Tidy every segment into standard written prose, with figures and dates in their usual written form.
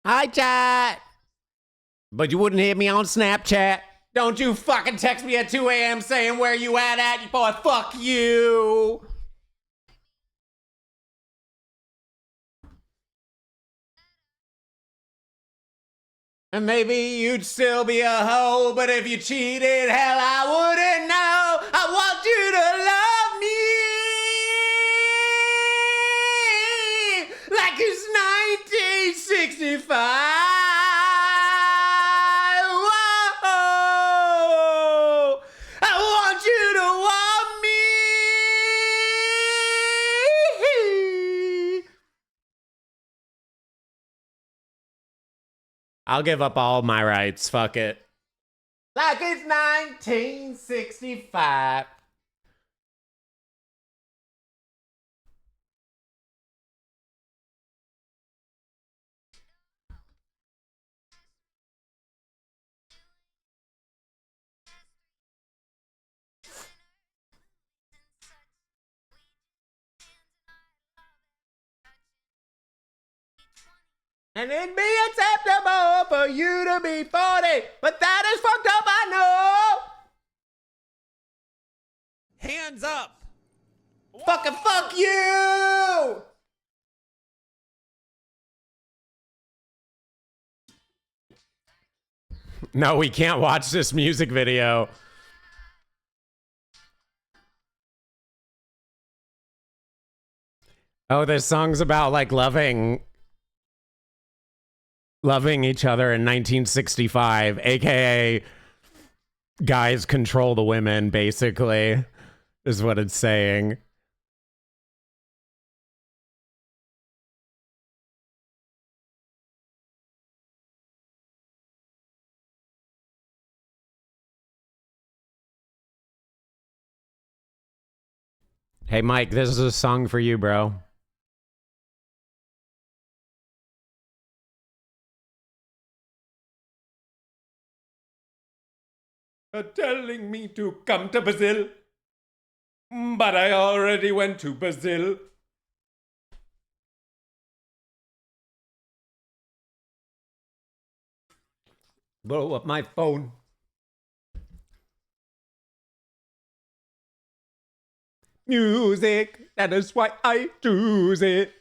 Hi, chat. But you wouldn't hit me on Snapchat. Don't you fucking text me at 2 a.m. saying where you at, you boy. Fuck you. And maybe you'd still be a hoe, but if you cheated, hell, I wouldn't know. I want you to love me like it's 1965. Whoa. I want you to want me. I'll give up all my rights. Fuck it. Like it's 1965. And it'd be acceptable for you to be 40, but that is fucked up, I know. Hands up. Fucking fuck you. No, we can't watch this music video. Oh, this song's about like loving each other in 1965, aka guys control the women, basically, is what it's saying. Hey, Mike, this is a song for you, bro. You're telling me to come to Brazil, but I already went to Brazil. Blow up my phone. Music, that is why I choose it.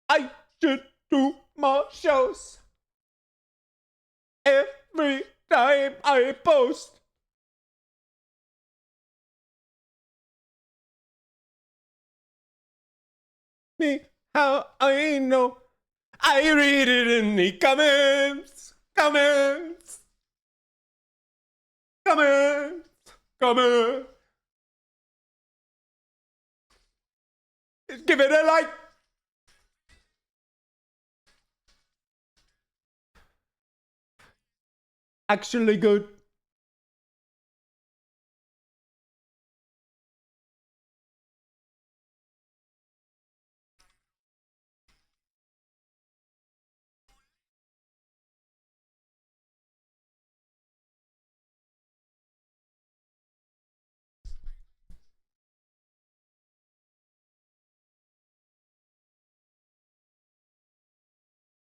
I should do more shows every time I post. Me, how I know? I read it in the comments. Comments. Comments. Comments. Give it a like. Actually good.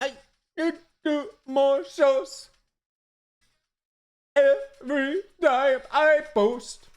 I should do more shows every time I post.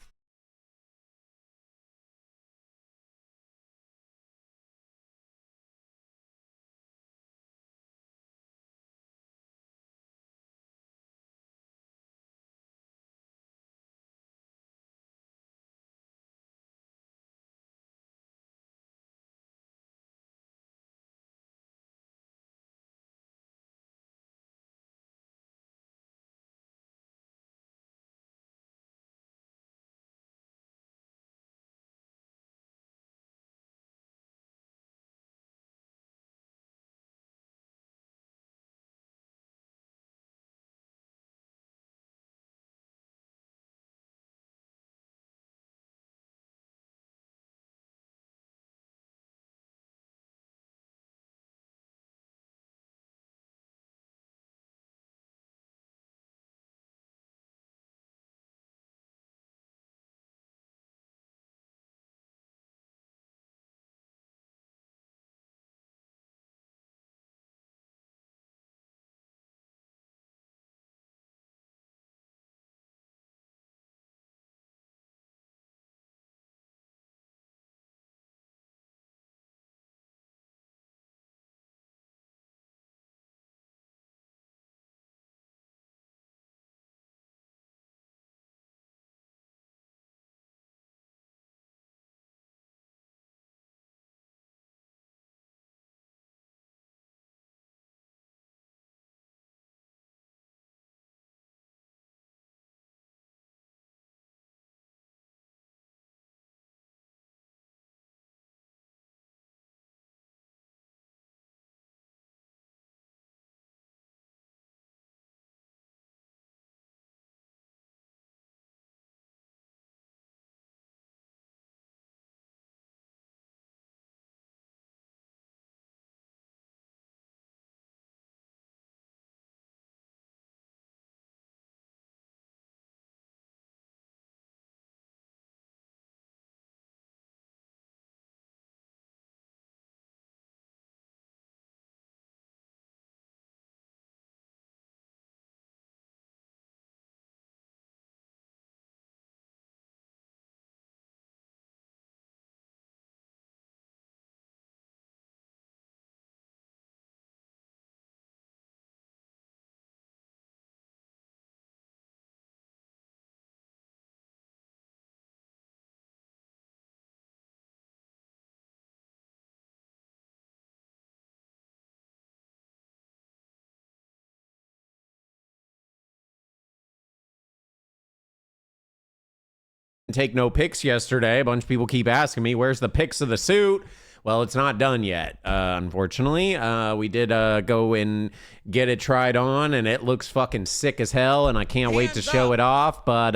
take no pics yesterday. A bunch of people keep asking me, where's the pics of the suit? Well, it's not done yet, unfortunately. We did go and get it tried on, and it looks fucking sick as hell, and I can't wait to show it off. But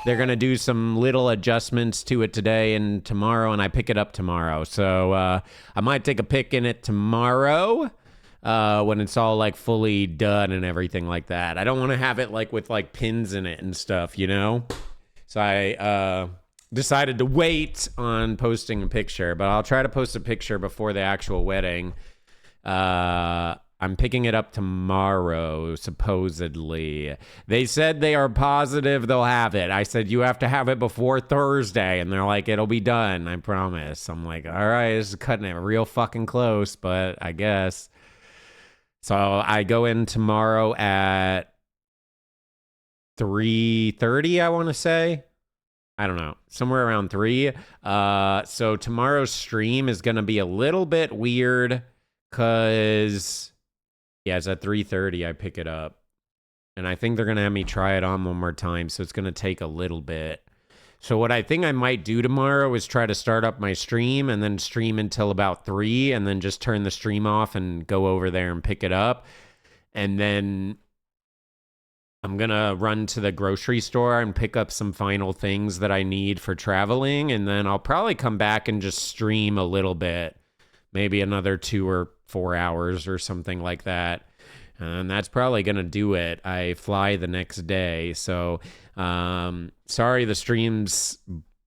they're going to do some little adjustments to it today and tomorrow, and I pick it up tomorrow. So I might take a pic in it tomorrow when it's all like fully done and everything like that. I don't want to have it like with like pins in it and stuff, you know? So I decided to wait on posting a picture, but I'll try to post a picture before the actual wedding. I'm picking it up tomorrow, supposedly. They said they are positive they'll have it. I said, you have to have it before Thursday. And they're like, it'll be done, I promise. I'm like, all right, this is cutting it real fucking close, but I guess. So I go in tomorrow at 3:30, I want to say. I don't know, somewhere around 3. So tomorrow's stream is going to be a little bit weird because, yeah, it's at 3:30 I pick it up. And I think they're going to have me try it on one more time, so it's going to take a little bit. So what I think I might do tomorrow is try to start up my stream and then stream until about 3 and then just turn the stream off and go over there and pick it up. And then I'm going to run to the grocery store and pick up some final things that I need for traveling. And then I'll probably come back and just stream a little bit, maybe another 2 or 4 hours or something like that. And that's probably going to do it. I fly the next day. So sorry the streams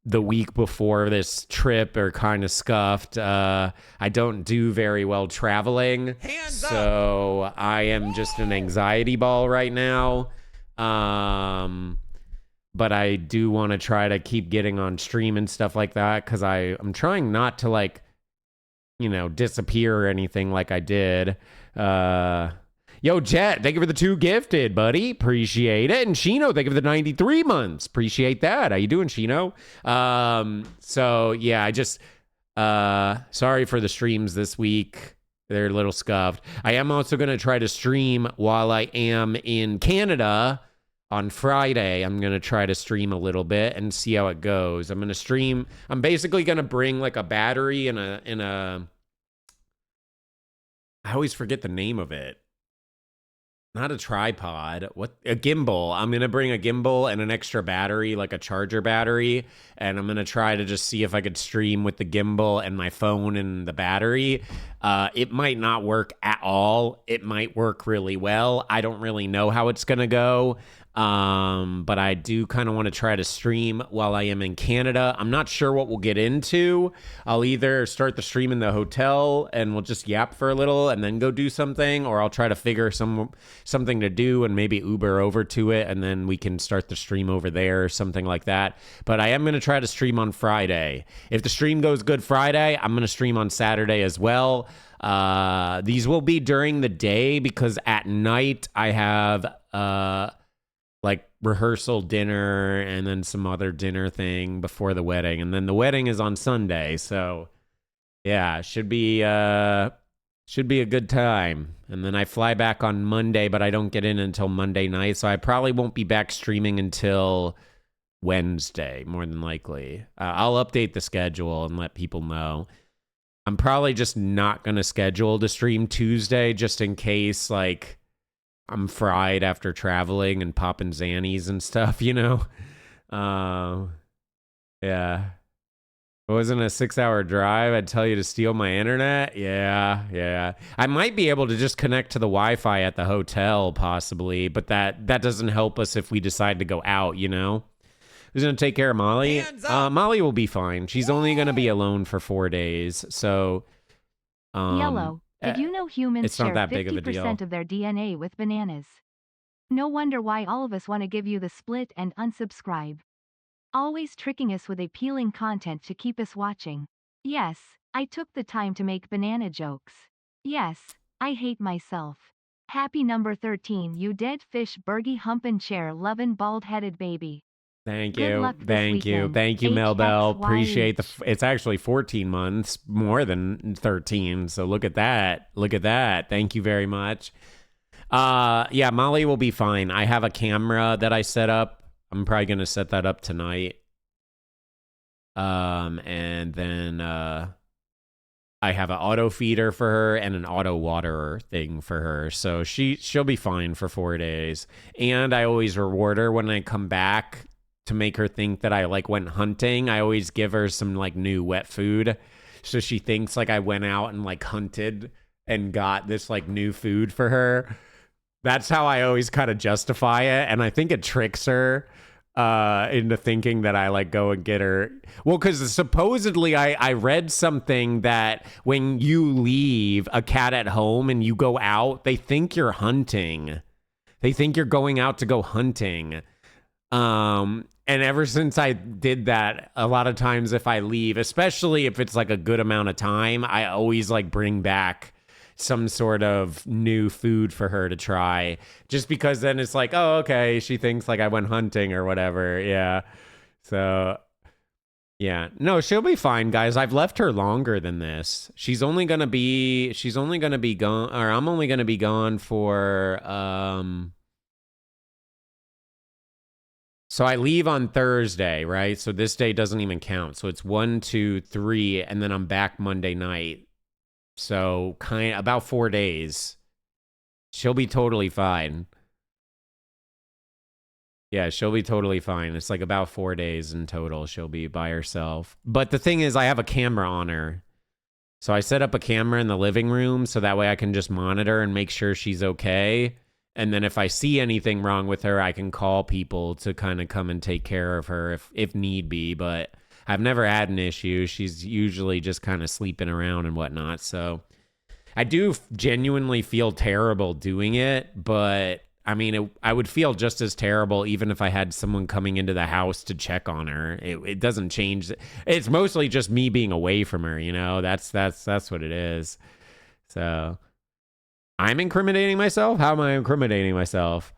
the week before this trip are kind of scuffed. I don't do very well traveling. So I am just an anxiety ball right now. But I do want to try to keep getting on stream and stuff like that because I'm trying not to, like, you know, disappear or anything like I did. Yo, Jet, thank you for the 2 gifted, buddy. Appreciate it. And Shino, thank you for the 93 months. Appreciate that. How you doing, Shino? So, yeah, I just... sorry for the streams this week. They're a little scuffed. I am also going to try to stream while I am in Canada on Friday. I'm going to try to stream a little bit and see how it goes. I'm going to stream. I'm basically going to bring like a battery and a... I always forget the name of it. Not a tripod. What? A gimbal. I'm going to bring a gimbal and an extra battery, like a charger battery. And I'm going to try to just see if I could stream with the gimbal and my phone and the battery. It might not work at all. It might work really well. I don't really know how it's going to go. But I do kind of want to try to stream while I am in Canada. I'm not sure what we'll get into. I'll either start the stream in the hotel and we'll just yap for a little and then go do something, or I'll try to figure something to do and maybe Uber over to it and then we can start the stream over there or something like that. But I am going to try to stream on Friday. If the stream goes good Friday, I'm going to stream on Saturday as well. These will be during the day because at night I have like rehearsal dinner and then some other dinner thing before the wedding. And then the wedding is on Sunday. So yeah, should be a good time. And then I fly back on Monday, but I don't get in until Monday night. So I probably won't be back streaming until Wednesday, more than likely. I'll update the schedule and let people know. I'm probably just not going to schedule to stream Tuesday just in case, like, I'm fried after traveling and popping Xannies and stuff, you know? Yeah. If it wasn't a 6-hour drive, I'd tell you to steal my internet. Yeah. I might be able to just connect to the Wi-Fi at the hotel, possibly, but that doesn't help us if we decide to go out, you know? Who's going to take care of Molly? Molly will be fine. She's only going to be alone for 4 days, so... Yellow. Did you know humans share 50% of their DNA with bananas? No wonder why all of us want to give you the split and unsubscribe. Always tricking us with appealing content to keep us watching. Yes, I took the time to make banana jokes. Yes, I hate myself. Happy number 13, you dead fish burgy humpin' chair lovin' bald-headed baby. Thank you. Thank you, Mel Bell. Appreciate it's actually 14 months, more than 13. So look at that. Thank you very much. Yeah, Molly will be fine. I have a camera that I set up. I'm probably going to set that up tonight. And then I have an auto feeder for her and an auto waterer thing for her. So she'll be fine for 4 days. And I always reward her when I come back to make her think that I like went hunting. I always give her some like new wet food. So she thinks like I went out and like hunted and got this like new food for her. That's how I always kind of justify it. And I think it tricks her into thinking that I like go and get her. Well, because supposedly I read something that when you leave a cat at home and you go out, they think you're hunting. They think you're going out to go hunting. And ever since I did that, a lot of times if I leave, especially if it's like a good amount of time, I always like bring back some sort of new food for her to try, just because then it's like, oh, okay, she thinks like I went hunting or whatever. Yeah. So yeah, no, she'll be fine, guys. I've left her longer than this. She's only gonna be gone, or I'm only gonna be gone for so I leave on Thursday, right? So this day doesn't even count. So it's 1, 2, 3, and then I'm back Monday night. So about 4 days. She'll be totally fine. Yeah, she'll be totally fine. It's like about 4 days in total she'll be by herself. But the thing is, I have a camera on her. So I set up a camera in the living room so that way I can just monitor and make sure she's okay. And then if I see anything wrong with her, I can call people to kind of come and take care of her if need be. But I've never had an issue. She's usually just kind of sleeping around and whatnot. So I do genuinely feel terrible doing it. But I mean, I would feel just as terrible even if I had someone coming into the house to check on her. It doesn't change. It's mostly just me being away from her. You know, that's what it is. So I'm incriminating myself? How am I incriminating myself?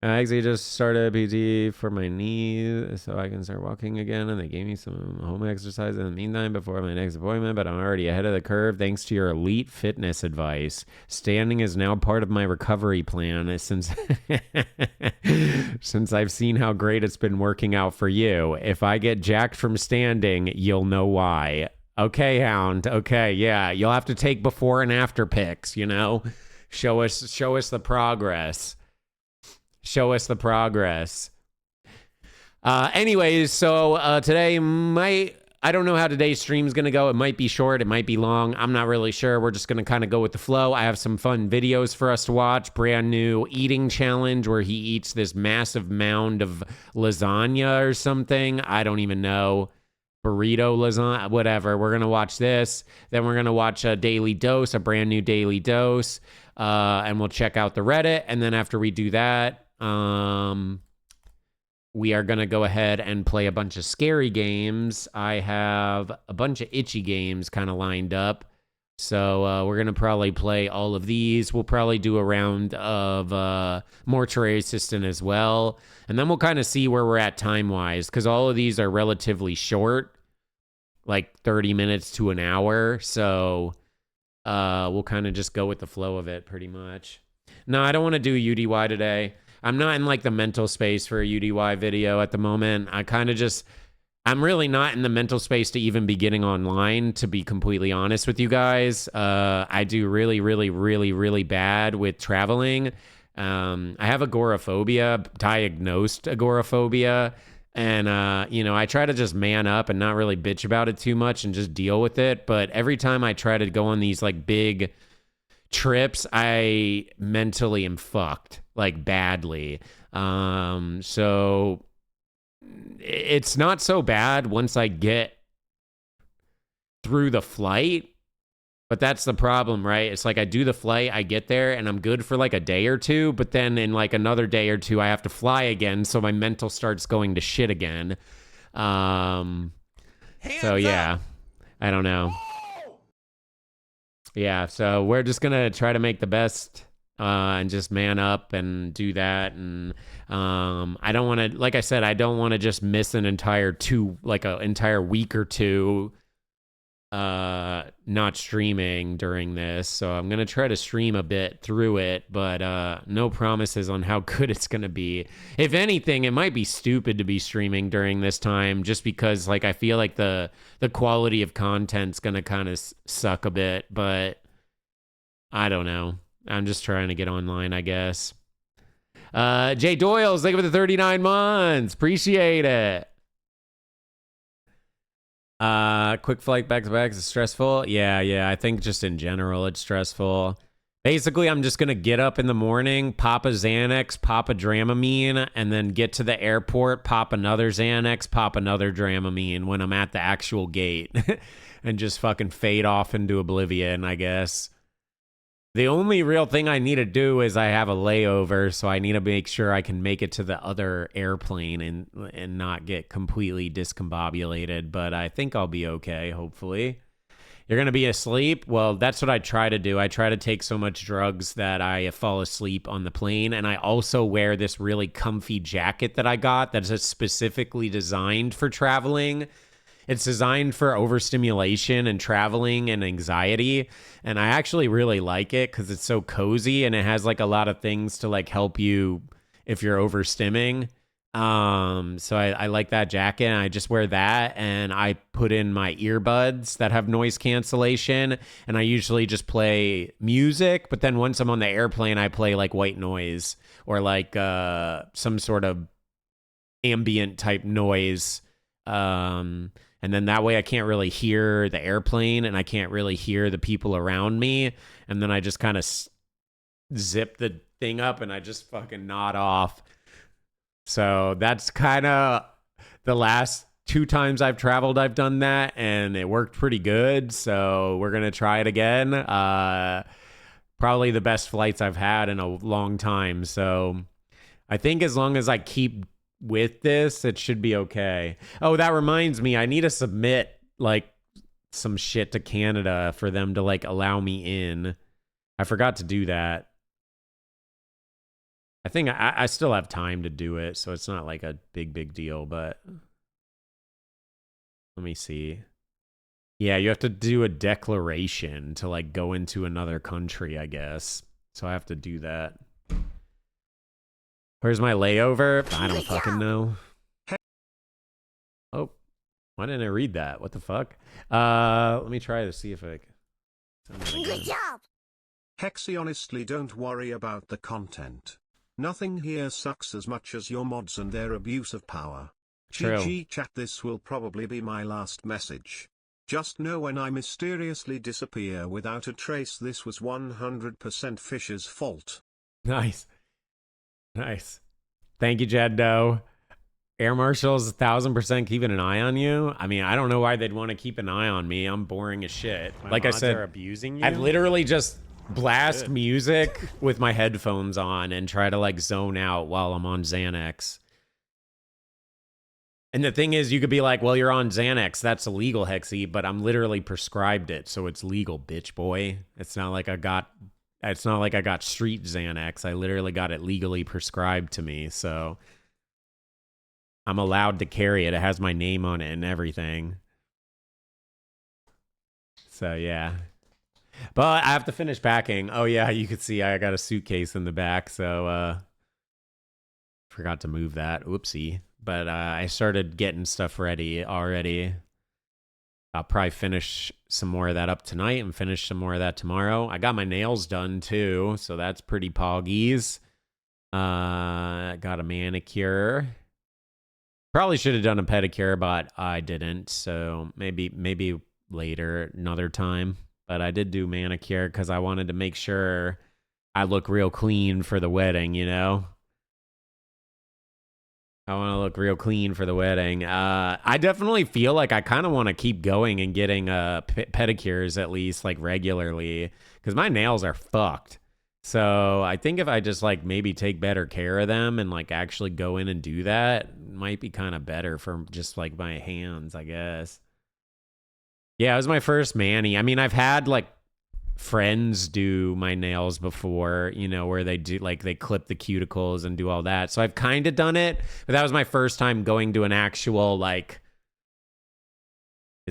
I actually just started a PT for my knee so I can start walking again, and they gave me some home exercise in the meantime before my next appointment, but I'm already ahead of the curve thanks to your elite fitness advice. Standing is now part of my recovery plan since I've seen how great it's been working out for you. If I get jacked from standing, you'll know why. Okay, Hound. Okay, yeah. You'll have to take before and after pics, you know? Show us the progress. Show us the progress. Anyways, so today I don't know how today's stream's going to go. It might be short. It might be long. I'm not really sure. We're just going to kind of go with the flow. I have some fun videos for us to watch. Brand new eating challenge where he eats this massive mound of lasagna or something. I don't even know. Burrito, lasagna, whatever. We're going to watch this. Then we're going to watch a daily dose, a brand new daily dose. And we'll check out the Reddit. And then after we do that, we are going to go ahead and play a bunch of scary games. I have a bunch of itchy games kind of lined up. So we're going to probably play all of these. We'll probably do a round of Mortuary Assistant as well. And then we'll kind of see where we're at time-wise, because all of these are relatively short, like 30 minutes to an hour. So we'll kind of just go with the flow of it pretty much. No, I don't want to do UDY today. I'm not in like the mental space for a UDY video at the moment. I'm really not in the mental space to even be getting online, to be completely honest with you guys. I do really, really, really, really bad with traveling. I have agoraphobia, diagnosed agoraphobia. And, I try to just man up and not really bitch about it too much and just deal with it. But every time I try to go on these like big trips, I mentally am fucked, like badly. So it's not so bad once I get through the flight. But that's the problem, right? It's like I do the flight, I get there, and I'm good for like a day or two. But then in like another day or two, I have to fly again. So my mental starts going to shit again. So yeah, I don't know. Yeah, so we're just going to try to make the best and just man up and do that. And I don't want to, like I said, I don't want to just miss an entire week or two not streaming during this, so I'm gonna try to stream a bit through it, but no promises on how good it's gonna be. If anything, it might be stupid to be streaming during this time, just because like I feel like the quality of content's gonna kind of suck a bit, but I don't know. I'm just trying to get online, I guess. Jay Doyle's thank you for the 39 months. Appreciate it. Quick flight back to back is stressful. Yeah. I think just in general, it's stressful. Basically, I'm just going to get up in the morning, pop a Xanax, pop a Dramamine, and then get to the airport, pop another Xanax, pop another Dramamine when I'm at the actual gate and just fucking fade off into oblivion, I guess. The only real thing I need to do is I have a layover, so I need to make sure I can make it to the other airplane and not get completely discombobulated, but I think I'll be okay, hopefully. You're going to be asleep? Well, that's what I try to do. I try to take so much drugs that I fall asleep on the plane, and I also wear this really comfy jacket that I got that's specifically designed for traveling. It's designed for overstimulation and traveling and anxiety. And I actually really like it because it's so cozy and it has like a lot of things to like help you if you're overstimming. So I like that jacket and I just wear that and I put in my earbuds that have noise cancellation and I usually just play music. But then once I'm on the airplane, I play like white noise or like some sort of ambient type noise. And then that way I can't really hear the airplane and I can't really hear the people around me. And then I just kind of zip the thing up and I just fucking nod off. So that's kind of the last 2 times I've traveled, I've done that and it worked pretty good. So we're going to try it again. Probably the best flights I've had in a long time. So I think as long as I keep with this, it should be okay. Oh, that reminds me, I need to submit like some shit to Canada for them to like allow me in. I forgot to do that. I think I still have time to do it, so it's not like a big deal, but let me see. Yeah, you have to do a declaration to like go into another country, I guess. So I have to do that. Where's my layover? I don't fucking know. Oh, why didn't I read that? What the fuck? Let me try to see if I can. Good job. Hexy, honestly, don't worry about the content. Nothing here sucks as much as your mods and their abuse of power. True. GG chat, this will probably be my last message. Just know when I mysteriously disappear without a trace, this was 100% Fish's fault. Nice. Thank you, Jeddo. Air Marshals 1000% keeping an eye on you. I mean, I don't know why they'd want to keep an eye on me. I'm boring as shit. Like I said, are abusing you. I literally just blast music with my headphones on and try to like zone out while I'm on Xanax. And the thing is, you could be like, well, you're on Xanax. That's illegal, Hexy. But I'm literally prescribed it. So it's legal, bitch boy. It's not like I got street Xanax. I literally got it legally prescribed to me. So I'm allowed to carry it. It has my name on it and everything. So, yeah. But I have to finish packing. Oh, yeah, you could see I got a suitcase in the back. So, forgot to move that. Oopsie. But I started getting stuff ready already. I'll probably finish some more of that up tonight and finish some more of that tomorrow. I got my nails done too, so that's pretty poggies. Got a manicure. Probably should have done a pedicure, but I didn't. So maybe later, another time. But I did do manicure because I wanted to make sure I look real clean for the wedding, you know? I want to look real clean for the wedding. I definitely feel like I kind of want to keep going and getting pedicures at least like regularly because my nails are fucked. So I think if I just like maybe take better care of them and like actually go in and do that, it might be kind of better for just like my hands, I guess. Yeah, it was my first mani. I mean, I've had like friends do my nails before, you know, where they do like they clip the cuticles and do all that. So I've kind of done it, but that was my first time going to an actual like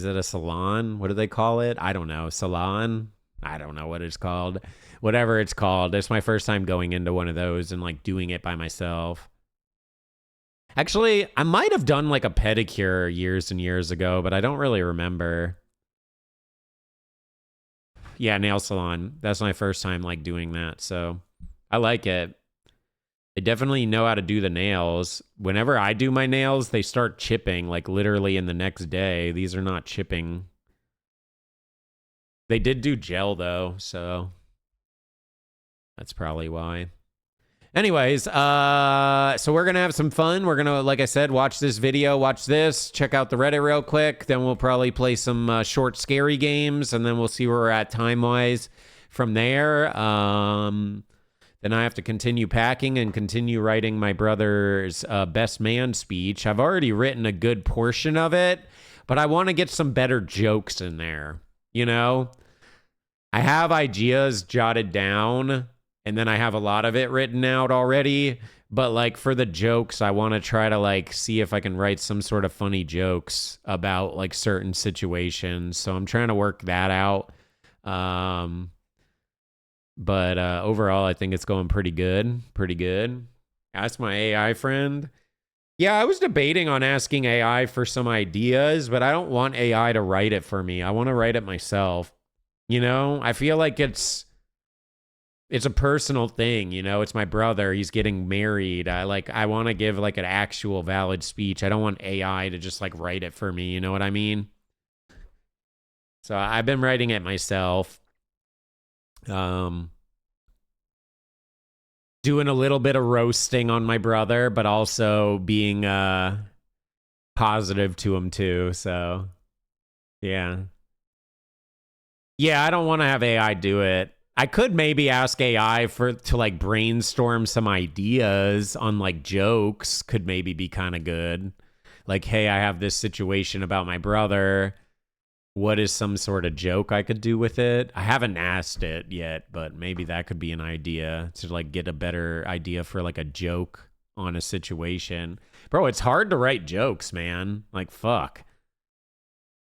Is it a salon? What do they call it? I don't know. Salon? I don't know what it's called. Whatever it's called. It's my first time going into one of those and like doing it by myself. Actually, I might have done like a pedicure years and years ago, but I don't really remember. Yeah, nail salon. That's my first time like doing that. So I like it. They definitely know how to do the nails. Whenever I do my nails, they start chipping like literally in the next day. These are not chipping. They did do gel though, so that's probably why. Anyways, so we're going to have some fun. We're going to, like I said, watch this video, watch this, check out the Reddit real quick. Then we'll probably play some short scary games, and then we'll see where we're at time-wise from there. Then I have to continue packing and continue writing my brother's best man speech. I've already written a good portion of it, but I want to get some better jokes in there, you know? I have ideas jotted down, and then I have a lot of it written out already. But like for the jokes, I want to try to like see if I can write some sort of funny jokes about like certain situations. So I'm trying to work that out. But overall, I think it's going pretty good. Pretty good. Ask my AI friend. Yeah, I was debating on asking AI for some ideas, but I don't want AI to write it for me. I want to write it myself. You know, I feel like it's a personal thing, you know. It's my brother. He's getting married. I want to give like an actual valid speech. I don't want AI to just like write it for me. You know what I mean? So I've been writing it myself. Doing a little bit of roasting on my brother, but also being positive to him too. So yeah. Yeah, I don't want to have AI do it. I could maybe ask AI to like brainstorm some ideas on like jokes. Could maybe be kind of good. Like, hey, I have this situation about my brother. What is some sort of joke I could do with it? I haven't asked it yet, but maybe that could be an idea to like get a better idea for like a joke on a situation. Bro, it's hard to write jokes, man. Like, fuck.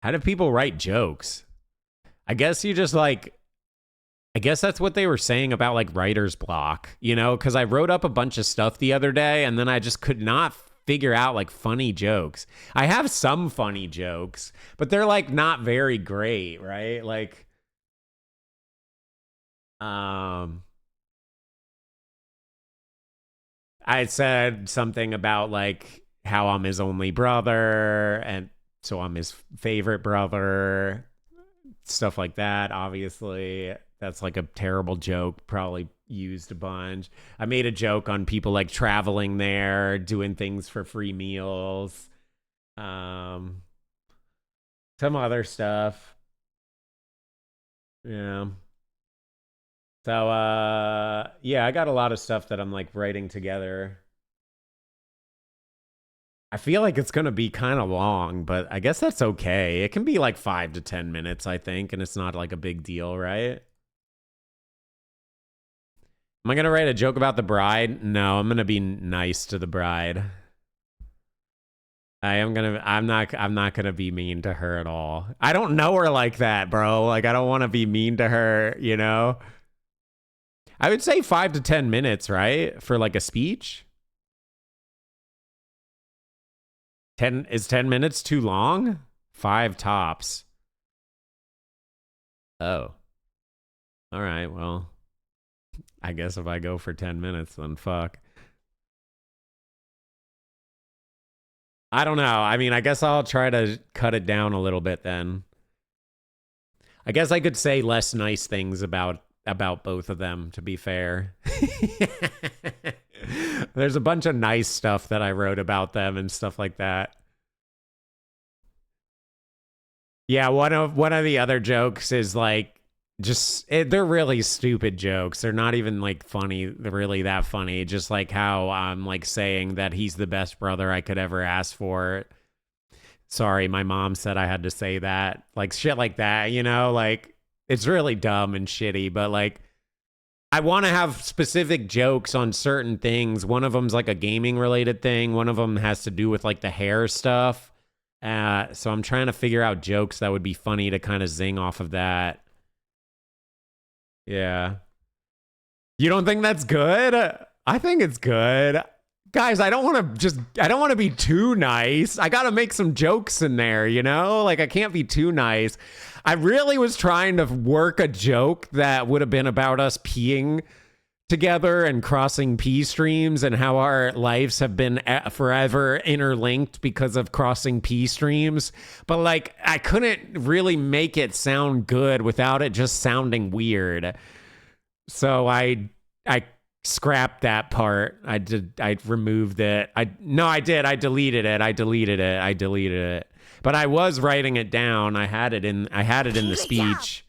How do people write jokes? I guess you just like, I guess that's what they were saying about like writer's block, you know, because I wrote up a bunch of stuff the other day and then I just could not figure out like funny jokes. I have some funny jokes, but they're like not very great, right? Like, I said something about like how I'm his only brother and so I'm his favorite brother, stuff like that. Obviously, that's like a terrible joke, probably used a bunch. I made a joke on people like traveling there, doing things for free meals. Some other stuff. Yeah. So yeah, I got a lot of stuff that I'm like writing together. I feel like it's going to be kind of long, but I guess that's okay. It can be like 5 to 10 minutes, I think, and it's not like a big deal, right? Am I going to write a joke about the bride? No, I'm going to be nice to the bride. I'm not going to be mean to her at all. I don't know her like that, bro. Like, I don't want to be mean to her, you know? I would say 5 to 10 minutes, right? For like a speech. 10 minutes too long? 5 tops. Oh. All right, well, I guess if I go for 10 minutes, then fuck. I don't know. I mean, I guess I'll try to cut it down a little bit then. I guess I could say less nice things about both of them, to be fair. There's a bunch of nice stuff that I wrote about them and stuff like that. Yeah, one of the other jokes is like they're really stupid jokes. They're not even like funny, they're really that funny. Just like how I'm like saying that he's the best brother I could ever ask for. Sorry, my mom said I had to say that. Like shit like that, you know? Like it's really dumb and shitty, but like I want to have specific jokes on certain things. One of them's like a gaming related thing. One of them has to do with like the hair stuff. So I'm trying to figure out jokes that would be funny to kind of zing off of that. Yeah. You don't think that's good? I think it's good. Guys, I don't want to be too nice. I got to make some jokes in there, you know? Like, I can't be too nice. I really was trying to work a joke that would have been about us peeing together and crossing pee streams and how our lives have been forever interlinked because of crossing pee streams. But, like, I couldn't really make it sound good without it just sounding weird. So I scrapped that part. I removed it. I deleted it. But I was writing it down. I had it in the speech.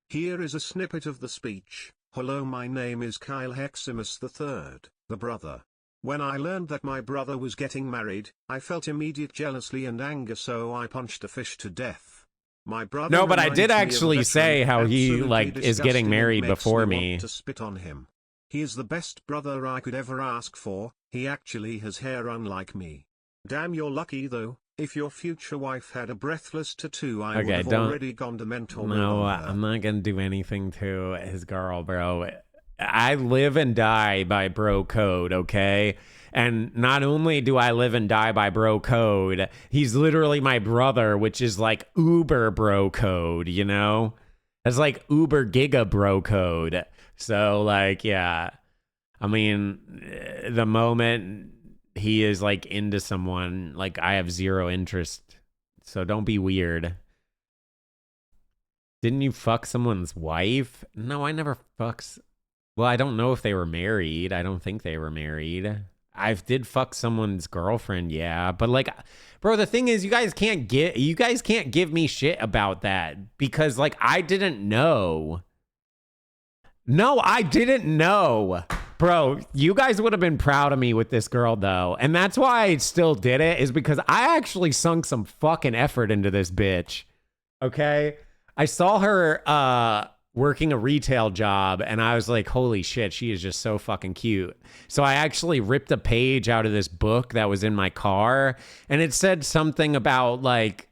Here is a snippet of the speech. Hello, my name is Kyle Heximus III, the brother. When I learned that my brother was getting married, I felt immediate jealousy and anger, so I punched a fish to death. My brother. No, but I did actually say how he is getting married before me. To spit on him. He is the best brother I could ever ask for. He actually has hair unlike me. Damn, you're lucky though. If your future wife had a breathless tattoo, I would have already gone demental. No, I'm not gonna do anything to his girl, bro. I live and die by bro code, okay? And not only do I live and die by bro code, he's literally my brother, which is like uber bro code, you know? It's like uber giga bro code. So, like, yeah. I mean, the moment he is, like, into someone, like, I have zero interest. So don't be weird. Didn't you fuck someone's wife? No, I never fucked. Well, I don't know if they were married. I don't think they were married. I did fuck someone's girlfriend, yeah. But, like, bro, the thing is, you guys can't give me shit about that. Because, like, I didn't know. No, I didn't know. Bro, you guys would have been proud of me with this girl, though. And that's why I still did it, is because I actually sunk some fucking effort into this bitch. Okay? I saw her working a retail job, and I was like, holy shit, she is just so fucking cute. So I actually ripped a page out of this book that was in my car, and it said something about, like,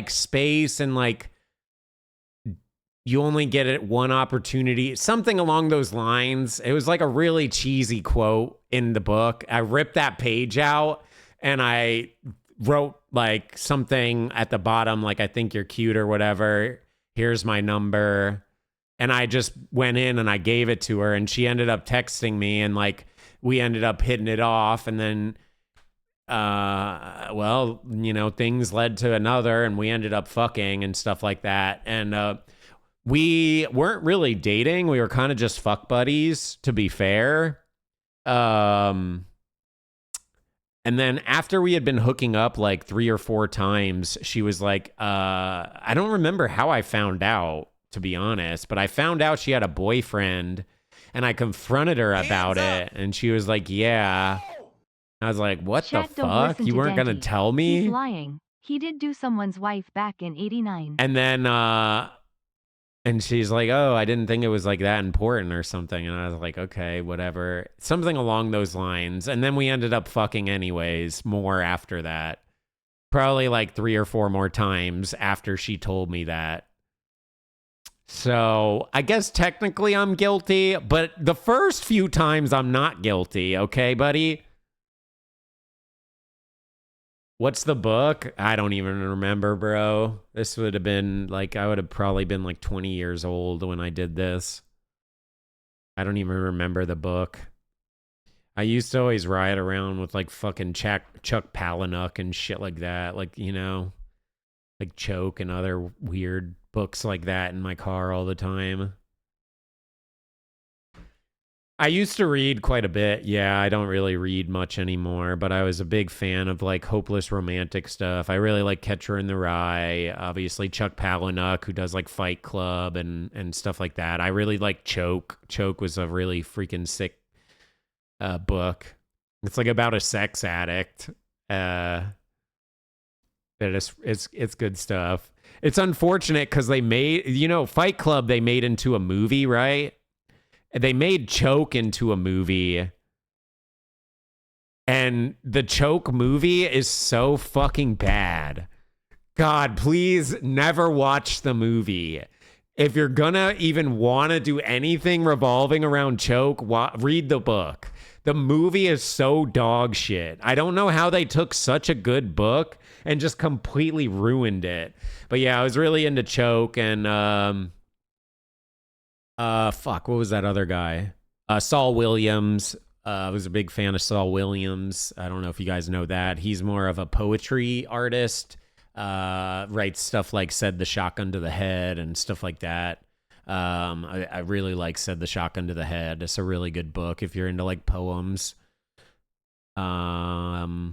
space and, like, you only get it one opportunity, something along those lines. It was like a really cheesy quote in the book. I ripped that page out and I wrote like something at the bottom, like, I think you're cute or whatever. Here's my number. And I just went in and I gave it to her, and she ended up texting me, and like we ended up hitting it off. And then, well, you know, things led to another, and we ended up fucking and stuff like that. And, we weren't really dating. We were kind of just fuck buddies, to be fair. And then after we had been hooking up like 3 or 4 times, she was like, I don't remember how I found out, to be honest, but I found out she had a boyfriend, and I confronted her about it. And she was like, yeah. I was like, what the fuck? You weren't going to tell me? He's lying. He did do someone's wife back in 89. And then, and she's like, oh, I didn't think it was like that important or something. And I was like, okay, whatever. Something along those lines. And then we ended up fucking anyways, more after that. Probably like 3 or 4 more times after she told me that. So I guess technically I'm guilty, but the first few times I'm not guilty. Okay, buddy? What's the book? I don't even remember, bro. This would have been like, I would have probably been like 20 years old when I did this. I don't even remember the book. I used to always ride around with like fucking Chuck Palahniuk and shit like that. Like, you know, like Choke and other weird books like that in my car all the time. I used to read quite a bit. Yeah, I don't really read much anymore, but I was a big fan of like hopeless romantic stuff. I really like Catcher in the Rye, obviously Chuck Palahniuk, who does like Fight Club and stuff like that. I really like Choke. Choke was a really freaking sick book. It's like about a sex addict. It's good stuff. It's unfortunate because they made, you know, Fight Club they made into a movie, right? They made Choke into a movie, And the Choke movie is so fucking bad. God, please never watch the movie. If you're gonna even want to do anything revolving around Choke, read the book. The movie is so dog shit. I don't know how they took such a good book and just completely ruined it. But yeah, I was really into Choke and fuck, what was that other guy? Saul Williams. I was a big fan of Saul Williams. I don't know if you guys know that. He's more of a poetry artist. Writes stuff like Said the Shotgun to the Head and stuff like that. I really like Said the Shotgun to the Head. It's a really good book if you're into like poems. Oh,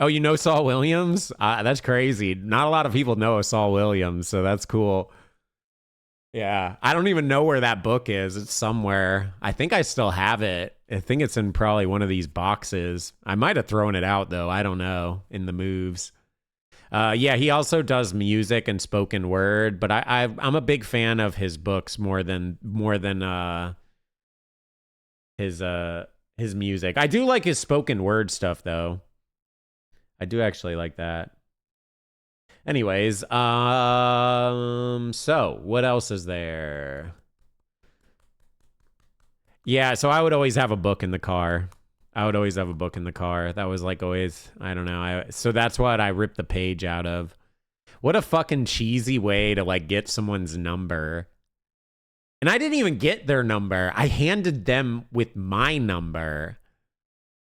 you know Saul Williams? That's crazy. Not a lot of people know Saul Williams, so that's cool. Yeah, I don't even know where that book is. It's somewhere. I think I still have it. I think it's in probably one of these boxes. I might have thrown it out though. I don't know, in the moves. Yeah, he also does music and spoken word, but I'm a big fan of his books more than his music. I do like his spoken word stuff though. I do actually like that. Anyways, so what else is there? Yeah, so I would always have a book in the car. That was like always, I don't know. So that's what I ripped the page out of. What a fucking cheesy way to like get someone's number. And I didn't even get their number. I handed them with my number.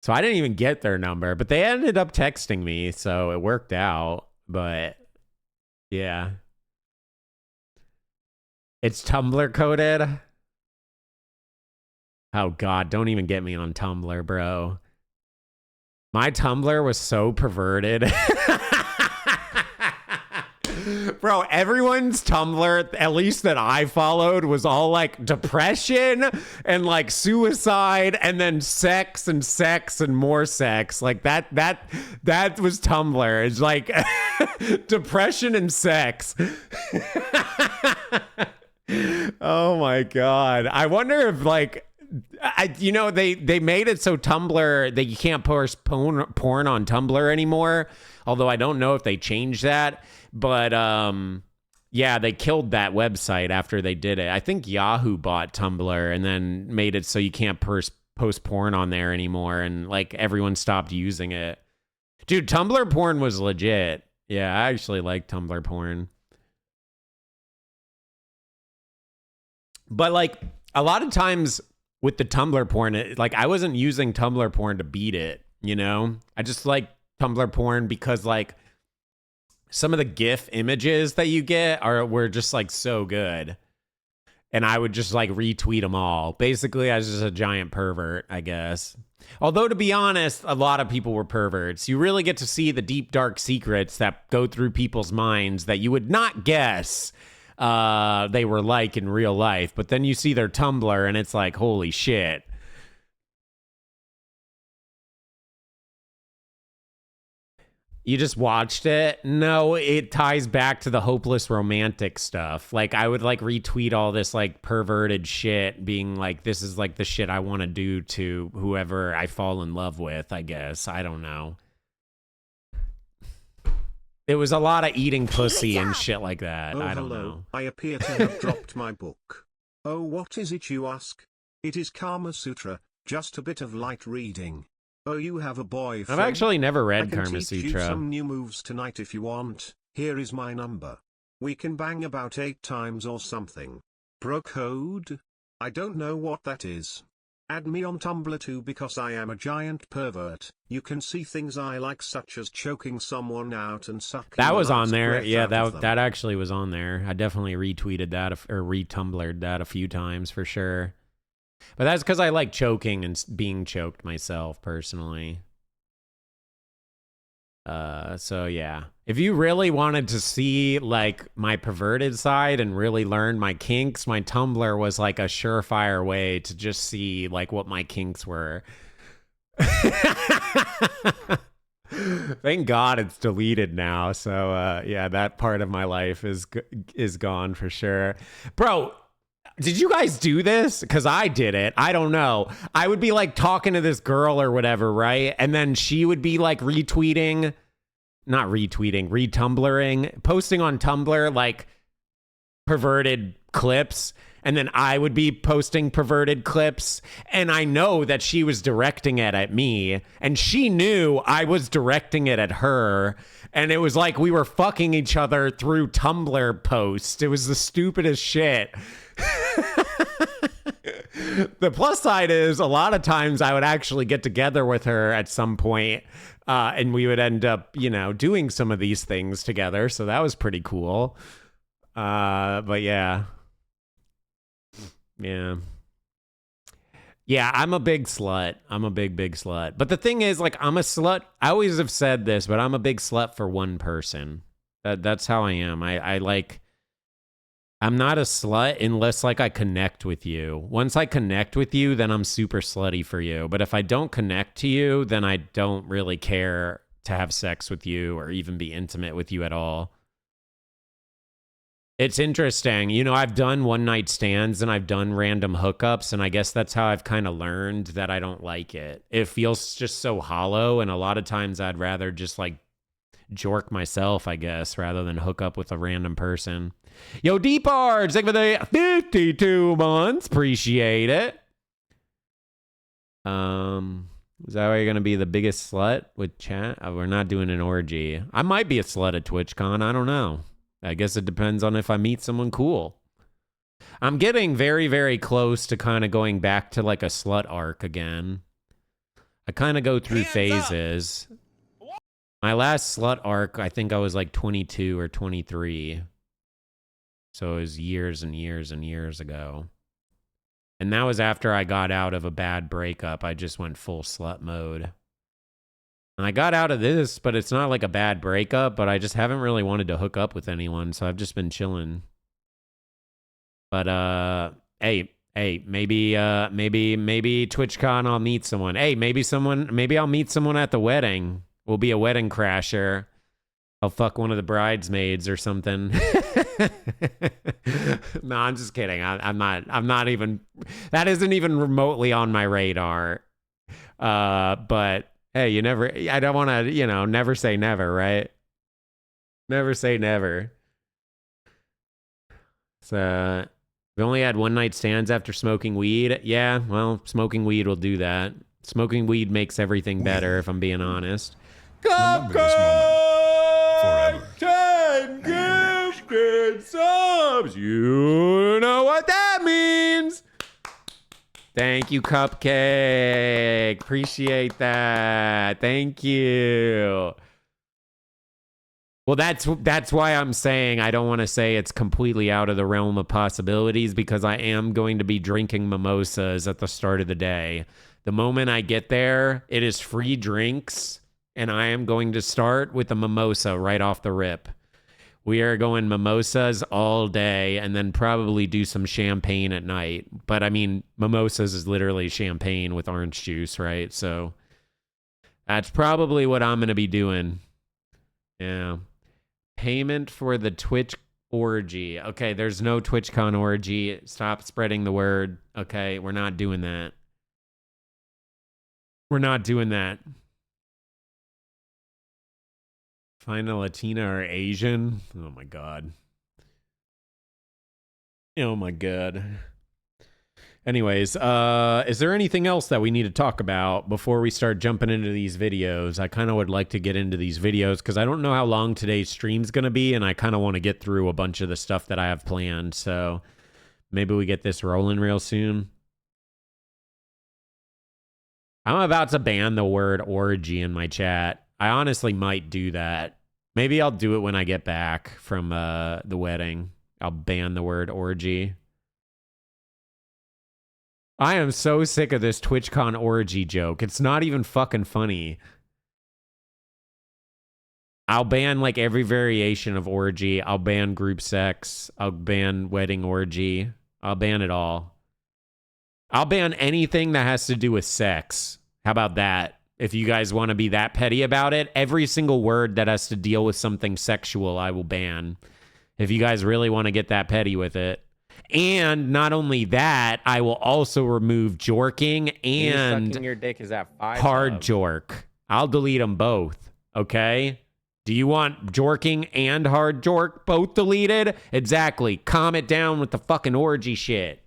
So I didn't even get their number, but they ended up texting me, so it worked out. But yeah. It's Tumblr coded. Oh, God, don't even get me on Tumblr, bro. My Tumblr was so perverted. Bro, everyone's Tumblr, at least that I followed, was all like depression and like suicide and then sex and more sex. Like that was Tumblr. It's like depression and sex. Oh my God. I wonder if like, they made it so Tumblr that you can't post porn on Tumblr anymore. Although I don't know if they changed that, but yeah, they killed that website after they did it. I think Yahoo bought Tumblr and then made it so you can't post porn on there anymore, and like everyone stopped using it. Dude, Tumblr porn was legit. Yeah, I actually like Tumblr porn. But like a lot of times with the Tumblr porn, like I wasn't using Tumblr porn to beat it, you know? I just like Tumblr porn because like some of the GIF images that you get were just like so good. And I would just like retweet them all. Basically, I was just a giant pervert, I guess. Although to be honest, a lot of people were perverts. You really get to see the deep, dark secrets that go through people's minds that you would not guess they were like in real life, but then you see their Tumblr and it's like, holy shit. You just watched it? No, it ties back to the hopeless romantic stuff. Like I would like retweet all this like perverted shit being like, this is like the shit I want to do to whoever I fall in love with, I guess. I don't know. It was a lot of eating pussy and shit like that. Oh, I don't know. I appear to have dropped my book. Oh, what is it, you ask? It is Kama Sutra, just a bit of light reading. Oh, you have a boyfriend? I've actually never read Kama I can teach Sutra. You some new moves tonight if you want. Here is my number. We can bang about 8 times or something. Pro code? I don't know what that is. Add me on Tumblr too because I am a giant pervert. You can see things I like such as choking someone out and sucking. That was on there. Yeah, that actually was on there. I definitely retweeted that or retumblred that a few times for sure. But that's because I like choking and being choked myself personally. So yeah. If you really wanted to see like my perverted side and really learn my kinks, my Tumblr was like a surefire way to just see like what my kinks were. Thank God it's deleted now. So yeah, that part of my life is gone for sure. Bro, Did you guys do this? Because I did it. I don't know. I would be like talking to this girl or whatever, right? And then she would be like retumbling, posting on Tumblr like perverted clips. And then I would be posting perverted clips. And I know that she was directing it at me. And she knew I was directing it at her. And it was like we were fucking each other through Tumblr posts. It was the stupidest shit. The plus side is a lot of times I would actually get together with her at some point, and we would end up, doing some of these things together. So that was pretty cool. But yeah. Yeah, I'm a big slut. I'm a big slut. But the thing is, like, I'm a slut. I always have said this, but I'm a big slut for one person. That's how I am. I'm not a slut unless, like, I connect with you. Once I connect with you, then I'm super slutty for you. But if I don't connect to you, then I don't really care to have sex with you or even be intimate with you at all. It's interesting. I've done one-night stands and I've done random hookups, and I guess that's how I've kind of learned that I don't like it. It feels just so hollow, and a lot of times I'd rather just, like, jork myself, I guess, rather than hook up with a random person. Yo, D-Pards, thank you for the 52 months. Appreciate it. Is that why you're going to be the biggest slut with chat? We're not doing an orgy. I might be a slut at TwitchCon. I don't know. I guess it depends on if I meet someone cool. I'm getting very, very close to kind of going back to like a slut arc again. I kind of go through phases. My last slut arc, I think I was like 22 or 23. So it was years and years and years ago. And that was after I got out of a bad breakup. I just went full slut mode. And I got out of this, but it's not like a bad breakup, but I just haven't really wanted to hook up with anyone, so I've just been chilling. But hey, maybe TwitchCon I'll meet someone. Hey, maybe I'll meet someone at the wedding. We'll be a wedding crasher. I'll fuck one of the bridesmaids or something. No, I'm just kidding. I'm not even, that isn't even remotely on my radar. But hey, I don't want to, never say never, right? Never say never. So, we only had one night stands after smoking weed. Yeah, well, smoking weed will do that. Smoking weed makes everything better, if I'm being honest. Remember this moment forever. 10 gifted subs. You know what that means. Thank you, Cupcake. Appreciate that. Thank you. Well, that's why I'm saying I don't want to say it's completely out of the realm of possibilities, because I am going to be drinking mimosas at the start of the day. The moment I get there, it is free drinks, and I am going to start with a mimosa right off the rip. We are going mimosas all day and then probably do some champagne at night. But I mean, mimosas is literally champagne with orange juice, right? So that's probably what I'm going to be doing. Yeah. Payment for the Twitch orgy. Okay, there's no TwitchCon orgy. Stop spreading the word. Okay, we're not doing that. We're not doing that. Find a Latina or Asian. Oh my God. Oh my God. Anyways, is there anything else that we need to talk about before we start jumping into these videos? I kind of would like to get into these videos because I don't know how long today's stream's going to be, and I kind of want to get through a bunch of the stuff that I have planned. So maybe we get this rolling real soon. I'm about to ban the word orgy in my chat. I honestly might do that. Maybe I'll do it when I get back from the wedding. I'll ban the word orgy. I am so sick of this TwitchCon orgy joke. It's not even fucking funny. I'll ban like every variation of orgy. I'll ban group sex. I'll ban wedding orgy. I'll ban it all. I'll ban anything that has to do with sex. How about that? If you guys want to be that petty about it, every single word that has to deal with something sexual, I will ban. If you guys really want to get that petty with it. And not only that, I will also remove jorking and sucking your dick is at 5 hard love. jork. I'll delete them both. Okay? Do you want jorking and hard jork both deleted? Exactly. Calm it down with the fucking orgy shit.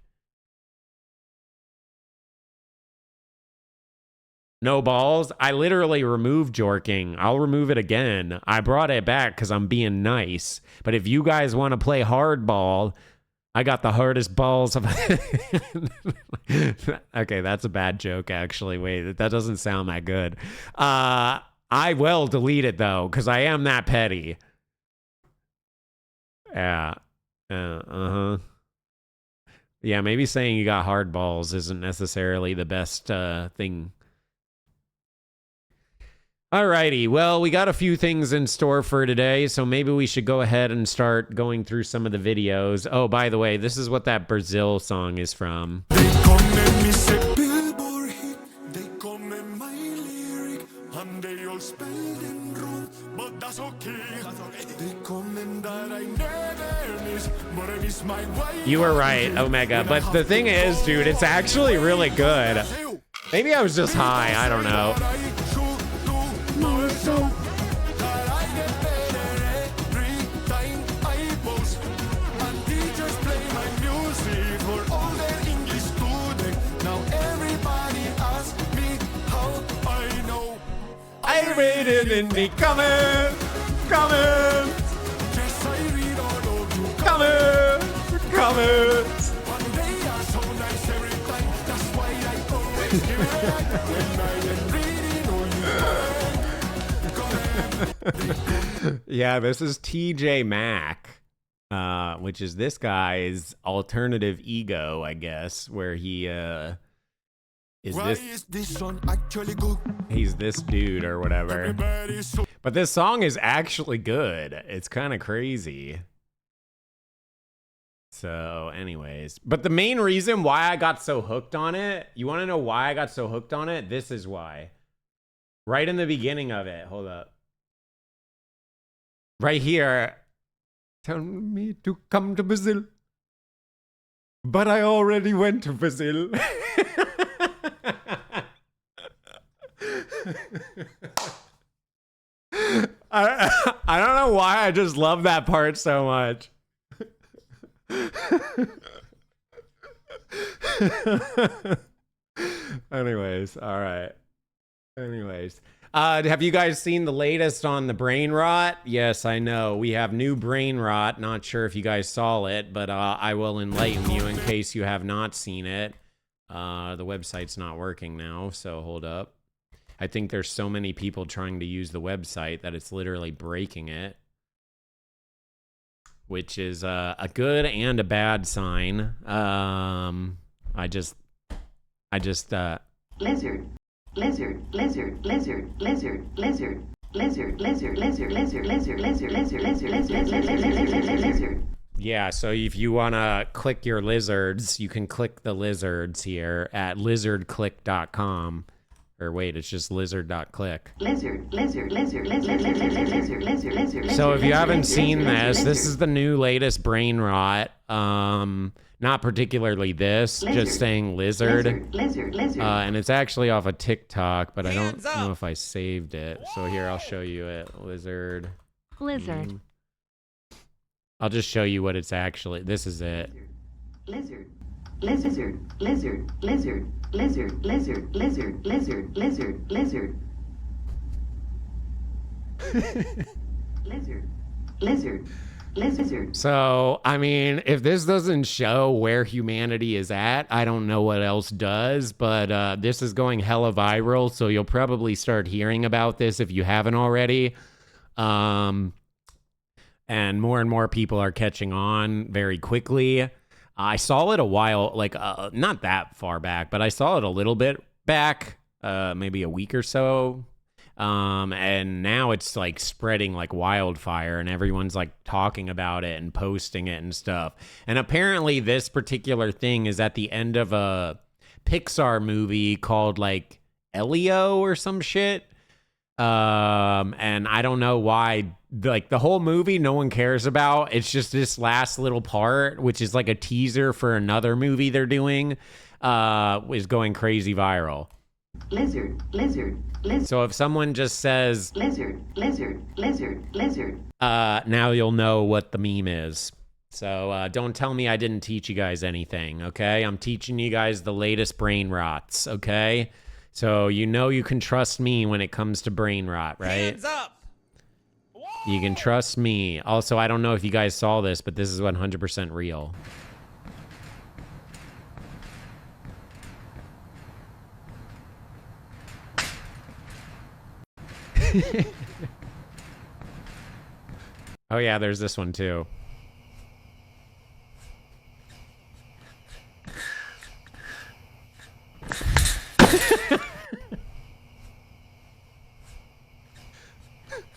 No balls? I literally removed jorking. I'll remove it again. I brought it back because I'm being nice. But if you guys want to play hardball, I got the hardest balls of... Okay, that's a bad joke, actually. Wait, that doesn't sound that good. I will delete it, though, because I am that petty. Yeah. Uh-huh. Yeah, maybe saying you got hard balls isn't necessarily the best thing. Alrighty, well, we got a few things in store for today, so maybe we should go ahead and start going through some of the videos. Oh, by the way, this is what that Brazil song is from. You were right, Omega, but the thing is, dude, it's actually really good. Maybe I was just high, I don't know. I read it in the comments. Yeah, this is TJ Mack, which is this guy's alternative ego, I guess, where he is this song actually good? He's this dude or whatever. But this song is actually good. It's kind of crazy. So anyways, but the main reason why I got so hooked on it, you want to know why I got so hooked on it? This is why. Right in the beginning of it, hold up. Right here, tell me to come to Brazil, but I already went to Brazil. I don't know why I just love that part so much. Anyways, all right. Anyways, have you guys seen the latest on the brain rot? Yes, I know. We have new brain rot. Not sure if you guys saw it, but I will enlighten you in case you have not seen it. The website's not working now, so hold up. I think there's so many people trying to use the website that it's literally breaking it, which is a good and a bad sign. I just lizard. Yeah, so if you want to click your lizards, you can click the lizards here at lizardclick.com. Or wait, it's just lizard.click. So if you haven't seen this is the new latest brain rot. Not particularly this, just saying lizard. And it's actually off of TikTok, but I don't know if I saved it. So here, I'll show you it. Lizard. I'll just show you what it's actually. This is it. Lizard. So, I mean, if this doesn't show where humanity is at, I don't know what else does, but this is going hella viral, so you'll probably start hearing about this if you haven't already. And more people are catching on very quickly. I saw it a while, like, not that far back, but I saw it a little bit back, maybe a week or so. And now it's like spreading like wildfire and everyone's like talking about it and posting it and stuff. And apparently this particular thing is at the end of a Pixar movie called like Elio or some shit. And I don't know why like the whole movie no one cares about. It's just this last little part, which is like a teaser for another movie they're doing, is going crazy viral. Lizard. So if someone just says lizard, now you'll know what the meme is. So don't tell me I didn't teach you guys anything, okay? I'm teaching you guys the latest brain rots, okay? So you know you can trust me when it comes to brain rot, right? Hands up! You can trust me. Also, I don't know if you guys saw this, but this is 100% real. Oh yeah, there's this one too.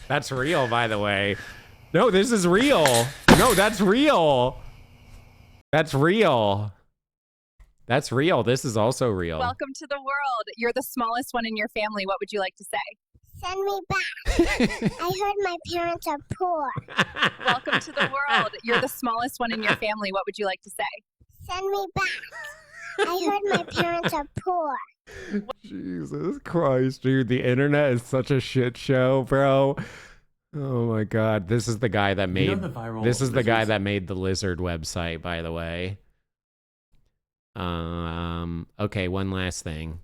That's real, by the way. No, this is real. No, that's real. That's real. That's real. This is also real. Welcome to the world. You're the smallest one in your family. What would you like to say? Send me back. I heard my parents are poor. Welcome to the world. You're the smallest one in your family. What would you like to say? Send me back. I heard my parents are poor. Jesus Christ, dude. The internet is such a shit show, bro. Oh my God. This is the guy that made the guy that made the lizard website, by the way. Okay, one last thing.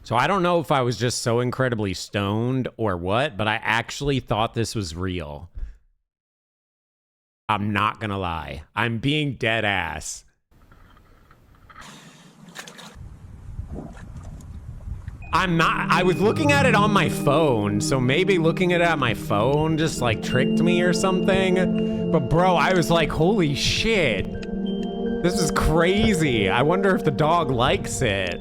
So I don't know if I was just so incredibly stoned or what, but I actually thought this was real. I'm not gonna lie. I'm being dead ass. I'm not. I was looking at it on my phone, so maybe looking at it on my phone just like tricked me or something. But bro, I was like, holy shit. This is crazy. I wonder if the dog likes it.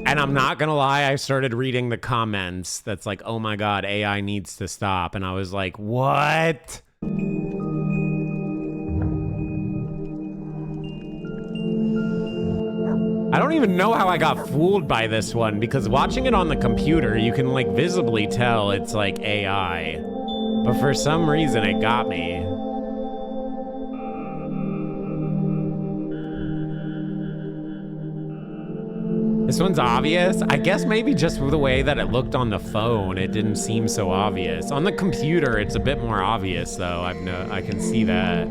And I'm not gonna lie, I started reading the comments that's like, oh my God, AI needs to stop. And I was like, what? I don't even know how I got fooled by this one, because watching it on the computer, you can like visibly tell it's like AI. But for some reason, it got me. This one's obvious. I guess maybe just the way that it looked on the phone, it didn't seem so obvious. On the computer, it's a bit more obvious, though. I can see that.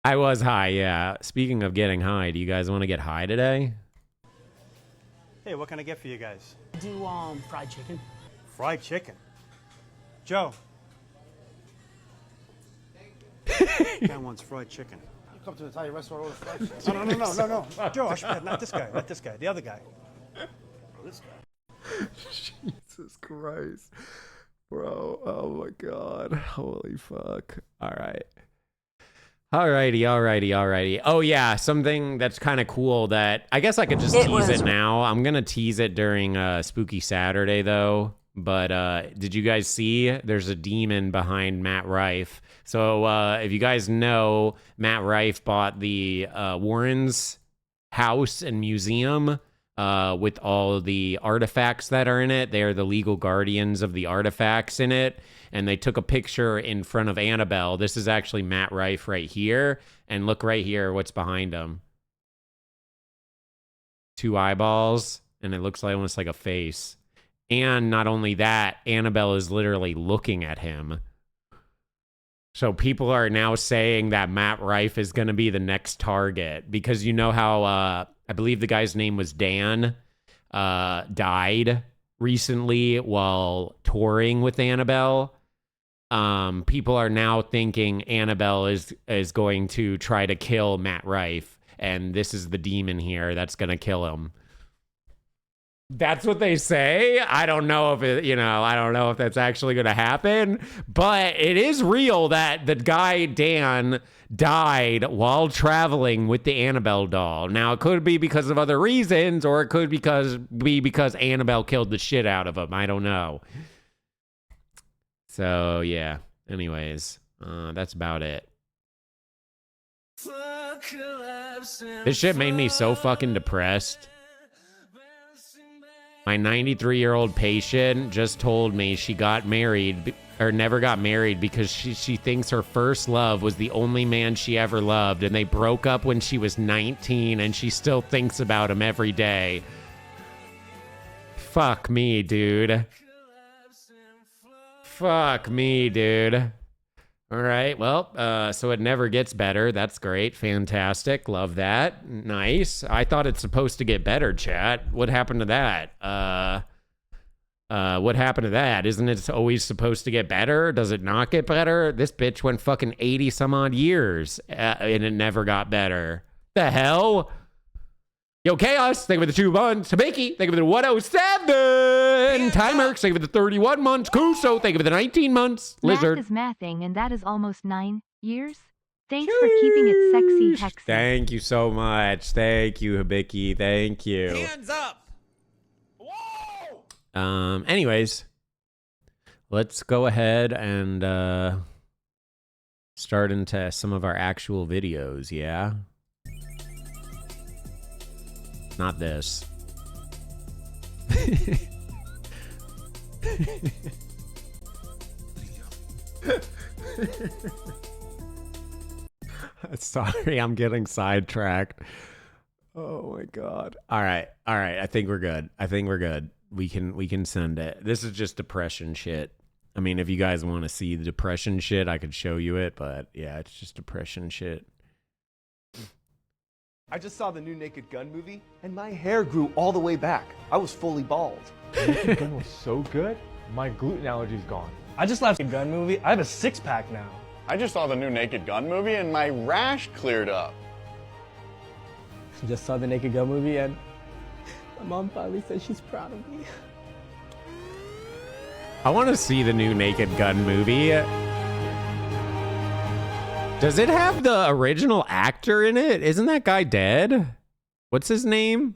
I was high, yeah. Speaking of getting high, do you guys want to get high today? Hey, what can I get for you guys? Do fried chicken. Fried chicken? Joe. Guy wants fried chicken. You come to an Italian restaurant, order fried chicken. No. Joe, not this guy, not this guy. The other guy. This guy. Jesus Christ. Bro, oh my God. Holy fuck. All right. Alrighty. Oh yeah, something that's kind of cool that I guess I could just tease it now. I'm gonna tease it during Spooky Saturday though. But did you guys see? There's a demon behind Matt Rife. So if you guys know, Matt Rife bought the Warren's house and museum with all the artifacts that are in it. They are the legal guardians of the artifacts in it. And they took a picture in front of Annabelle. This is actually Matt Rife right here. And look right here, what's behind him. 2 eyeballs, and it looks like almost like a face. And not only that, Annabelle is literally looking at him. So people are now saying that Matt Rife is going to be the next target. Because you know how, I believe the guy's name was Dan, died recently while touring with Annabelle. People are now thinking Annabelle is going to try to kill Matt Rife, and this is the demon here that's going to kill him. That's what they say. I don't know if it, I don't know if that's actually going to happen, but it is real that the guy Dan died while traveling with the Annabelle doll. Now, it could be because of other reasons, or it could be because Annabelle killed the shit out of him. I don't know. So yeah. Anyways, that's about it. This shit made me so fucking depressed. My 93-year-old patient just told me she got married or never got married because she thinks her first love was the only man she ever loved, and they broke up when she was 19 and she still thinks about him every day. Fuck me, dude. Fuck me, dude. All right, well, so it never gets better. That's great. Fantastic. Love that. Nice. I thought it's supposed to get better, chat. What happened to that? What happened to that? Isn't it always supposed to get better? Does it not get better? This bitch went fucking 80 some odd years and it never got better. The hell? Yo, Chaos, thank you for the 2 months. Habiki, thank you for the 107. Timerx, thank you for the 31 months. Kuso, thank you for the 19 months. Lizard. Math is mathing, and that is almost 9 years. Thanks for keeping it sexy, Hexy. Thank you so much. Thank you, Habiki. Thank you. Hands up. Whoa! Anyways, let's go ahead and start into some of our actual videos, yeah? Not this. Sorry, I'm getting sidetracked. Oh my god. All right. I think we're good. We can send it. This is just depression shit. I mean, if you guys want to see the depression shit, I could show you it, but yeah, it's just depression shit. I just saw the new Naked Gun movie, and my hair grew all the way back. I was fully bald. Naked Gun was so good, my gluten allergy's gone. I just left the Gun movie. I have a 6-pack now. I just saw the new Naked Gun movie, and my rash cleared up. Just saw the Naked Gun movie, and my mom finally said she's proud of me. I want to see the new Naked Gun movie. Does it have the original actor in it? Isn't that guy dead? What's his name?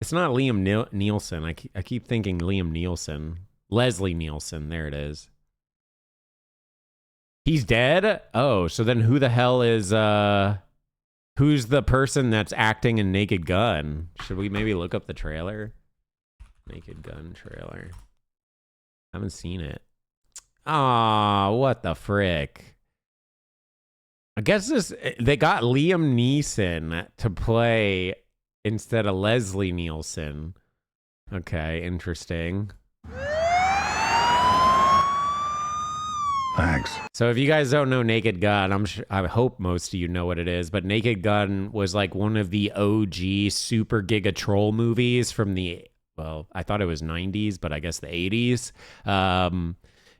It's not Liam Nielsen. I keep thinking Liam Nielsen. Leslie Nielsen. There it is. He's dead? Oh, so then who the hell is... Who's the person that's acting in Naked Gun? Should we maybe look up the trailer? Naked Gun trailer. Haven't seen it. Aw, what the frick? I guess they got Liam Neeson to play instead of Leslie Nielsen. Okay, interesting. Thanks. So if you guys don't know Naked Gun, I hope most of you know what it is, but Naked Gun was like one of the OG super giga troll movies from the, well, I thought it was 90s, but I guess the 80s.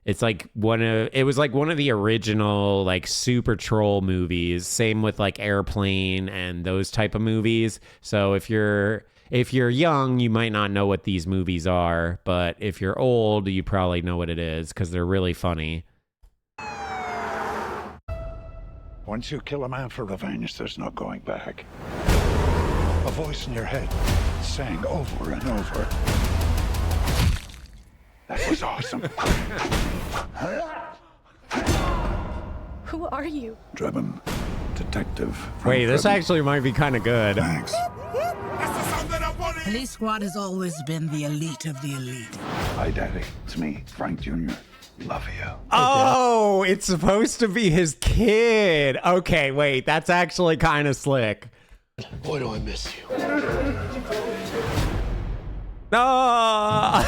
It's like it was like one of the original like super troll movies. Same with like Airplane and those type of movies. So if you're young, you might not know what these movies are, but if you're old, you probably know what it is because they're really funny. Once you kill a man for revenge, there's no going back. A voice in your head saying over and over, "That was awesome." Who are you? Driven detective. Wait, this actually might be kind of good. Thanks. Police Squad has always been the elite of the elite. Hi, Daddy. It's me, Frank Jr. Love you. Oh, it's supposed to be his kid. Okay, wait, that's actually kind of slick. Boy, do I miss you. No.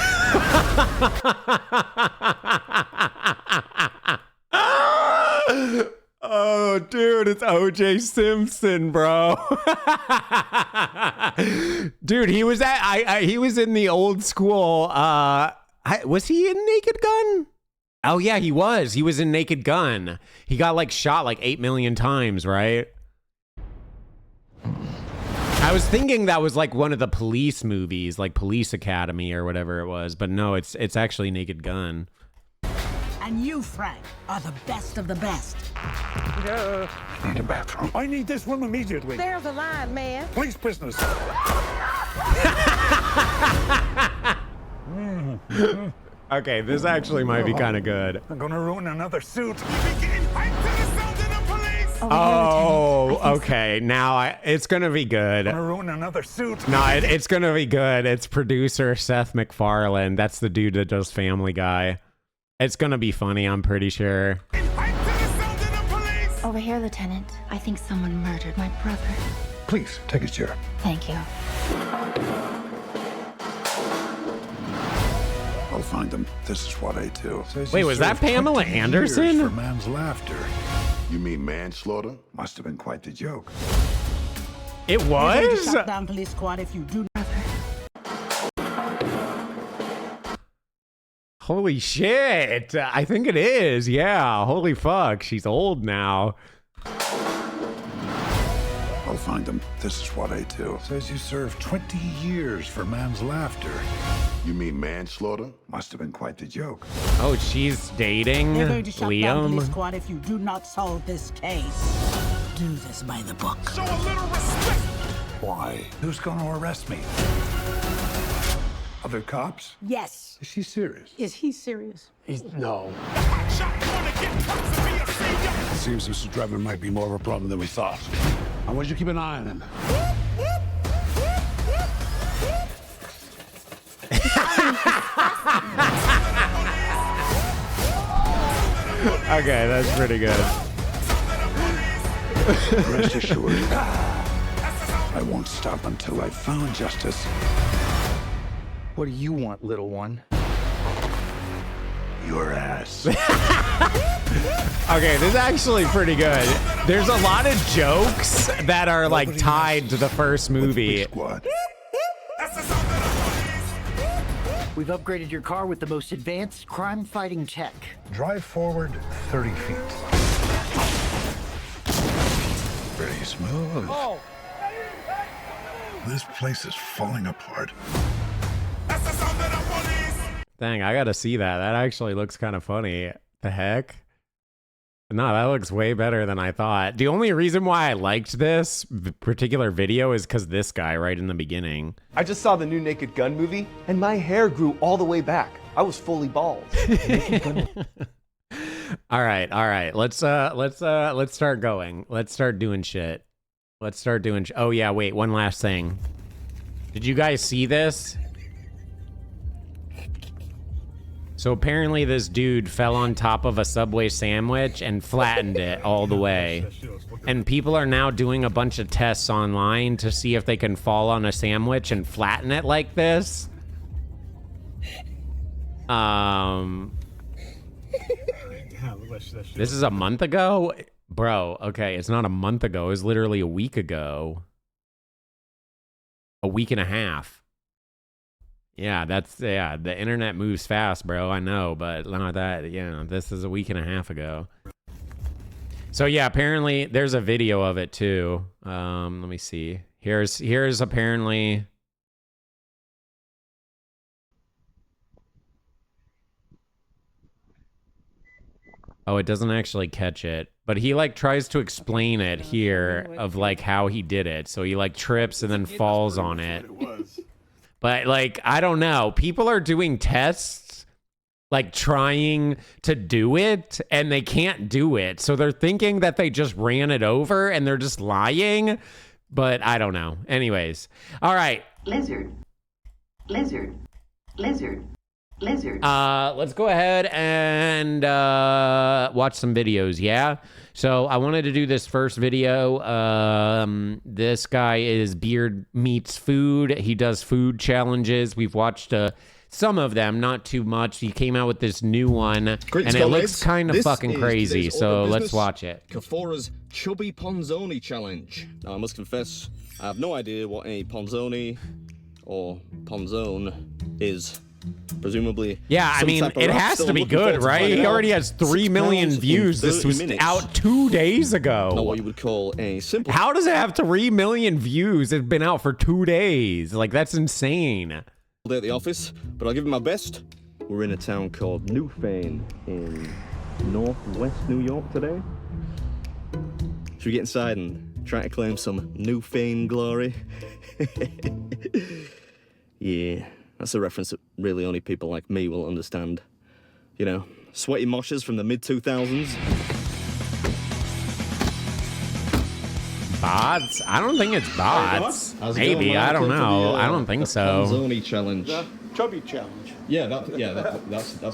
Oh, dude, it's O.J. Simpson, bro. Dude, he was he was in the old school. Was he in Naked Gun? Oh yeah, he was. He was in Naked Gun. He got like shot like 8 million times, right? I was thinking that was like one of the police movies, like Police Academy or whatever it was, but no, it's actually Naked Gun. And you, Frank, are the best of the best. Need a bathroom. I need this one immediately. There's a line, man. Police business. Okay, this actually might be kind of good. I'm gonna ruin another suit. Oh, okay. Now it's gonna be good. I'm gonna ruin another suit. No, it's gonna be good. It's producer Seth MacFarlane. That's the dude that does Family Guy. It's gonna be funny, I'm pretty sure. Over here, Lieutenant. I think someone murdered my brother. Please, take a chair. Thank you. I'll find them. This is what I do. Wait, was that Pamela Anderson? For man's laughter. You mean manslaughter? Must have been quite the joke. It was? Shut down police squad if you do. Holy shit. I think it is. Yeah. Holy fuck. She's old now. I'll find them. This is what I do. Says you served 20 years for man's laughter. You mean manslaughter? Must have been quite the joke. Oh, she's dating They're going to shut down police Liam. squad if you do not solve this case. Do this by the book. Show a little respect. Why? Who's going to arrest me? Other cops? Yes. Is she serious? Is he serious? No. Seems Mr. Drebin might be more of a problem than we thought. I want you to keep an eye on him. Okay, that's pretty good. Rest assured, I won't stop until I've found justice. What do you want, little one? Your ass. Okay, this is actually pretty good. There's a lot of jokes that are like tied to the first movie. We've upgraded your car with the most advanced crime-fighting tech. Drive forward 30 feet. Very smooth. Oh. This place is falling apart. Dang, I gotta see that. That actually looks kind of funny. The heck? No, that looks way better than I thought. The only reason why I liked this particular video is because this guy right in the beginning. I just saw the new Naked Gun movie, and my hair grew all the way back. I was fully bald. All right. Let's start going. Let's start doing shit. Oh yeah, wait, one last thing. Did you guys see this? So apparently this dude fell on top of a Subway sandwich and flattened it all the way. And people are now doing a bunch of tests online to see if they can fall on a sandwich and flatten it like this. This is a month ago? Bro, okay, it's not a month ago. It was literally a week ago. A week and a half. Yeah, the internet moves fast, bro. I know, but not that. Yeah, this is a week and a half ago. So yeah, apparently there's a video of it too. Let me see. Here's apparently. Oh, it doesn't actually catch it, but he like tries to explain it here of like how he did it. So he like trips and then falls on it. But like, I don't know. People are doing tests, like trying to do it, and they can't do it. So they're thinking that they just ran it over and they're just lying. But I don't know. Anyways. All right. Lizard. Let's go ahead and watch some videos, yeah? So I wanted to do this first video. This guy is Beard Meets Food. He does food challenges. We've watched some of them, not too much. He came out with this new one, and it looks kind of fucking crazy, so let's watch it. Kafora's Chubby Ponzoni Challenge. Now, I must confess, I have no idea what a ponzoni or ponzone is. Presumably, yeah, I mean, it has to be good, right? He already has 3 million views. This was out 2 days ago. Not what you would call a simple. How does it have 3 million views? It's been out for 2 days. Like, that's insane. Day at the office, but I'll give it my best. We're in a town called Newfane in northwest New York today. Should we get inside and try to claim some Newfane glory? Yeah, that's a reference really only people like me will understand. You know, sweaty moshes from the mid-2000s. Bots? I don't think it's bots. How's it Maybe, going, I don't know. The, I don't think so. Panzoni challenge. The chubby challenge. Yeah, that's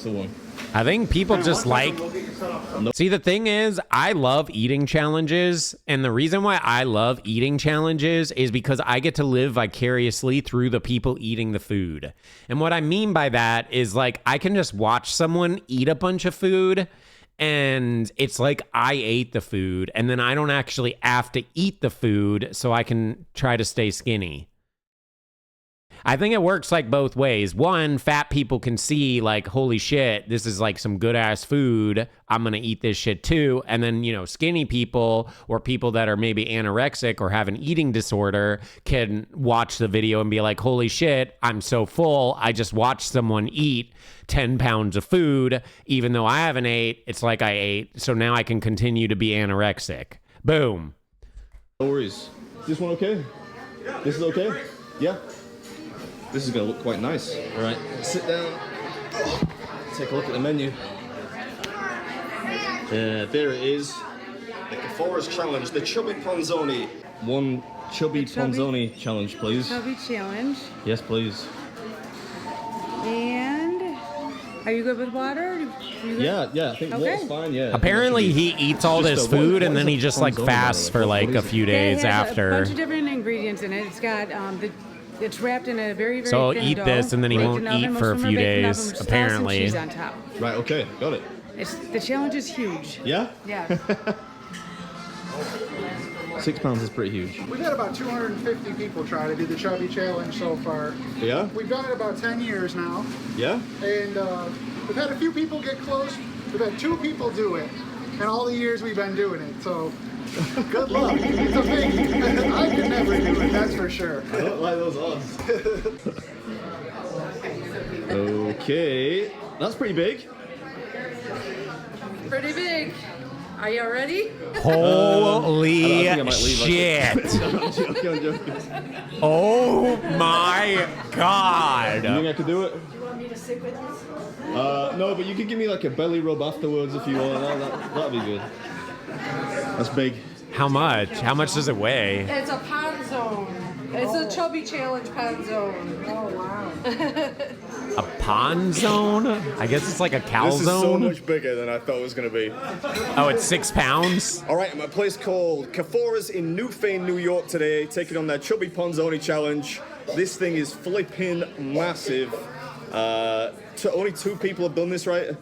the one. I think people just like... See, the thing is, I love eating challenges, and the reason why I love eating challenges is because I get to live vicariously through the people eating the food. And what I mean by that is, like, I can just watch someone eat a bunch of food, and it's like I ate the food, and then I don't actually have to eat the food, so I can try to stay skinny. I think it works like both ways. One, fat people can see like, holy shit, this is like some good ass food. I'm going to eat this shit too. And then, you know, skinny people or people that are maybe anorexic or have an eating disorder can watch the video and be like, holy shit, I'm so full. I just watched someone eat 10 pounds of food. Even though I haven't ate, it's like I ate. So now I can continue to be anorexic. Boom. No worries. This one okay? This is okay? Yeah? This is going to look quite nice. All right, sit down. Take a look at the menu. There it is. The Kafora's challenge, the chubby panzoni. One chubby panzoni challenge, please. Chubby challenge. Yes, please. And are you good with water? Yeah, I think water's fine, yeah. Apparently he eats all this food and then he just like fasts for like a few days after. It has a bunch of different ingredients in it. It's got it's wrapped in a very, very so thin he'll eat dough. this and then he Baked won't in oven, eat most for a of them are few baked in oven days, with sauce and apparently. cheese on top. Right, okay, got it. The challenge is huge. Yeah? Yeah. 6 pounds is pretty huge. We've had about 250 people try to do the chubby challenge so far. Yeah? We've done it about 10 years now. Yeah? And we've had a few people get close. We've had 2 people do it in all the years we've been doing it. So good luck. It's a big, I could never do it, that's for sure. I don't like those odds. Okay, that's pretty big. Pretty big. Are you ready? Holy I might leave shit. I'm joking. Oh my god. You think I could do it? Do you want me to stick with this? No, but you could give me like a belly rub afterwards if you want. That'd be good. That's big. How much? How much does it weigh? It's a pan zone. It's a chubby challenge pan zone. Oh, wow. A pond zone? I guess it's like a cow This is so zone. much bigger than I thought it was going to be. Oh, it's 6 pounds? All right, I'm at a place called Kafora's in Newfane, New York today, taking on their Chubby Panzoni challenge. This thing is flipping massive. Only 2 people have done this, right?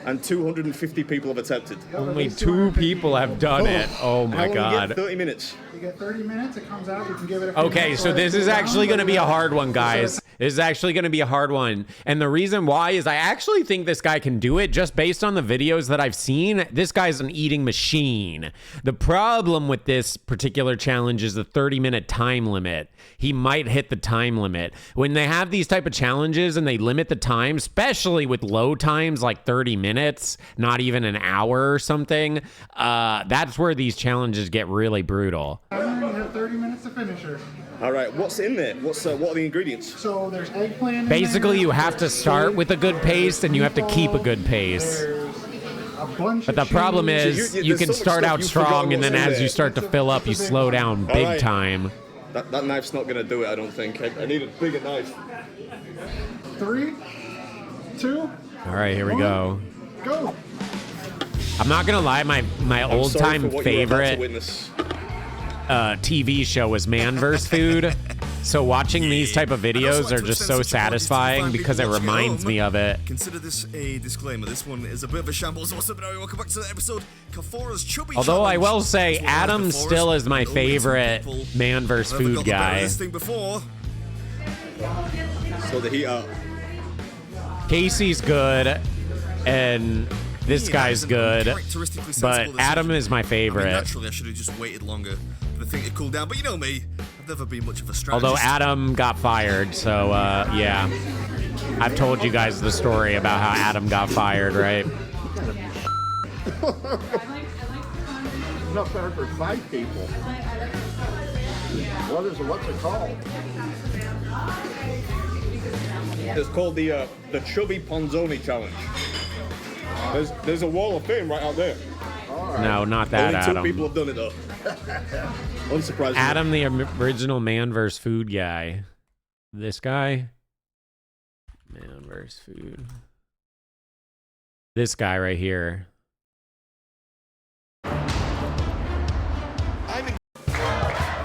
And 250 people have attempted. Only 2 people have done it. Oh my How long god. You get? 30 minutes. You get 30 minutes, it comes out, you can give it a few Okay, minutes so to this cool is down, actually going to but, be a hard one, guys. This is actually going to be a hard one. And the reason why is I actually think this guy can do it just based on the videos that I've seen. This guy's an eating machine. The problem with this particular challenge is the 30-minute time limit. He might hit the time limit. When they have these type of challenges and they limit the time, especially with low times like 30 minutes, not even an hour or something, that's where these challenges get really brutal. You have 30 minutes to finish her. All right, what's in there? What are the ingredients? So there's eggplant in Basically, there. you have to start with a good pace and you have to keep a good pace. But the problem is, you can start out strong and then as you start to fill up, you slow down big time. That knife's not going to do it, I don't think. I need a bigger knife. 3, 2, All right, here we go. go. I'm not gonna lie, my old-time favorite TV show was Man vs. Food. So watching these type of videos are just so satisfying because it reminds me of it. Consider this a disclaimer. This one is a bit of a shambles. What's up, everybody? Welcome back to the episode. Kafora's Chubby Although I Challenge. will say, Adam still is my favorite Man vs. Food guy. This thing before. So the heat up. Casey's good, and this guy's good, but Adam is my I mean, favorite. naturally, I should have just waited longer for the thing to cool down. But you know me, I've never been much of a strategist. Although Adam got fired, so yeah. I've told you guys the story about how Adam got fired, right? Enough there for 5 people. What's it called? It's called the Chubby Ponzoni Challenge. There's a wall of fame right out there. No, not that, Only two Adam. people have done it, though. Unsurprisingly. Adam, the original man versus food guy. This guy? Man versus food. This guy right here.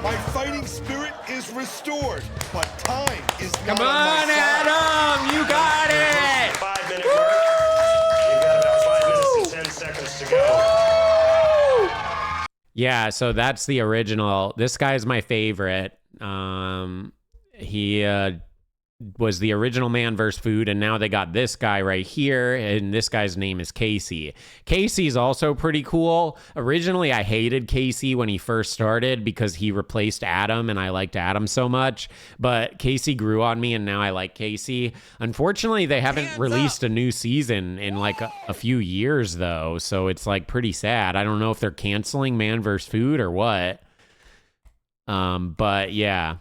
My fighting spirit is restored, but time is Come not on, my side. Adam! You got it! 5 minute mark. You've got about 5 minutes and 10 seconds to go. Yeah, so that's the original. This guy's my favorite. He was the original man versus food, and now they got this guy right here, and this guy's name is Casey. Casey's also pretty cool. Originally, I hated Casey when he first started because he replaced Adam, and I liked Adam so much, but Casey grew on me, and now I like Casey. Unfortunately, they haven't released a new season in like a few years, though, so it's like pretty sad. I don't know if they're canceling man versus food or what. But yeah.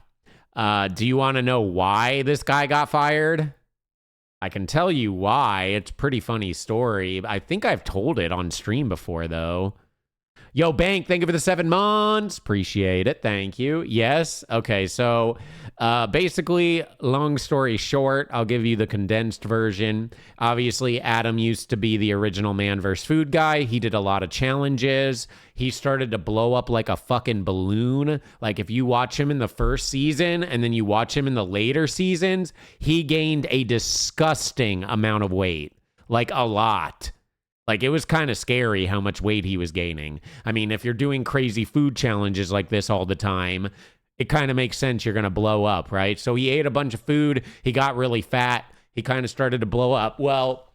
Do you want to know why this guy got fired? I can tell you why. It's a pretty funny story. I think I've told it on stream before, though. Yo, Bank, thank you for the 7 months. Appreciate it. Thank you. Yes. Okay, so basically, long story short, I'll give you the condensed version. Obviously, Adam used to be the original man versus food guy. He did a lot of challenges. He started to blow up like a fucking balloon. Like, if you watch him in the first season and then you watch him in the later seasons, he gained a disgusting amount of weight. Like, a lot. Like, it was kind of scary how much weight he was gaining. I mean, if you're doing crazy food challenges like this all the time, it kind of makes sense you're going to blow up, right? So he ate a bunch of food. He got really fat. He kind of started to blow up. Well,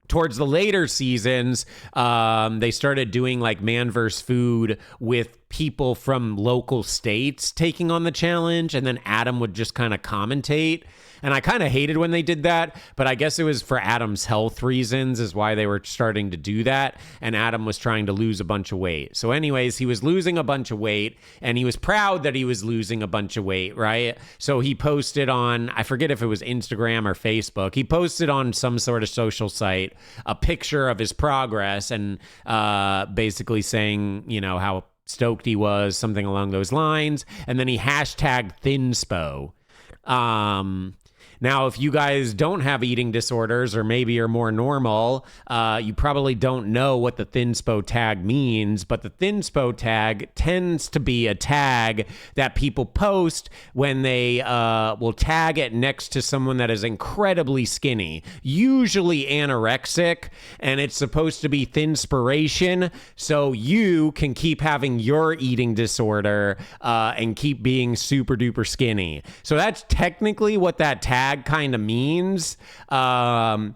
towards the later seasons, they started doing like man versus food with people from local states taking on the challenge, and then Adam would just kind of commentate. And I kind of hated when they did that, but I guess it was for Adam's health reasons is why they were starting to do that. And Adam was trying to lose a bunch of weight. So anyways, he was losing a bunch of weight, and he was proud that he was losing a bunch of weight, right? So he posted on, I forget if it was Instagram or Facebook, he posted on some sort of social site a picture of his progress and basically saying, you know, how stoked he was, something along those lines. And then he hashtagged Thinspo. Now, if you guys don't have eating disorders or maybe you're more normal, you probably don't know what the Thinspo tag means, but the Thinspo tag tends to be a tag that people post when they will tag it next to someone that is incredibly skinny, usually anorexic, and it's supposed to be thinspiration, so you can keep having your eating disorder and keep being super duper skinny. So that's technically what that tag kind of means. And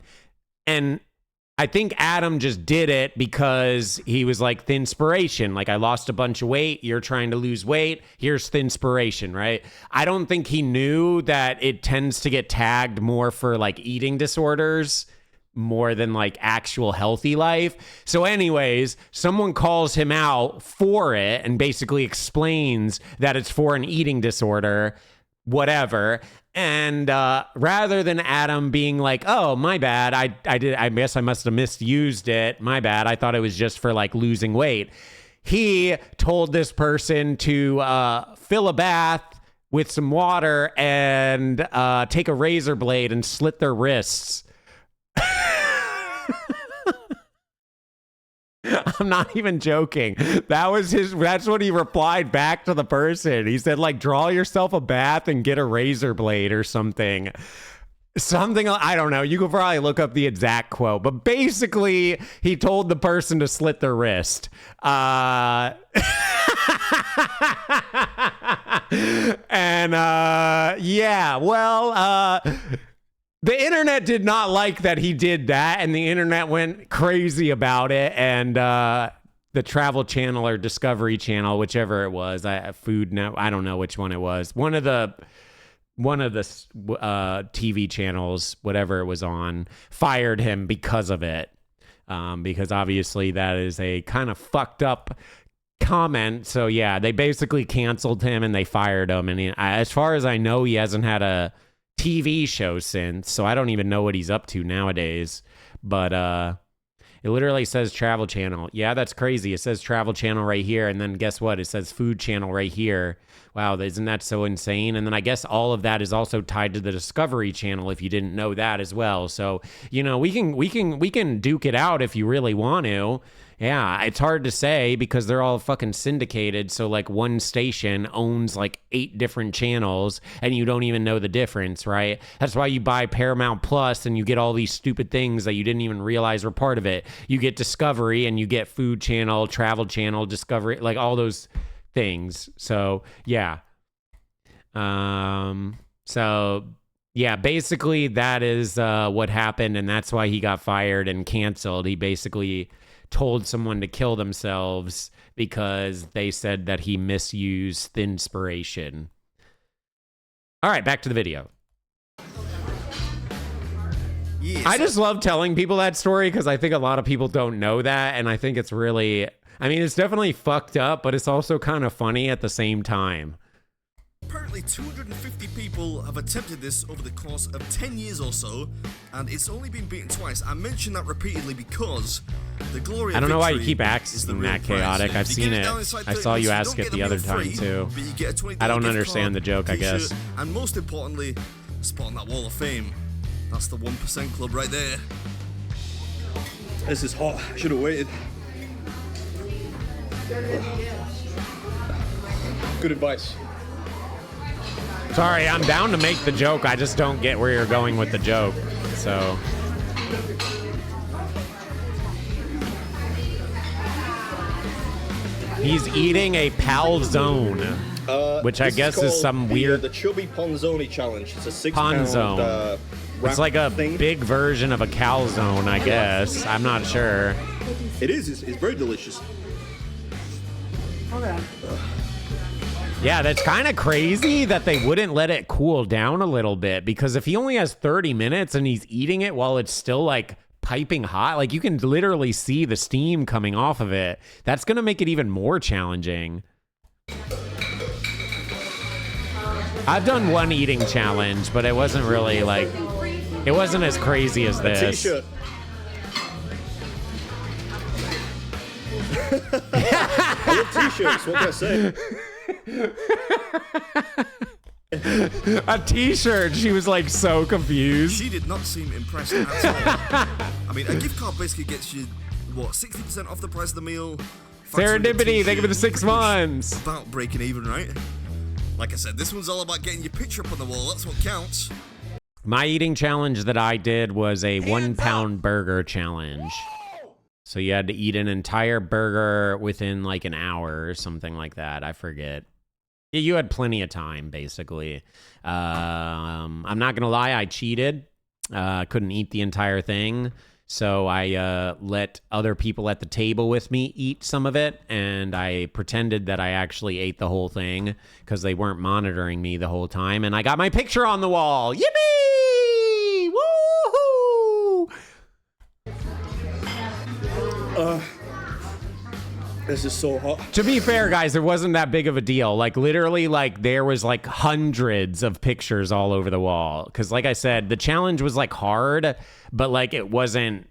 I think Adam just did it because he was like thinspiration. Like, I lost a bunch of weight. You're trying to lose weight. Here's thinspiration, right? I don't think he knew that it tends to get tagged more for like eating disorders more than like actual healthy life. So anyways, someone calls him out for it and basically explains that it's for an eating disorder, whatever. And rather than Adam being like, oh, my bad, I guess I must have misused it. My bad. I thought it was just for like losing weight. He told this person to fill a bath with some water and take a razor blade and slit their wrists. I'm not even joking. That's what he replied back to the person. He said, like, draw yourself a bath and get a razor blade or something. Something, I don't know. You could probably look up the exact quote, but basically he told the person to slit their wrist. And yeah, well, the internet did not like that he did that, and the internet went crazy about it, and the Travel Channel or Discovery Channel, whichever it was, Food Net, I don't know which one it was, one of the TV channels, whatever it was on, fired him because of it, because obviously that is a kind of fucked up comment. So yeah, they basically canceled him and they fired him, and as far as I know, he hasn't had a TV show since, so I don't even know what he's up to nowadays. But it literally says Travel Channel. Yeah, that's crazy. It says Travel Channel right here, and then guess what? It says Food Channel right here. Wow, isn't that so insane? And then I guess all of that is also tied to the Discovery Channel if you didn't know that as well. So, you know, we can duke it out if you really want to. Yeah, it's hard to say because they're all fucking syndicated. So like one station owns like 8 different channels and you don't even know the difference, right? That's why you buy Paramount Plus and you get all these stupid things that you didn't even realize were part of it. You get Discovery and you get Food Channel, Travel Channel, Discovery, like all those things. So yeah. So yeah, basically that is what happened, and that's why he got fired and canceled. He basically told someone to kill themselves because they said that he misused Thinspiration. All right, back to the video. Yes. I just love telling people that story because I think a lot of people don't know that, and I think it's really, I mean, it's definitely fucked up, but it's also kind of funny at the same time. Apparently 250 people have attempted this over the course of 10 years or so, and it's only been beaten twice. I mention that repeatedly because the glory of I don't know why you victory keep asking that chaotic. I've seen it. I saw you ask it the other time too. I don't understand the joke, I guess. And most importantly, spot on that wall of fame. That's the 1% club right there. This is hot. I should have waited. Good advice. Sorry, I'm down to make the joke. I just don't get where you're going with the joke. So. He's eating a Palzone, which I guess is some weird. The Chubby Ponzoni challenge. It's a 6 Ponzone. It's like a big version of a calzone, I guess. I'm not sure. It is. It's very delicious. Okay. Yeah, that's kind of crazy that they wouldn't let it cool down a little bit, because if he only has 30 minutes and he's eating it while it's still like piping hot, like you can literally see the steam coming off of it. That's going to make it even more challenging. I've done one eating challenge, but it wasn't really like, it wasn't as crazy as this. A t-shirt. I love t-shirts, what can I say? A t-shirt. She was like so confused. She did not seem impressed at all. I mean, a gift card basically gets you, what, 60% off the price of the meal? Serendipity, thank you for the 6 months. About breaking even, right? Like I said, this one's all about getting your picture up on the wall. That's what counts. My eating challenge that I did was a 1 pound burger challenge. So you had to eat an entire burger within like an hour or something like that. I forget. You had plenty of time, basically. I'm not going to lie, I cheated. Couldn't eat the entire thing. So I let other people at the table with me eat some of it. And I pretended that I actually ate the whole thing because they weren't monitoring me the whole time. And I got my picture on the wall. Yippee! Woohoo! This is so hot. To be fair, guys, it wasn't that big of a deal. Like, literally, like, there was, like, hundreds of pictures all over the wall. Because, like I said, the challenge was, like, hard, but, like, it wasn't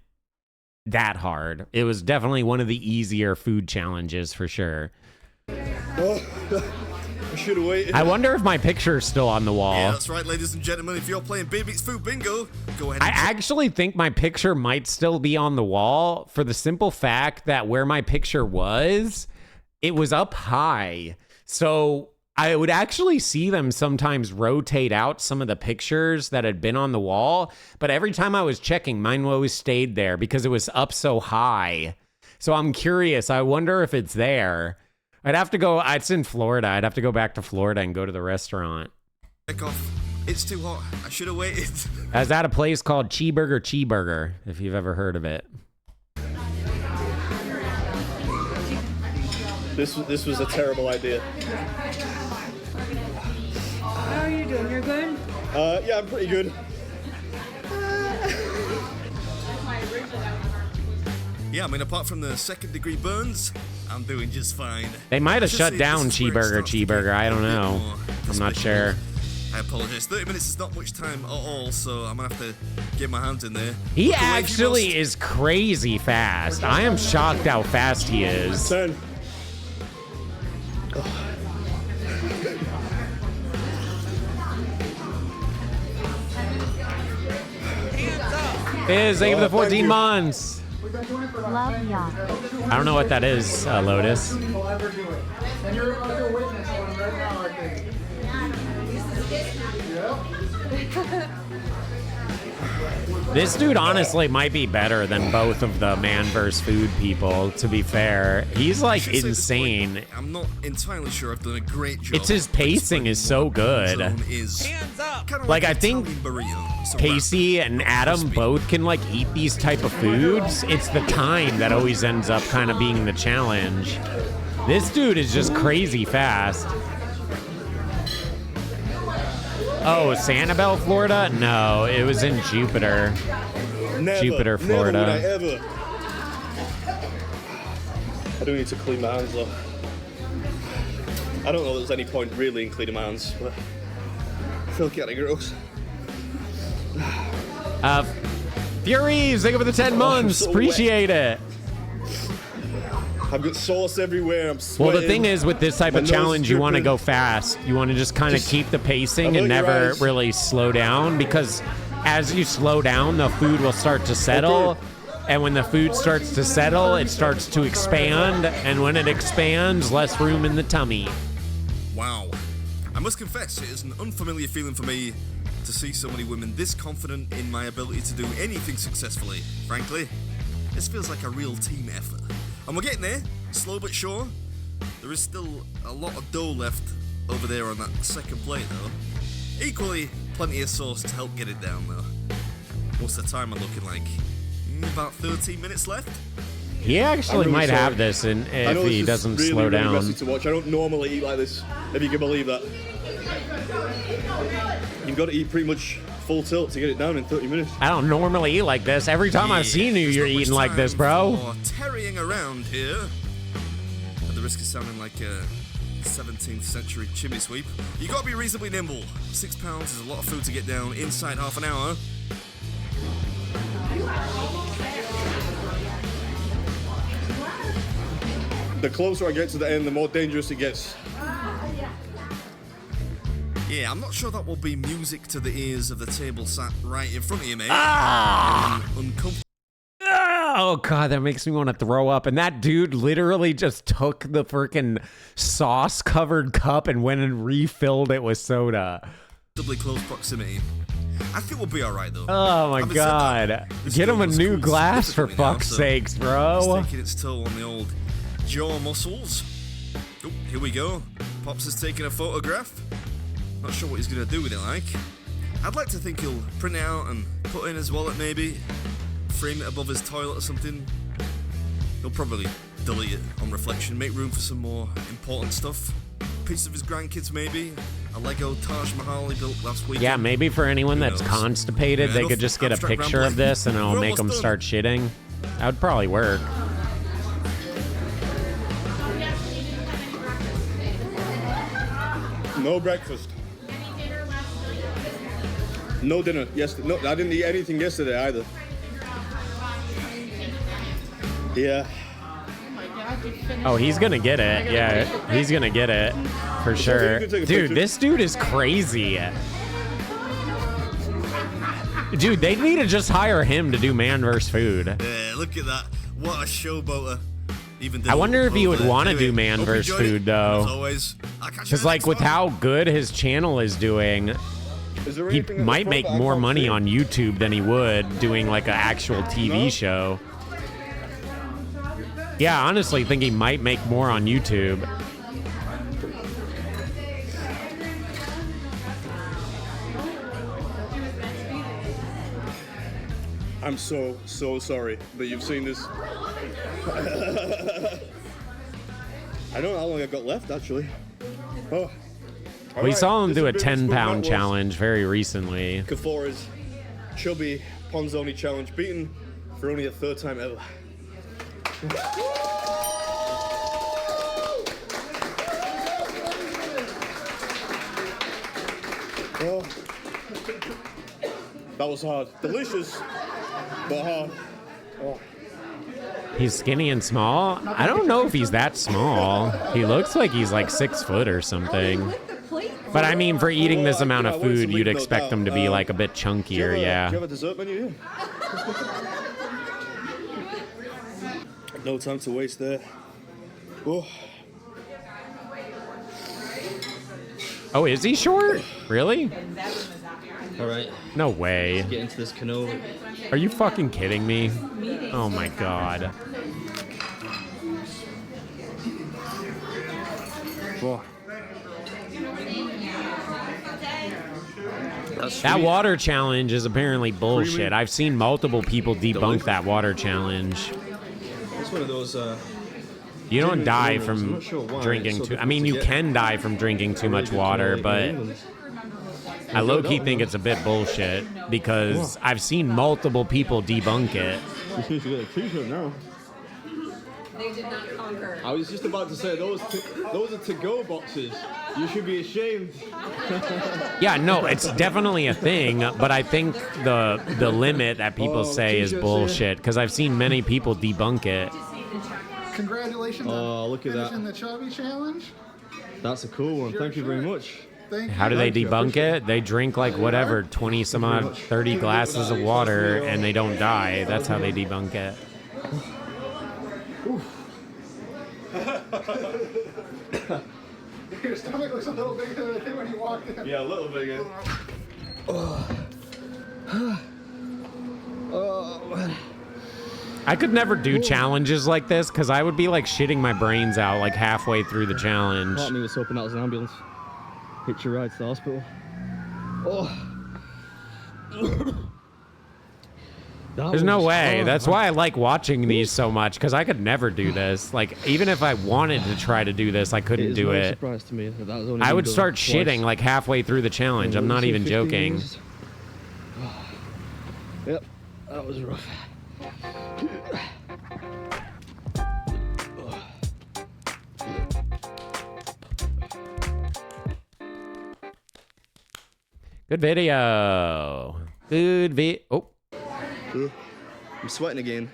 that hard. It was definitely one of the easier food challenges, for sure. I should have waited. I wonder if my picture's still on the wall. Yeah, that's right, ladies and gentlemen. If you're playing Baby's Food Bingo, go ahead. I actually think my picture might still be on the wall for the simple fact that where my picture was, it was up high. So I would actually see them sometimes rotate out some of the pictures that had been on the wall. But every time I was checking, mine always stayed there because it was up so high. So I'm curious. I wonder if it's there. I'd have to go. It's in Florida. I'd have to go back to Florida and go to the restaurant. It's too hot. I should have waited. I was at a place called Cheeseburger, if you've ever heard of it. This was a terrible idea. How are you doing? You're good? Yeah, I'm pretty good. Yeah, I mean, apart from the 2nd-degree burns, I'm doing just fine. They might have shut down Cheeseburger. I don't know. I'm not sure. I apologize. 30 minutes is not much time at all, so I'm gonna have to get my hands in there. He actually is crazy fast. I am shocked how fast he is. 10. Thank you for the 14 months. Love ya. I don't know what that is, Lotus. And you're about to witness one right now, I think. Yep. This dude honestly might be better than both of the man vs. food people, to be fair. He's like insane. I'm not entirely sure I've done a great job. It's his pacing is so good. Like I think Pacey and Adam both can like eat these type of foods. It's the time that always ends up kind of being the challenge. This dude is just crazy fast. Oh, Sanibel, Florida? No, it was in Jupiter. Jupiter, Florida. Never would I ever. I do need to clean my hands though. I don't know if there's any point really in cleaning my hands, but I feel kind of gross. Furies, thank you for the 10 months. So appreciate it. I've got sauce everywhere. I'm sweating. Well, the thing is, with this type of challenge, you want to go fast. You want to just kind of keep the pacing and never really slow down, because as you slow down, the food will start to settle. And when the food starts to settle, it starts to expand. And when it expands, less room in the tummy. Wow. I must confess, it is an unfamiliar feeling for me to see so many women this confident in my ability to do anything successfully. Frankly, this feels like a real team effort. And we're getting there, slow but sure. There is still a lot of dough left over there on that second plate though. Equally, plenty of sauce to help get it down though. What's the time I'm looking like? About 13 minutes left? He actually might have this if he doesn't slow down. Really messy to watch. I don't normally eat like this, if you can believe that. You've got to eat pretty much full tilt to get it down in 30 minutes. I don't normally eat like this. Every time I've seen you, you're eating like this, bro. Tarrying around here, at the risk of sounding like a 17th century chimney sweep, you got to be reasonably nimble. 6 pounds is a lot of food to get down inside half an hour. The closer I get to the end, the more dangerous it gets. Yeah, I'm not sure that will be music to the ears of the table sat right in front of you, mate. Uncomfortable. Oh, God, that makes me want to throw up. And that dude literally just took the freaking sauce-covered cup and went and refilled it with soda. Close proximity. I think we'll be all right, though. Oh, my God. Get him a new glass, for fuck's sakes, bro. It's taking its toll on the old jaw muscles. Oh, here we go. Pops is taking a photograph. Not sure what he's going to do with it, like. I'd like to think he'll print it out and put it in his wallet, maybe. Frame it above his toilet or something. He'll probably delete it on reflection, make room for some more important stuff. A piece of his grandkids, maybe. A Lego Taj Mahal he built last week. Yeah, maybe for anyone that's constipated, they could just get a picture of this and it'll make them start shitting. That would probably work. No breakfast. No dinner. No, I didn't eat anything yesterday either. Yeah. Oh, he's gonna get it. Yeah, he's gonna get it for sure. Dude, this dude is crazy. Dude, they need to just hire him to do man vs. food. Yeah, look at that. What a showboater. I wonder if he would want to do man vs. food though. Because like with how good his channel is doing, he might make more money on YouTube than he would doing like an actual TV show. Yeah, honestly, think he might make more on YouTube. I'm so sorry that you've seen this. I don't know how long I've got left, actually. Oh. We saw him do a 10-pound challenge very recently. Kafora's chubby Ponzoni challenge, beaten for only the 3rd time ever. Oh. That was hard. Delicious, but hard. Oh. He's skinny and small? I don't know if he's that small. He looks like he's like 6 foot or something. But I mean, for eating this amount of food, you'd expect him to be like a bit chunkier, yeah. Do you have a dessert menu? No time to waste there. Oh. Oh, is he short? Really? All right. No way. Let's get into this cannoli. Are you fucking kidding me? Oh my god. Whoa. That water challenge is apparently bullshit. I've seen multiple people debunk that water challenge. It's one of those. You don't die from drinking too. I mean, you can die from drinking too much water, but I low-key think it's a bit bullshit because I've seen multiple people debunk it. They did not conquer. I was just about to say those are to-go boxes. You should be ashamed. Yeah, no, it's definitely a thing, but I think the limit that people say is bullshit because I've seen many people debunk it. Congratulations on look at finishing that. the Chubby Challenge. That's a cool one. Thank you very much. How do they debunk it? They drink like whatever, 20 some odd, 30 glasses of water and they don't die. That's how they debunk it. Your stomach looks a little bigger than it did when you walked in. Yeah, a little bigger. I could never do challenges like this because I would be like shitting my brains out like halfway through the challenge. Part of me was hoping that was an ambulance. Hitch your ride to the hospital. Oh. There's no way. That's why I like watching these so much because I could never do this. Like, even if I wanted to try to do this, I couldn't do it. Surprise to me that was only I would start shitting like halfway through the challenge. I'm not even joking. Yep, that was rough. Good video. Oh. I'm sweating again.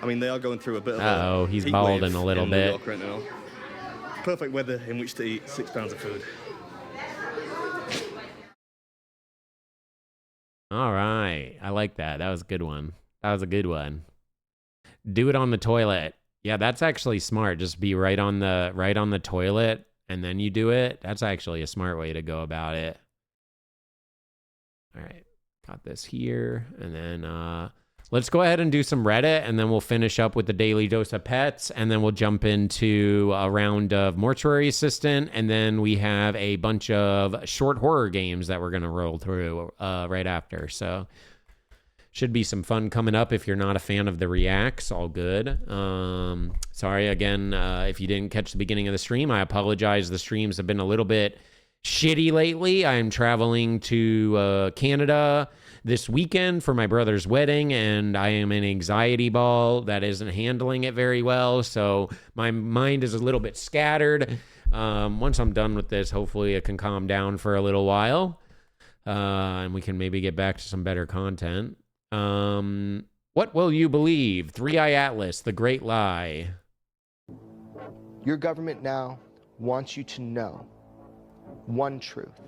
I mean, they are going through a bit of Uh-oh, he's heat balding wave a little in bit. New York right now. Perfect weather in which to eat 6 pounds of food. All right. I like that. That was a good one. That was a good one. Do it on the toilet. Yeah, that's actually smart. Just be right on the toilet and then you do it. That's actually a smart way to go about it. All right. Got this here. And then let's go ahead and do some Reddit and then we'll finish up with the Daily Dose of Pets and then we'll jump into a round of Mortuary Assistant and then we have a bunch of short horror games that we're going to roll through right after. So should be some fun coming up if you're not a fan of the reacts. All good. Sorry again if you didn't catch the beginning of the stream. I apologize. The streams have been a little bit shitty lately. I'm traveling to Canada this weekend for my brother's wedding and I am an anxiety ball that isn't handling it very well, so my mind is a little bit scattered. Once I'm done with this, hopefully it can calm down for a little while and we can maybe get back to some better content. What will you believe? 3-Eye Atlas, The Great Lie. Your government now wants you to know one truth,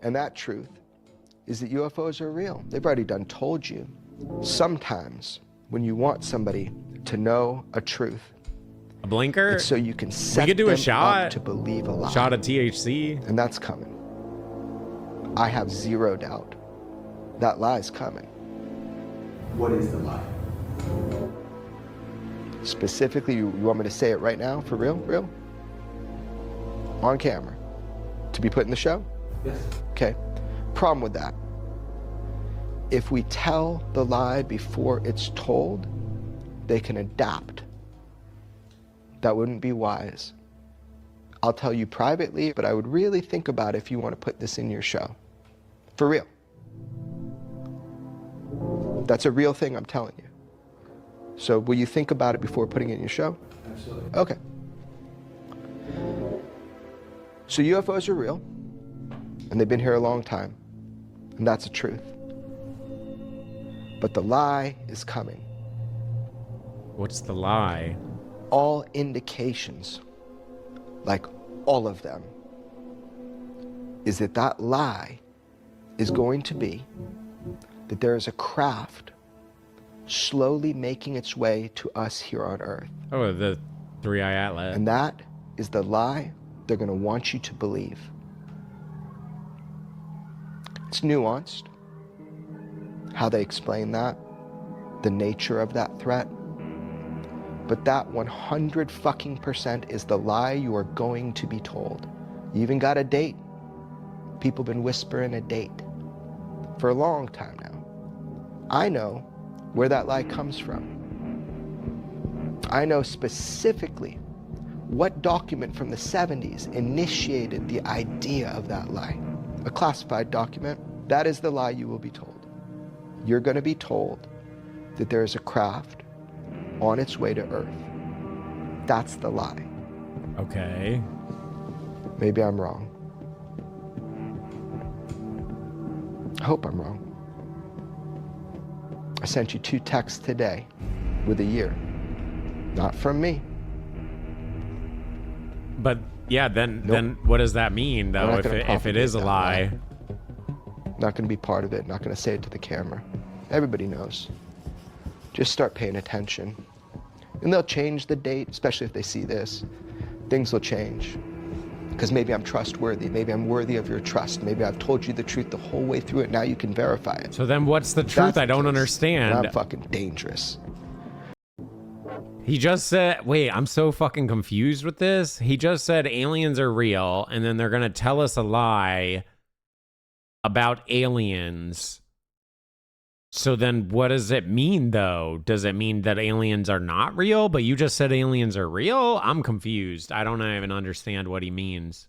and that truth is that UFOs are real. They've already done told you. Sometimes when you want somebody to know a truth, a blinker, it's so you can set we could do them a shot up to believe a lie. Shot of THC, and that's coming. I have zero doubt that lie's coming. What is the lie? Specifically, you want me to say it right now, for real? Real? On camera? To be put in the show? Yes. Okay. Problem with that. If we tell the lie before it's told, they can adapt. That wouldn't be wise. I'll tell you privately, but I would really think about if you want to put this in your show. For real. That's a real thing I'm telling you. So will you think about it before putting it in your show? Absolutely. Okay. So UFOs are real, and they've been here a long time. And that's the truth. But the lie is coming. What's the lie? All indications, like all of them, is that that lie is going to be that there is a craft slowly making its way to us here on Earth. Oh, the Three-Eye Atlas. And that is the lie they're going to want you to believe. It's nuanced, how they explain that, the nature of that threat. But that 100% is the lie you are going to be told. You even got a date. People been whispering a date for a long time now. I know where that lie comes from. I know specifically what document from the 70s initiated the idea of that lie. A classified document. That is the lie you will be told. You're going to be told that there is a craft on its way to Earth. That's the lie. Okay. Maybe I'm wrong. I hope I'm wrong. I sent you 2 texts today with a year. Not from me. But yeah, then what does that mean though if it is a lie? Not going to be part of it. Not going to say it to the camera. Everybody knows. Just start paying attention. And they'll change the date, especially if they see this. Things will change. Because maybe I'm trustworthy. Maybe I'm worthy of your trust. Maybe I've told you the truth the whole way through it. Now you can verify it. So then what's the truth? I don't understand. I'm fucking dangerous. He just said, wait, I'm so fucking confused with this. He just said aliens are real, and then they're going to tell us a lie about aliens. So then what does it mean, though? Does it mean that aliens are not real, but you just said aliens are real? I'm confused. I don't even understand what he means.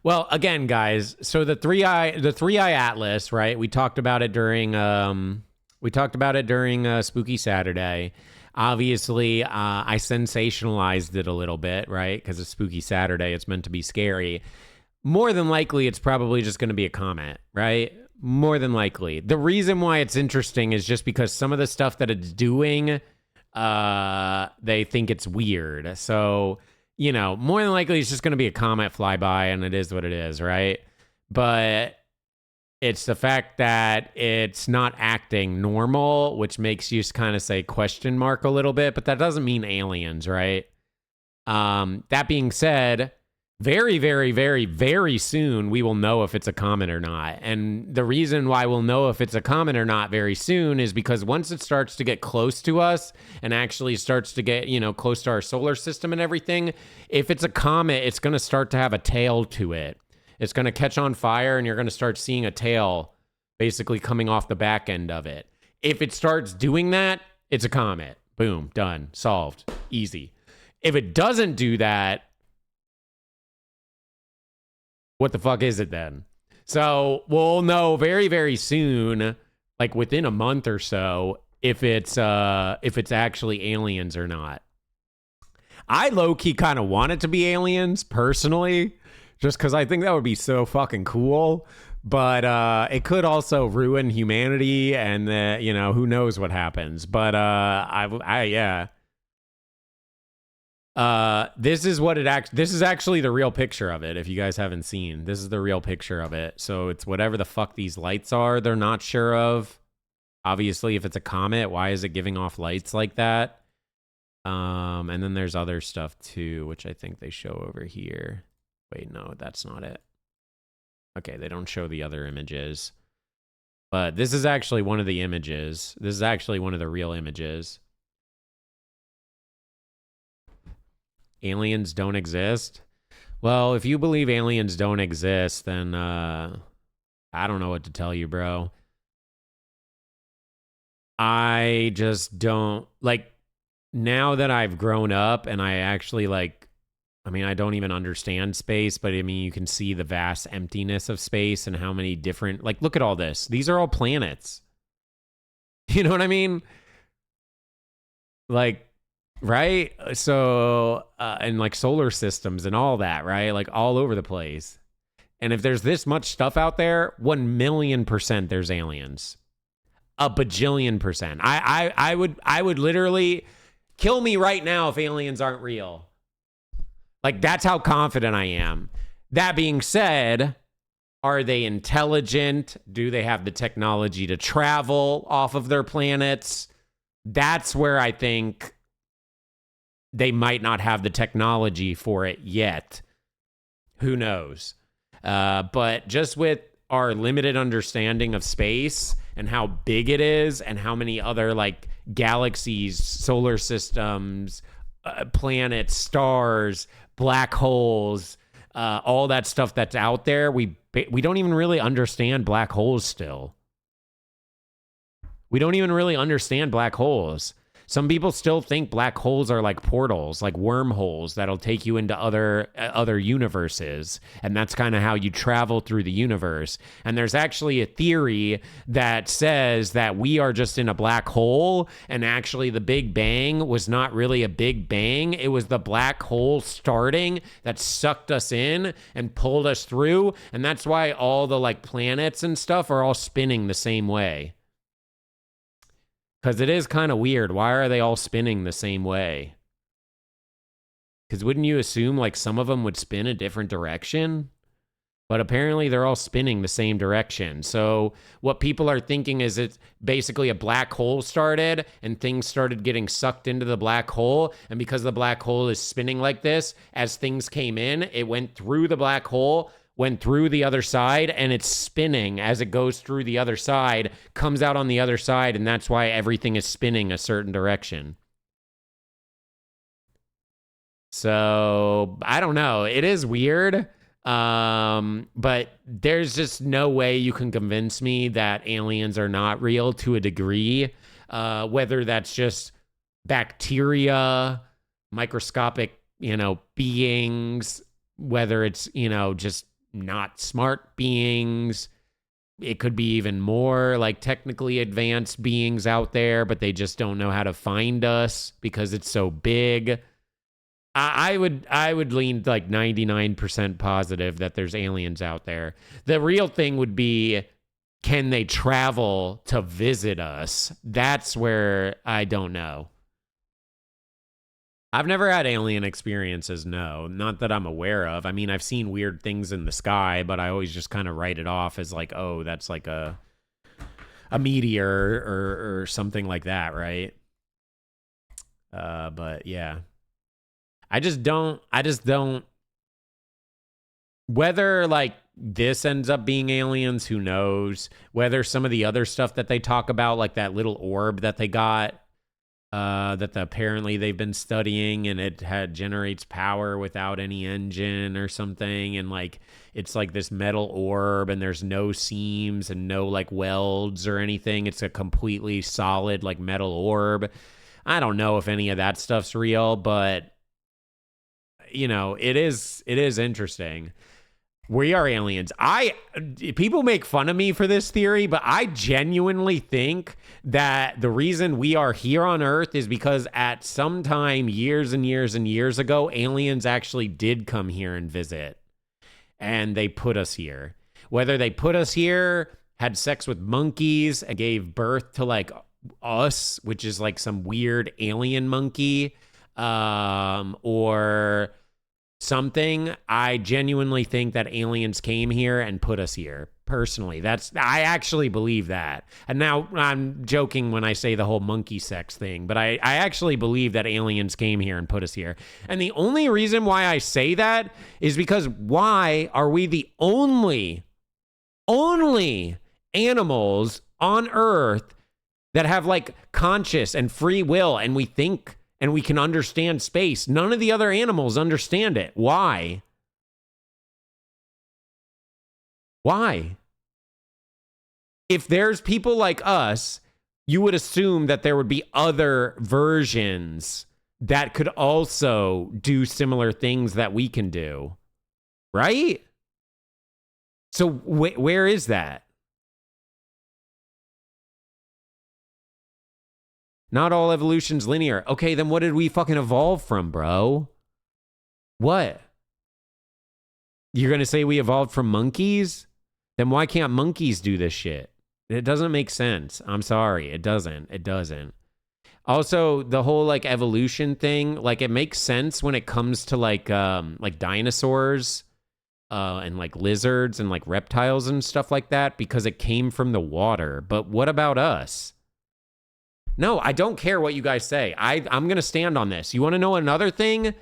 Well, again, guys, so the three-eye atlas, right? We talked about it during Spooky Saturday. Obviously, I sensationalized it a little bit, right? Because it's Spooky Saturday. It's meant to be scary. More than likely, it's probably just going to be a comet, right? More than likely. The reason why it's interesting is just because some of the stuff that it's doing, they think it's weird. So, you know, more than likely, it's just going to be a comet flyby, and it is what it is, right? But it's the fact that it's not acting normal, which makes you kind of say question mark a little bit, but that doesn't mean aliens, right? That being said, very, very, very, very soon, we will know if it's a comet or not. And the reason why we'll know if it's a comet or not very soon is because once it starts to get close to us and actually starts to get, you know, close to our solar system and everything, if it's a comet, it's going to start to have a tail to it. It's going to catch on fire and you're going to start seeing a tail basically coming off the back end of it. If it starts doing that, it's a comet. Boom, done, solved, easy. If it doesn't do that, what the fuck is it then? So we'll know very, very soon, like within a month or so, if it's actually aliens or not. I low-key kind of want it to be aliens, personally, just because I think that would be so fucking cool. But it could also ruin humanity, and you know, who knows what happens. But yeah. This is actually the real picture of it. If you guys haven't seen, this is the real picture of it. So it's whatever the fuck these lights are, they're not sure of. Obviously, if it's a comet, why is it giving off lights like that? And then there's other stuff too, which I think they show over here. Wait, no, that's not it. Okay, they don't show the other images. But this is actually one of the images. This is actually one of the real images. Aliens don't exist? Well, if you believe aliens don't exist, then I don't know what to tell you, bro. I just don't, like, now that I've grown up and I actually, like, I mean, I don't even understand space, but I mean, you can see the vast emptiness of space and how many different, like, look at all this. These are all planets. You know what I mean? Like, right? So, and like solar systems and all that, right? Like all over the place. And if there's this much stuff out there, 1,000,000% there's aliens. A bajillion percent. I would literally kill me right now if aliens aren't real. Like, that's how confident I am. That being said, are they intelligent? Do they have the technology to travel off of their planets? That's where I think they might not have the technology for it yet. Who knows? But just with our limited understanding of space and how big it is and how many other like galaxies, solar systems, planets, stars, black holes, all that stuff that's out there, we don't even really understand black holes still. We don't even really understand black holes. Some people still think black holes are like portals, like wormholes that'll take you into other universes. And that's kind of how you travel through the universe. And there's actually a theory that says that we are just in a black hole. And actually the Big Bang was not really a Big Bang. It was the black hole starting that sucked us in and pulled us through. And that's why all the like planets and stuff are all spinning the same way. Because it is kind of weird. Why are they all spinning the same way? Because wouldn't you assume like some of them would spin a different direction? But apparently they're all spinning the same direction. So what people are thinking is it's basically a black hole started and things started getting sucked into the black hole. And because the black hole is spinning like this, as things came in, it went through the black hole, went through the other side, and it's spinning as it goes through the other side, comes out on the other side, and that's why everything is spinning a certain direction. So, I don't know. It is weird, but there's just no way you can convince me that aliens are not real to a degree, whether that's just bacteria, microscopic, beings, whether it's, just not smart beings. It could be even more like technically advanced beings out there, but they just don't know how to find us because it's so big. I would lean like 99% positive that there's aliens out there. The real thing would be, can they travel to visit us? That's where I don't know. I've never had alien experiences, no. Not that I'm aware of. I mean, I've seen weird things in the sky, but I always just kind of write it off as like, oh, that's like a meteor or something like that, right? But yeah. I just don't, whether like this ends up being aliens, who knows? Whether some of the other stuff that they talk about, like that little orb that they got, apparently they've been studying, and it generates power without any engine or something, and like it's like this metal orb, and there's no seams and no like welds or anything. It's a completely solid like metal orb. I don't know if any of that stuff's real, but it is interesting. We are aliens. People make fun of me for this theory, but I genuinely think that the reason we are here on Earth is because at some time, years and years and years ago, aliens actually did come here and visit. And they put us here. Whether they put us here, had sex with monkeys, and gave birth to like us, which is like some weird alien monkey, or something, I genuinely think that aliens came here and put us here. Personally, I actually believe that. And now I'm joking when I say the whole monkey sex thing, but I actually believe that aliens came here and put us here. And the only reason why I say that is because why are we the only animals on Earth that have like conscious and free will, and we think and we can understand space? None of the other animals understand it. Why? Why? If there's people like us, you would assume that there would be other versions that could also do similar things that we can do. Right? So where is that? Not all evolution's linear. Okay, then what did we fucking evolve from, bro? What? You're going to say we evolved from monkeys? Then why can't monkeys do this shit? It doesn't make sense. I'm sorry. It doesn't. It doesn't. Also, the whole like evolution thing, like it makes sense when it comes to like dinosaurs and like lizards and like reptiles and stuff like that because it came from the water. But what about us? No, I don't care what you guys say. I'm going to stand on this. You want to know another thing?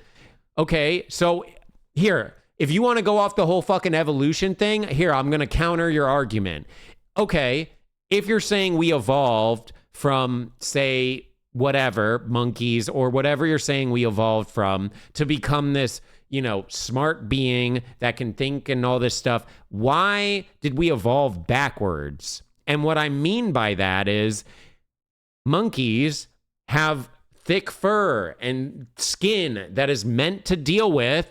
Okay, so here, if you want to go off the whole fucking evolution thing, here, I'm going to counter your argument. Okay, if you're saying we evolved from, say, whatever, monkeys or whatever you're saying we evolved from to become this, you know, smart being that can think and all this stuff, why did we evolve backwards? And what I mean by that is monkeys have thick fur and skin that is meant to deal with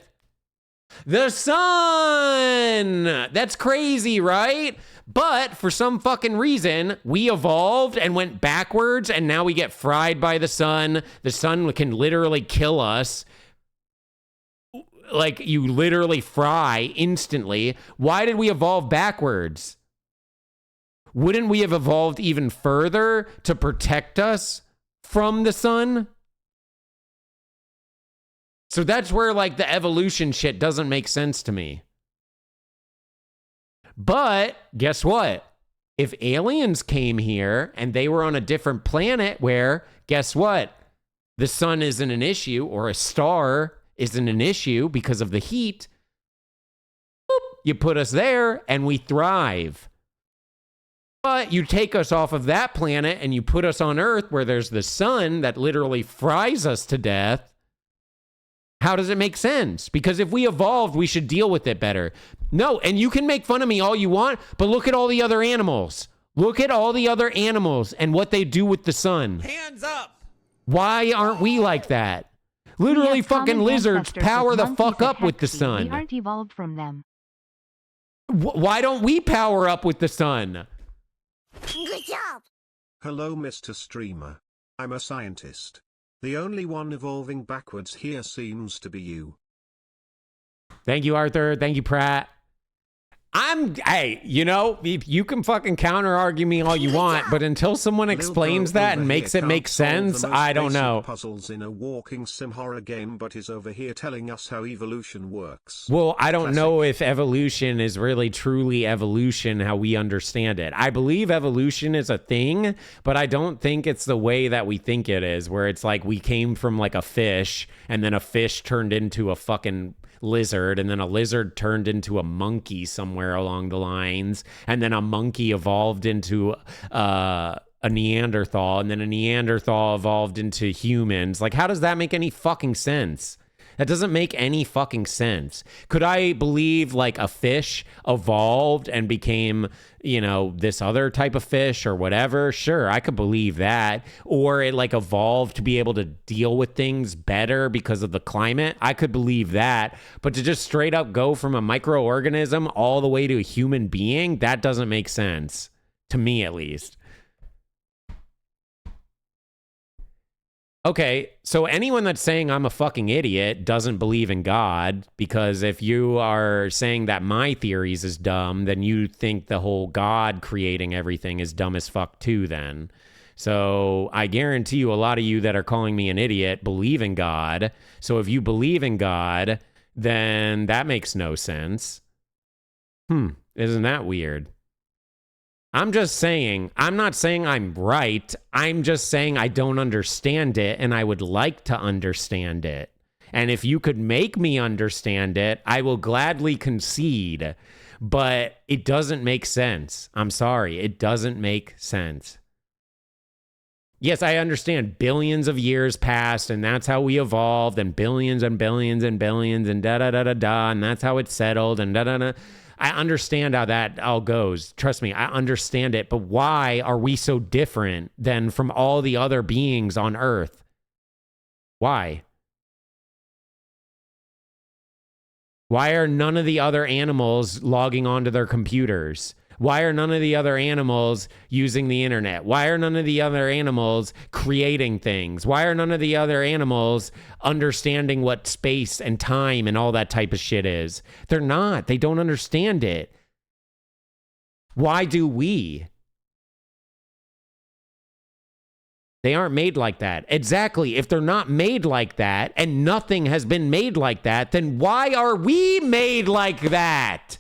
the sun. That's crazy, right? But for some fucking reason, we evolved and went backwards, and now we get fried by the sun. The sun can literally kill us. Like, you literally fry instantly. Why did we evolve backwards? Wouldn't we have evolved even further to protect us from the sun? So that's where, like, the evolution shit doesn't make sense to me. But guess what? If aliens came here and they were on a different planet where, guess what? The sun isn't an issue, or a star isn't an issue because of the heat, boop, you put us there and we thrive. But you take us off of that planet and you put us on Earth where there's the sun that literally fries us to death. How does it make sense? Because if we evolved, we should deal with it better. No, and you can make fun of me all you want, but look at all the other animals. Look at all the other animals and what they do with the sun. Hands up! Why aren't we like that? Literally fucking lizards power the fuck up with the sun. We aren't evolved from them. Why don't we power up with the sun? Good job! Hello, Mr. Streamer. I'm a scientist. The only one evolving backwards here seems to be you. Thank you, Arthur. Thank you, Pratt. Hey, you know, you can fucking counter argue me all you want, but until someone explains that and makes it make sense, I don't know. Puzzles in a walking sim horror game, but is over here telling us how evolution works. Well, I don't know if evolution is really truly evolution, how we understand it. I believe evolution is a thing, but I don't think it's the way that we think it is, where it's like we came from like a fish, and then a fish turned into a fucking lizard, and then a lizard turned into a monkey somewhere along the lines, and then a monkey evolved into a Neanderthal, and then a Neanderthal evolved into humans. Like, how does that make any fucking sense? That doesn't make any fucking sense. Could I believe like a fish evolved and became, you know, this other type of fish or whatever? Sure, I could believe that. Or it like evolved to be able to deal with things better because of the climate. I could believe that. But to just straight up go from a microorganism all the way to a human being, that doesn't make sense. To me, at least. Okay, so anyone that's saying I'm a fucking idiot doesn't believe in God, because if you are saying that my theories is dumb, then you think the whole God creating everything is dumb as fuck too then. So I guarantee you a lot of you that are calling me an idiot believe in God. So if you believe in God, then that makes no sense. Isn't that weird? I'm just saying, I'm not saying I'm right. I'm just saying I don't understand it, and I would like to understand it. And if you could make me understand it, I will gladly concede. But it doesn't make sense. I'm sorry. It doesn't make sense. Yes, I understand billions of years passed, and that's how we evolved, and billions and billions and billions, and da-da-da-da-da, and that's how it settled, and da-da-da. I understand how that all goes. Trust me, I understand it. But why are we so different than from all the other beings on Earth? Why? Why are none of the other animals logging onto their computers? Why are none of the other animals using the internet? Why are none of the other animals creating things? Why are none of the other animals understanding what space and time and all that type of shit is? They're not. They don't understand it. Why do we? They aren't made like that. Exactly. If they're not made like that and nothing has been made like that, then why are we made like that?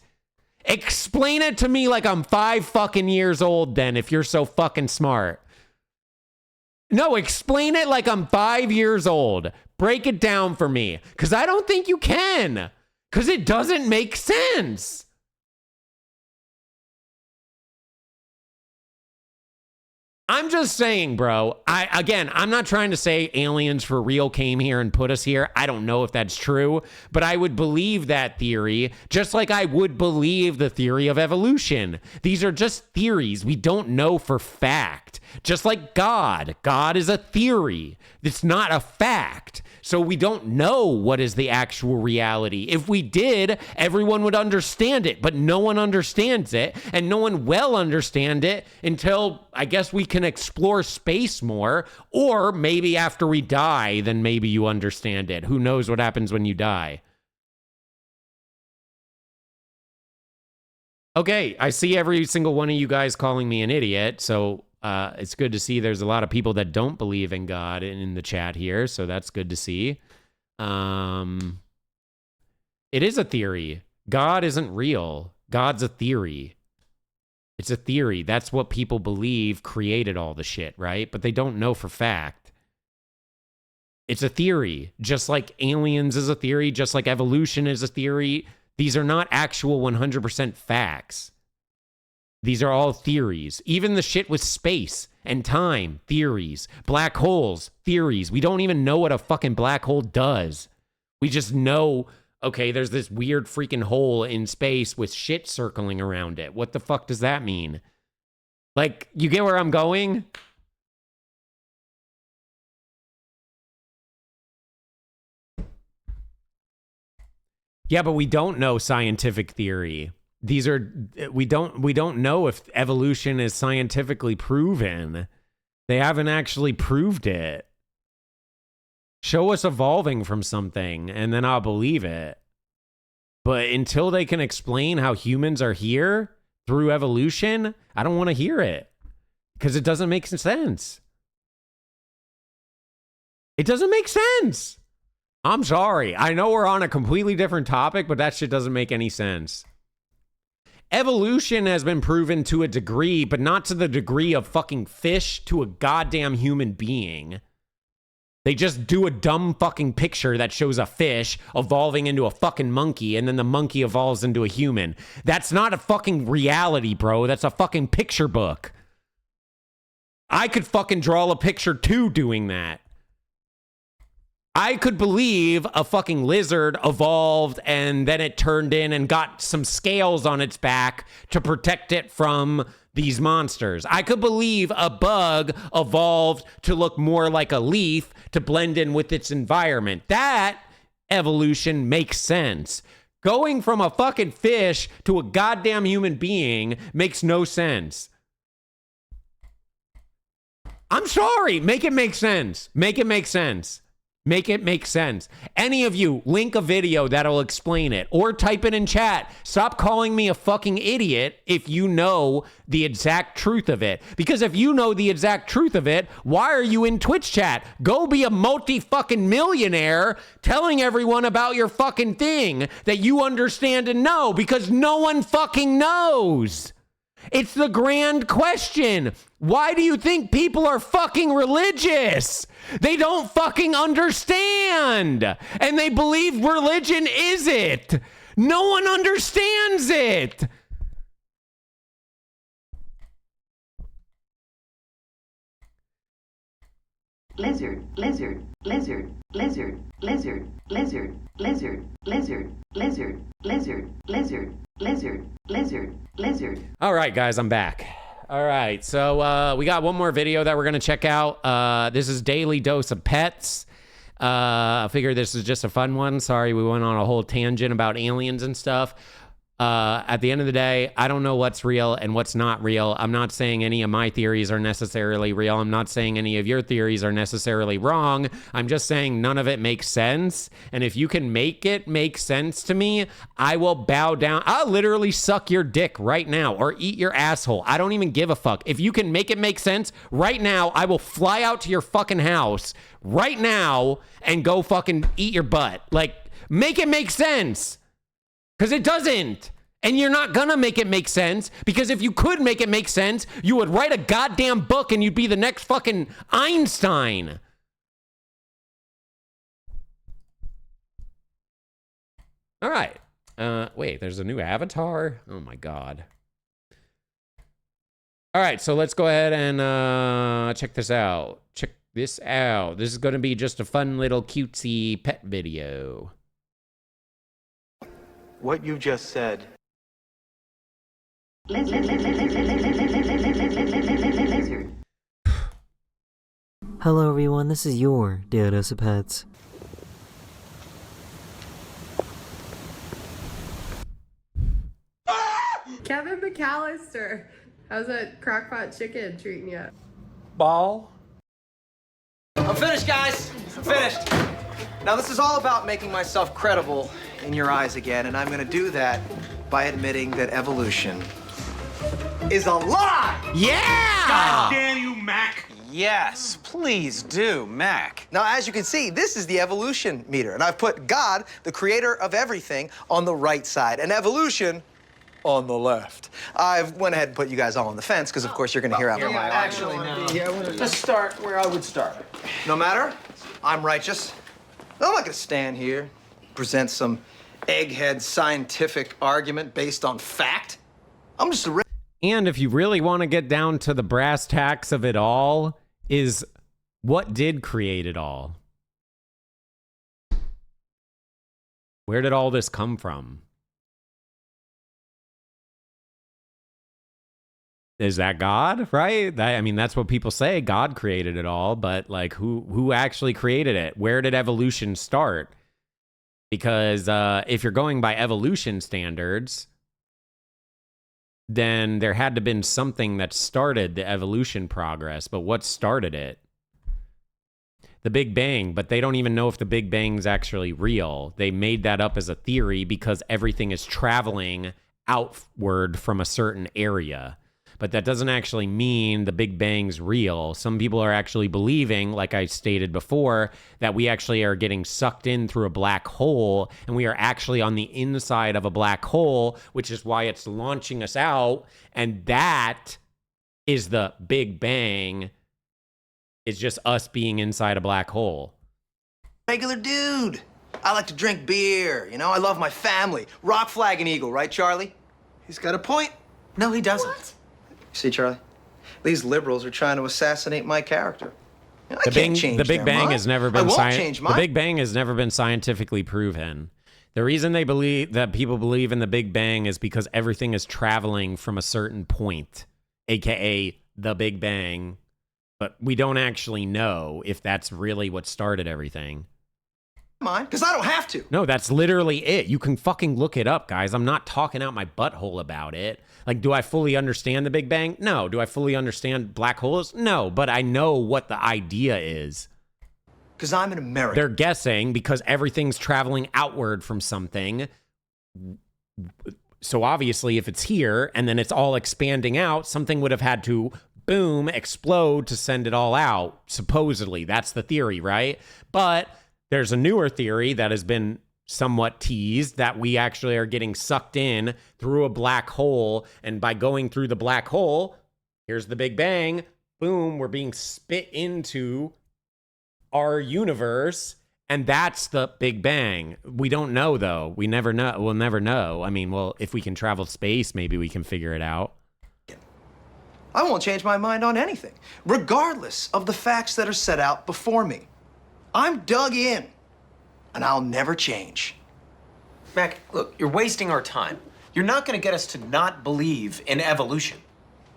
Explain it to me like I'm 5 fucking years old then, if you're so fucking smart. No, explain it like I'm 5 years old. Break it down for me. Because I don't think you can. Because it doesn't make sense. I'm just saying, bro. I'm not trying to say aliens for real came here and put us here. I don't know if that's true, but I would believe that theory, just like I would believe the theory of evolution. These are just theories. We don't know for fact. Just like God. God is a theory. It's not a fact. So we don't know what is the actual reality. If we did, everyone would understand it, but no one understands it, and no one will understand it until, I guess, we can explore space more, or maybe after we die, then maybe you understand it. Who knows what happens when you die? Okay, I see every single one of you guys calling me an idiot, so it's good to see there's a lot of people that don't believe in God in the chat here, so that's good to see. It is a theory. God isn't real. God's a theory. It's a theory. That's what people believe created all the shit, right? But they don't know for fact. It's a theory. Just like aliens is a theory, just like evolution is a theory. These are not actual 100% facts. These are all theories. Even the shit with space and time, theories. Black holes, theories. We don't even know what a fucking black hole does. We just know, okay, there's this weird freaking hole in space with shit circling around it. What the fuck does that mean? Like, you get where I'm going? Yeah, but we don't know scientific theory. These are, we don't know if evolution is scientifically proven. They haven't actually proved it. Show us evolving from something, and then I'll believe it. But until they can explain how humans are here through evolution, I don't want to hear it. Because it doesn't make sense. It doesn't make sense. I'm sorry. I know we're on a completely different topic, but that shit doesn't make any sense. Evolution has been proven to a degree, but not to the degree of fucking fish to a goddamn human being. They just do a dumb fucking picture that shows a fish evolving into a fucking monkey, and then the monkey evolves into a human. That's not a fucking reality, bro. That's a fucking picture book. I could fucking draw a picture too doing that. I could believe a fucking lizard evolved and then it turned in and got some scales on its back to protect it from these monsters. I could believe a bug evolved to look more like a leaf to blend in with its environment. That evolution makes sense. Going from a fucking fish to a goddamn human being makes no sense. I'm sorry. Make it make sense. Make it make sense. Make it make sense. Any of you, link a video that'll explain it or type it in chat. Stop calling me a fucking idiot if you know the exact truth of it. Because if you know the exact truth of it, why are you in Twitch chat? Go be a multi-fucking millionaire telling everyone about your fucking thing that you understand and know, because no one fucking knows. It's the grand question. Why do you think people are fucking religious? They don't fucking understand. And they believe religion is it. No one understands it. Lizard, lizard, lizard, lizard, lizard, lizard, lizard, lizard, lizard, lizard, lizard, lizard, lizard, lizard. All right, guys, I'm back. All right, so we got one more video that we're going to check out. This is Daily Dose of Pets. I figured this is just a fun one. Sorry, we went on a whole tangent about aliens and stuff. At the end of the day, I don't know what's real and what's not real. I'm not saying any of my theories are necessarily real. I'm not saying any of your theories are necessarily wrong. I'm just saying none of it makes sense. And if you can make it make sense to me, I will bow down. I'll literally suck your dick right now or eat your asshole. I don't even give a fuck. If you can make it make sense right now, I will fly out to your fucking house right now and go fucking eat your butt. Like, make it make sense. Because it doesn't. And you're not gonna make it make sense, because if you could make it make sense, you would write a goddamn book and you'd be the next fucking Einstein. All right. Wait, there's a new avatar? Oh my God. All right, so let's go ahead and check this out. Check this out. This is gonna be just a fun little cutesy pet video. What you just said. Hello everyone, this is your Daily Dose of Pets. Kevin McAllister, how's that crockpot chicken treating you? Ball. I'm finished, guys. I'm finished. Now, this is all about making myself credible in your eyes again, and I'm gonna do that by admitting that evolution is a lie! Yeah! God damn you, Mac! Yes, please do, Mac. Now, as you can see, this is the evolution meter, and I've put God, the creator of everything, on the right side, and evolution on the left. I've went ahead and put you guys all on the fence, because of course you're gonna hear out my argument. Actually, no. Let's start where I would start. No matter, I'm righteous. I'm not gonna stand here, present some egghead scientific argument based on fact. I'm just a... And if you really want to get down to the brass tacks of it all, is what did create it all? Where did all this come from? Is that God, right? I mean, that's what people say. God created it all, but like, who actually created it? Where did evolution start? Because if you're going by evolution standards, then there had to have been something that started the evolution progress. But what started it? The Big Bang. But they don't even know if the Big Bang's actually real. They made that up as a theory because everything is traveling outward from a certain area. But that doesn't actually mean the Big Bang's real. Some people are actually believing, like I stated before, that we actually are getting sucked in through a black hole, and we are actually on the inside of a black hole, which is why it's launching us out. And that is the Big Bang. It's just us being inside a black hole. Regular dude. I like to drink beer, you know? I love my family. Rock, flag, and eagle, right, Charlie? He's got a point. No, he doesn't. What? See, Charlie? These liberals are trying to assassinate my character. I can't change the Big Bang has never been the Big Bang has never been scientifically proven. The reason they believe that people believe in the Big Bang is because everything is traveling from a certain point, aka the Big Bang. But we don't actually know if that's really what started everything. Mine, because I don't have to. No, that's literally it. You can fucking look it up, guys. I'm not talking out my butthole about it. Like, do I fully understand the Big Bang? No. Do I fully understand black holes? No. But I know what the idea is. Because I'm an American. They're guessing because everything's traveling outward from something. So obviously, if it's here and then it's all expanding out, something would have had to, boom, explode to send it all out. Supposedly. That's the theory, right? But there's a newer theory that has been somewhat teased that we actually are getting sucked in through a black hole. And by going through the black hole, here's the Big Bang. Boom, we're being spit into our universe. And that's the Big Bang. We don't know, though. We never know. We'll never know. I mean, well, if we can travel space, maybe we can figure it out. I won't change my mind on anything, regardless of the facts that are set out before me. I'm dug in, and I'll never change. Mac, look, you're wasting our time. You're not going to get us to not believe in evolution.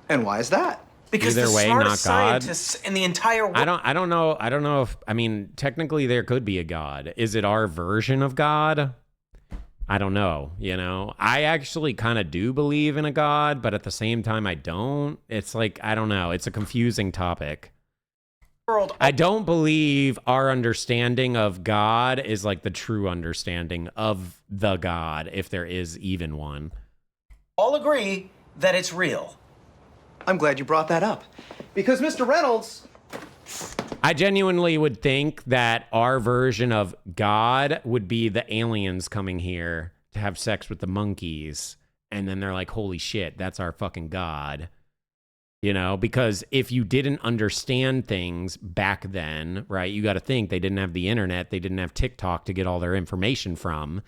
And why is that? Because Either the way, smartest not God. scientists in the entire world... I don't know if, I mean, technically there could be a God. Is it our version of God? I don't know, you know? I actually kind of do believe in a God, but at the same time, I don't. It's like, I don't know. It's a confusing topic. I don't believe our understanding of God is like the true understanding of the God, if there is even one. All agree that it's real. I'm glad you brought that up. Because Mr. Reynolds... I genuinely would think that our version of God would be the aliens coming here to have sex with the monkeys. And then they're like, holy shit, that's our fucking God. You know, because if you didn't understand things back then, right, you got to think they didn't have the internet. They didn't have TikTok to get all their information from.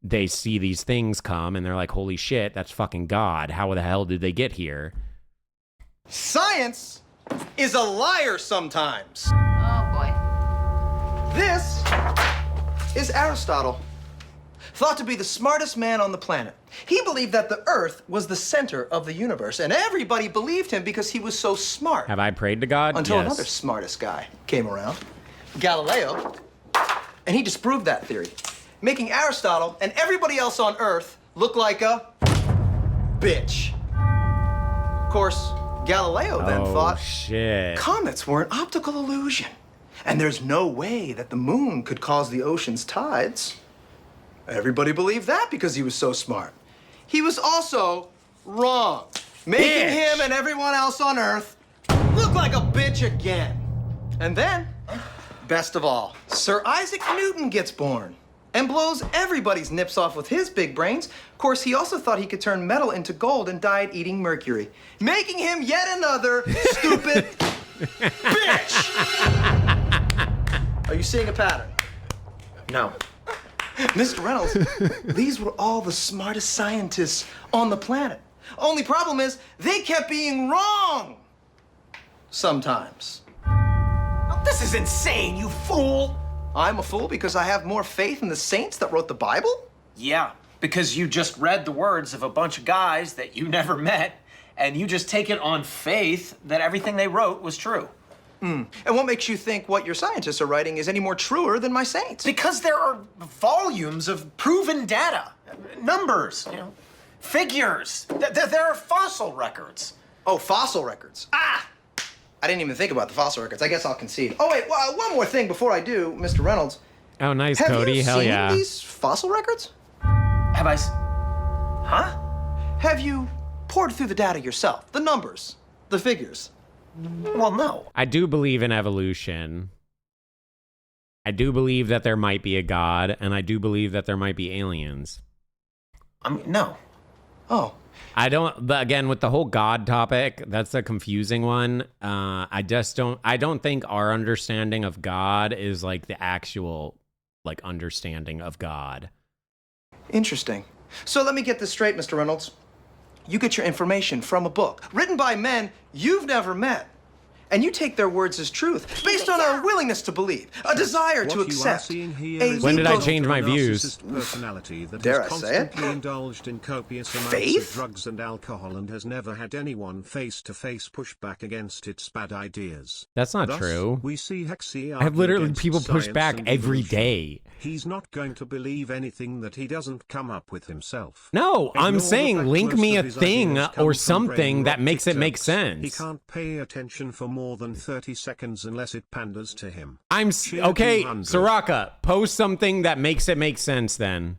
They see these things come and they're like, holy shit, that's fucking God. How the hell did they get here? Science is a liar sometimes. Oh, boy. This is Aristotle, thought to be the smartest man on the planet. He believed that the Earth was the center of the universe, and everybody believed him because he was so smart. Have I prayed to God? Until Yes. another smartest guy came around, Galileo, and he disproved that theory, making Aristotle and everybody else on Earth look like a bitch. Of course, Galileo then thought comets were an optical illusion, and there's no way that the moon could cause the ocean's tides. Everybody believed that because he was so smart. He was also wrong, making him and everyone else on Earth look like a bitch again. And then, best of all, Sir Isaac Newton gets born and blows everybody's nips off with his big brains. Of course, he also thought he could turn metal into gold and died eating mercury, making him yet another stupid bitch. Are you seeing a pattern? No. Mr. Reynolds, these were all the smartest scientists on the planet. Only problem is, they kept being wrong. Sometimes. Oh, this is insane, you fool! I'm a fool because I have more faith in the saints that wrote the Bible? Yeah, because you just read the words of a bunch of guys that you never met, and you just take it on faith that everything they wrote was true. And what makes you think what your scientists are writing is any more truer than my saints? Because there are volumes of proven data, numbers, you know, figures. There are fossil records. Oh, fossil records. Ah! I didn't even think about the fossil records. I guess I'll concede. Oh, wait, well, one more thing before I do, Mr. Reynolds. Oh, nice, Have Cody. you Hell seen yeah. these fossil records? Have I? Huh? Have you poured through the data yourself? The numbers, the figures? Well, no. I do believe in evolution. I do believe that there might be a God, and I do believe that there might be aliens. No. Oh. I don't, but again, with the whole God topic, that's a confusing one. I don't think our understanding of God is like the actual, like, understanding of God. Interesting. So let me get this straight, Mr. Reynolds. You get your information from a book written by men you've never met. And you take their words as truth, based on a willingness to believe, a desire to accept. When did I change my views? Personality that Dare has I say it? constantly indulged in copious amounts Faith? of drugs and alcohol and has never had anyone face-to-face push back against its bad ideas. That's not Thus, true. We see Hexy I have literally against people push science back and every evolution. day. He's not going to believe anything that he doesn't come up with himself. No, I'm Ignore the saying fact link most me of a his thing ideas come or from something brain that rot makes it make jokes. sense. He can't pay attention for more than 30 seconds unless it panders to him. Okay, 200. Soraka, post something that makes it make sense then.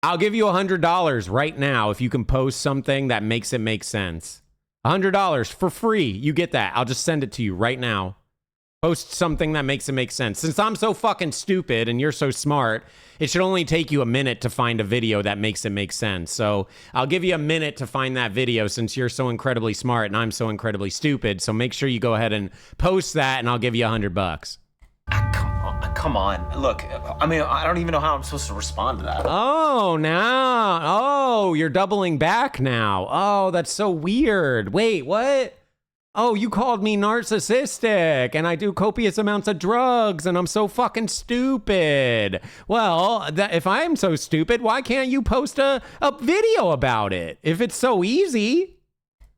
I'll give you $100 right now if you can post something that makes it make sense. $100 for free. You get that. I'll just send it to you right now. Post something that makes it make sense. Since I'm so fucking stupid and you're so smart, it should only take you a minute to find a video that makes it make sense. So I'll give you a minute to find that video since you're so incredibly smart and I'm so incredibly stupid. So make sure you go ahead and post that and I'll give you $100. Come on. Look, I mean, I don't even know how I'm supposed to respond to that. Oh, you're doubling back now. Oh, that's so weird. Wait, what? Oh, you called me narcissistic and I do copious amounts of drugs and I'm so fucking stupid. Well, if I'm so stupid, why can't you post a video about it? If it's so easy.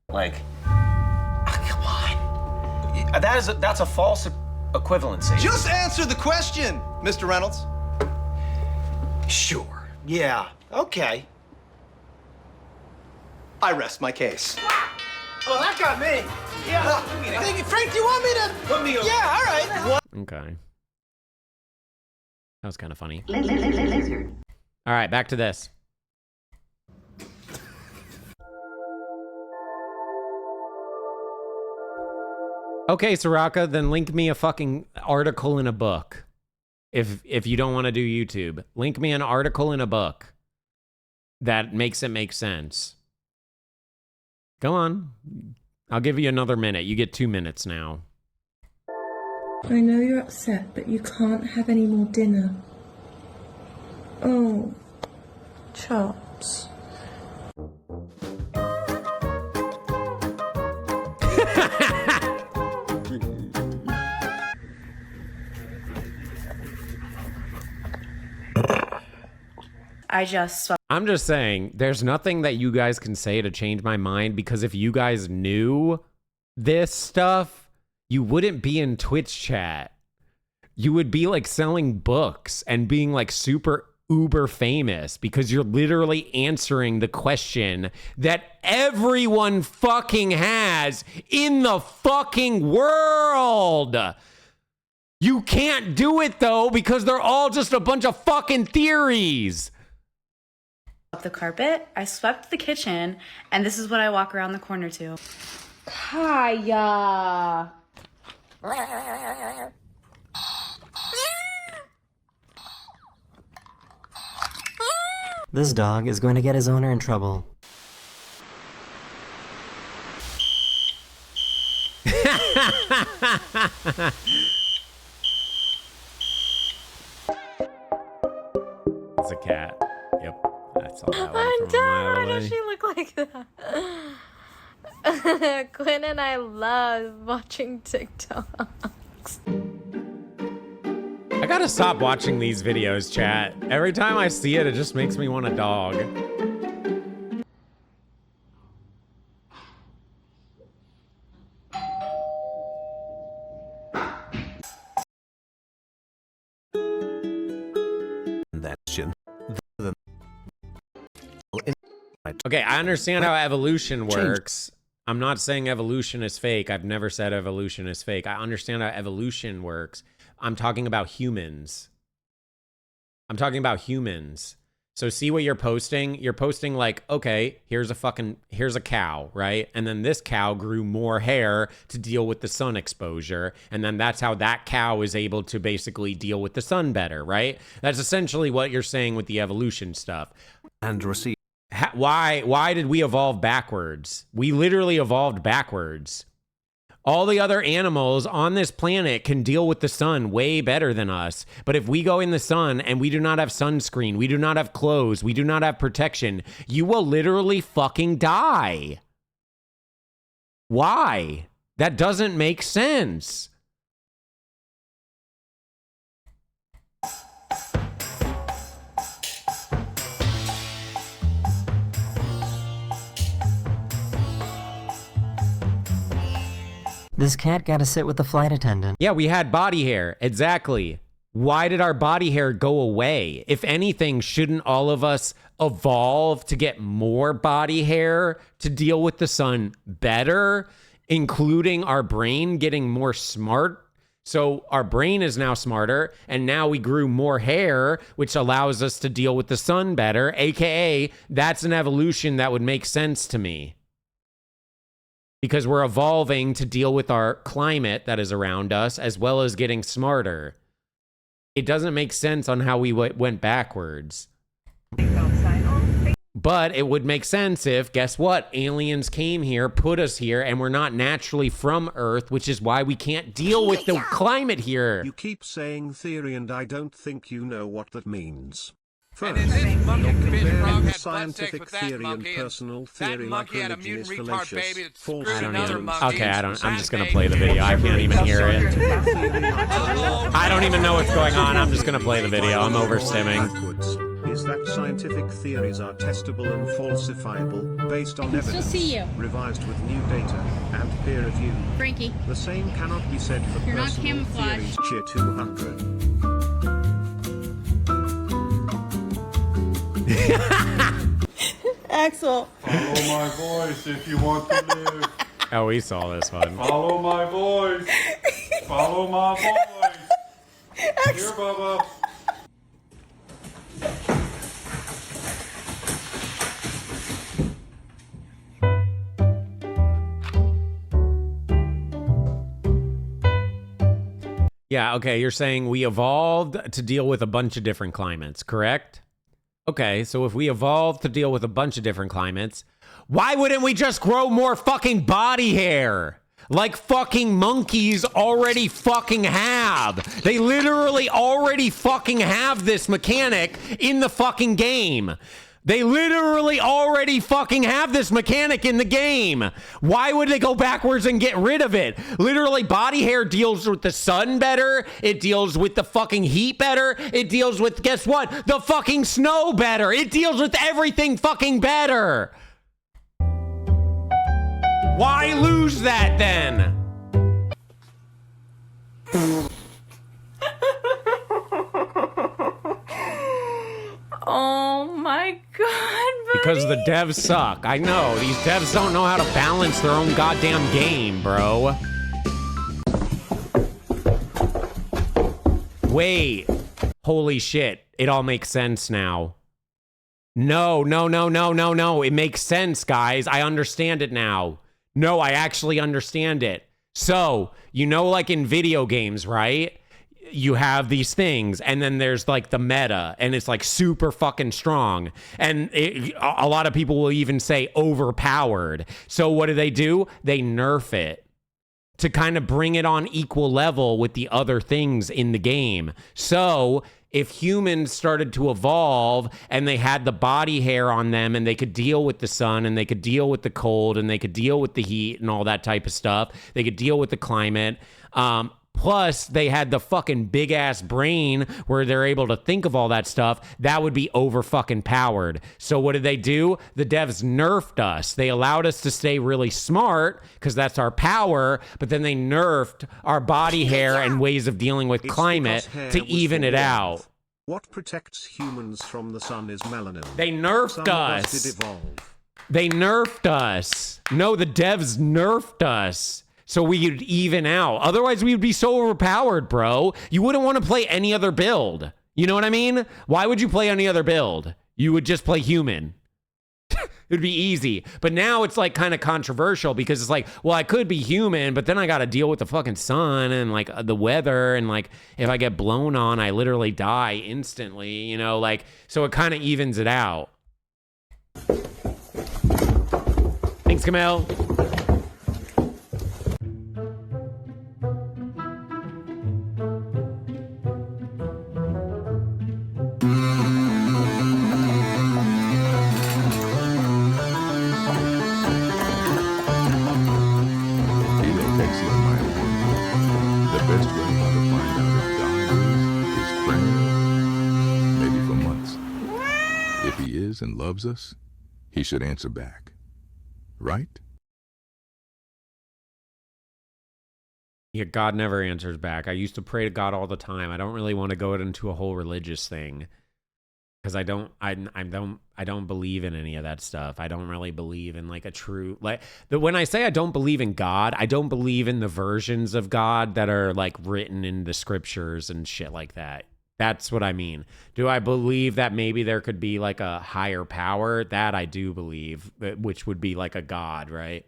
Like, come on. That's a false equivalency. Just answer the question, Mr. Reynolds. Sure. Yeah. Okay. I rest my case. Oh, that got me. Yeah. Thank you, Frank. Do you want me to put me over? Yeah. All right. What? Okay. That was kind of funny. Lizard. All right, back to this. Okay, Soraka, then link me a fucking article in a book. If you don't want to do YouTube, link me an article in a book that makes it make sense. Go on. I'll give you another minute. You get 2 minutes now. I know you're upset, but you can't have any more dinner. Oh, chops. I'm just saying, there's nothing that you guys can say to change my mind, because if you guys knew this stuff, you wouldn't be in Twitch chat. You would be like selling books and being like super uber famous, because you're literally answering the question that everyone fucking has in the fucking world. You can't do it though, because they're all just a bunch of fucking theories. The carpet, I swept the kitchen, and this is what I walk around the corner to. Kaya. This dog is going to get his owner in trouble. It's a cat. Yep. That's all that one I'm from a done. mile Why away. does she look like that? Quinn and I love watching TikToks. I gotta stop watching these videos, chat. Every time I see it, it just makes me want a dog. Okay, I understand how evolution works. I'm not saying evolution is fake. I've never said evolution is fake. I understand how evolution works. I'm talking about humans. I'm talking about humans. So see what you're posting? You're posting like, okay, here's a cow, right? And then this cow grew more hair to deal with the sun exposure. And then that's how that cow is able to basically deal with the sun better, right? That's essentially what you're saying with the evolution stuff. And receive. Why did we evolve backwards? We literally evolved backwards. All the other animals on this planet can deal with the sun way better than us. But if we go in the sun and we do not have sunscreen, we do not have clothes, we do not have protection, you will literally fucking die. Why? That doesn't make sense. This cat gotta sit with the flight attendant. Yeah, we had body hair. Exactly. Why did our body hair go away? If anything, shouldn't all of us evolve to get more body hair to deal with the sun better, including our brain getting more smart? So our brain is now smarter, and now we grew more hair, which allows us to deal with the sun better, aka that's an evolution that would make sense to me. Because we're evolving to deal with our climate that is around us, as well as getting smarter. It doesn't make sense on how we went backwards. But it would make sense if, guess what? Aliens came here, put us here, and we're not naturally from Earth, which is why we can't deal with the climate here. You keep saying theory, and I don't think you know what that means. First, And then this monkey fish frog had butt scientific sex with that theory monkey, and personal that theory monkey like had a religion is mutant retard fallacious. baby that False screwed another monkey. Okay, I'm just gonna That play the video. I can't even hear it. Hello. I don't even know what's going on. I'm just gonna play the video. I'm overstimming. Is that scientific theories are testable and falsifiable, based on evidence, see you. revised with new data, and peer review. Frankie. The same cannot be said for You're not personal camouflaged. theories. Cheer 200. Axel. Follow my voice if you want to live. Oh, we saw this one. Follow my voice. Follow my voice. Here, Bubba. Yeah, okay, you're saying we evolved to deal with a bunch of different climates, correct? Okay, so if we evolved to deal with a bunch of different climates, why wouldn't we just grow more fucking body hair? Like fucking monkeys already fucking have. They literally already fucking have this mechanic in the fucking game. They literally already fucking have this mechanic in the game. Why would they go backwards and get rid of it? Literally, body hair deals with the sun better. It deals with the fucking heat better. It deals with, guess what? The fucking snow better. It deals with everything fucking better. Why lose that then? Oh my god, buddy. Because the devs suck. I know. These devs don't know how to balance their own goddamn game, bro. Wait. Holy shit. It all makes sense now. No. It makes sense, guys. I understand it now. No, I actually understand it. So, you know, like in video games, right? You have these things, and then there's like the meta, and it's like super fucking strong. And a lot of people will even say overpowered. So what do? They nerf it to kind of bring it on equal level with the other things in the game. So if humans started to evolve and they had the body hair on them and they could deal with the sun and they could deal with the cold and they could deal with the heat and all that type of stuff, they could deal with the climate. Plus, they had the fucking big ass brain where they're able to think of all that stuff. That would be over fucking powered. So what did they do? The devs nerfed us. They allowed us to stay really smart because that's our power, but then they nerfed our body hair and ways of dealing with climate to even it out. What protects humans from the sun is melanin. They nerfed us. Did evolve. They nerfed us. No, the devs nerfed us. So we could even out. Otherwise, we would be so overpowered, bro. You wouldn't want to play any other build. You know what I mean? Why would you play any other build? You would just play human. It'd be easy. But now it's like kind of controversial because it's like, well, I could be human, but then I got to deal with the fucking sun and like the weather. And like, if I get blown on, I literally die instantly, you know, like, so it kind of evens it out. Thanks, Camille. And loves us, he should answer back, right? Yeah, God never answers back. I used to pray to God all the time. I don't really want to go into a whole religious thing because I don't believe in any of that stuff. I don't really believe in like a true when I say I don't believe in God, I don't believe in the versions of God that are like written in the scriptures and shit like that. That's what I mean. Do I believe that maybe there could be like a higher power? That I do believe, which would be like a God, right?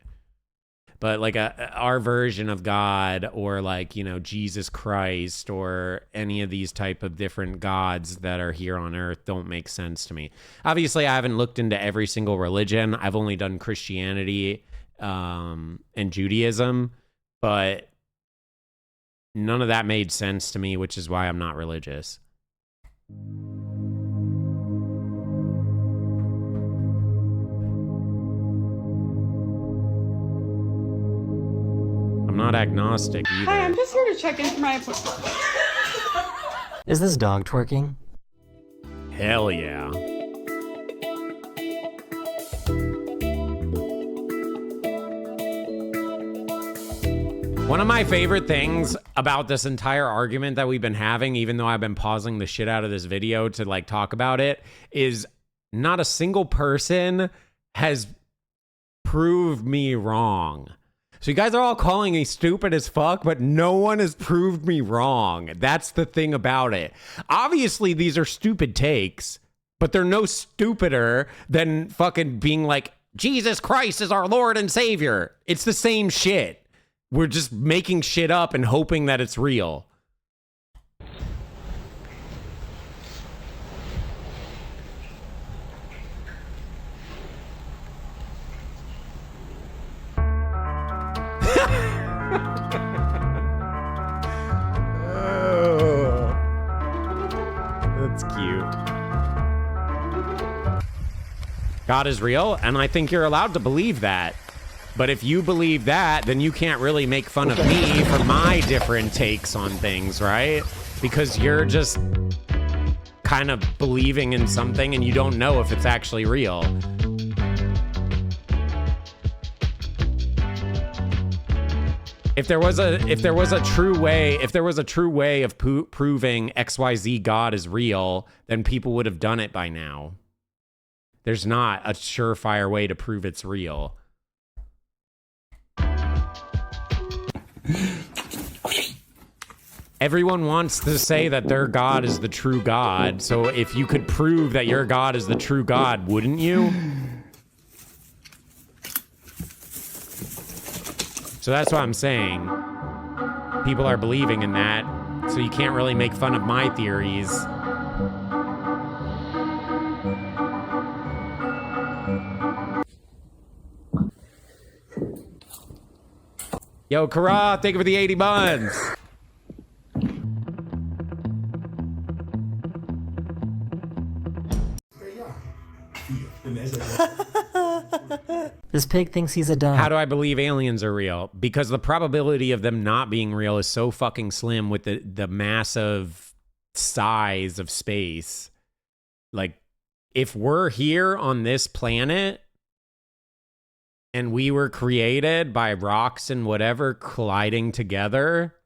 But like our version of God or like, you know, Jesus Christ or any of these type of different gods that are here on earth don't make sense to me. Obviously, I haven't looked into every single religion. I've only done Christianity and Judaism, but none of that made sense to me, which is why I'm not religious. I'm not agnostic either. Hi, I'm just here to check in for my appointment. Is this dog twerking? Hell yeah. One of my favorite things about this entire argument that we've been having, even though I've been pausing the shit out of this video to like talk about it, is not a single person has proved me wrong. So you guys are all calling me stupid as fuck, but no one has proved me wrong. That's the thing about it. Obviously, these are stupid takes, but they're no stupider than fucking being like, Jesus Christ is our Lord and Savior. It's the same shit. We're just making shit up and hoping that it's real. That's cute. God is real, and I think you're allowed to believe that. But if you believe that, then you can't really make fun of me for my different takes on things, right? Because you're just kind of believing in something and you don't know if it's actually real. If there was a true way of proving XYZ God is real, then people would have done it by now. There's not a surefire way to prove it's real. Everyone wants to say that their God is the true God. So if you could prove that your God is the true God, wouldn't you? So that's what I'm saying. People are believing in that, so you can't really make fun of my theories. Yo, Kara, thank you for the 80 buns. This pig thinks he's a dog. How do I believe aliens are real? Because the probability of them not being real is so fucking slim with the massive size of space. Like, if we're here on this planet and we were created by rocks and whatever colliding together,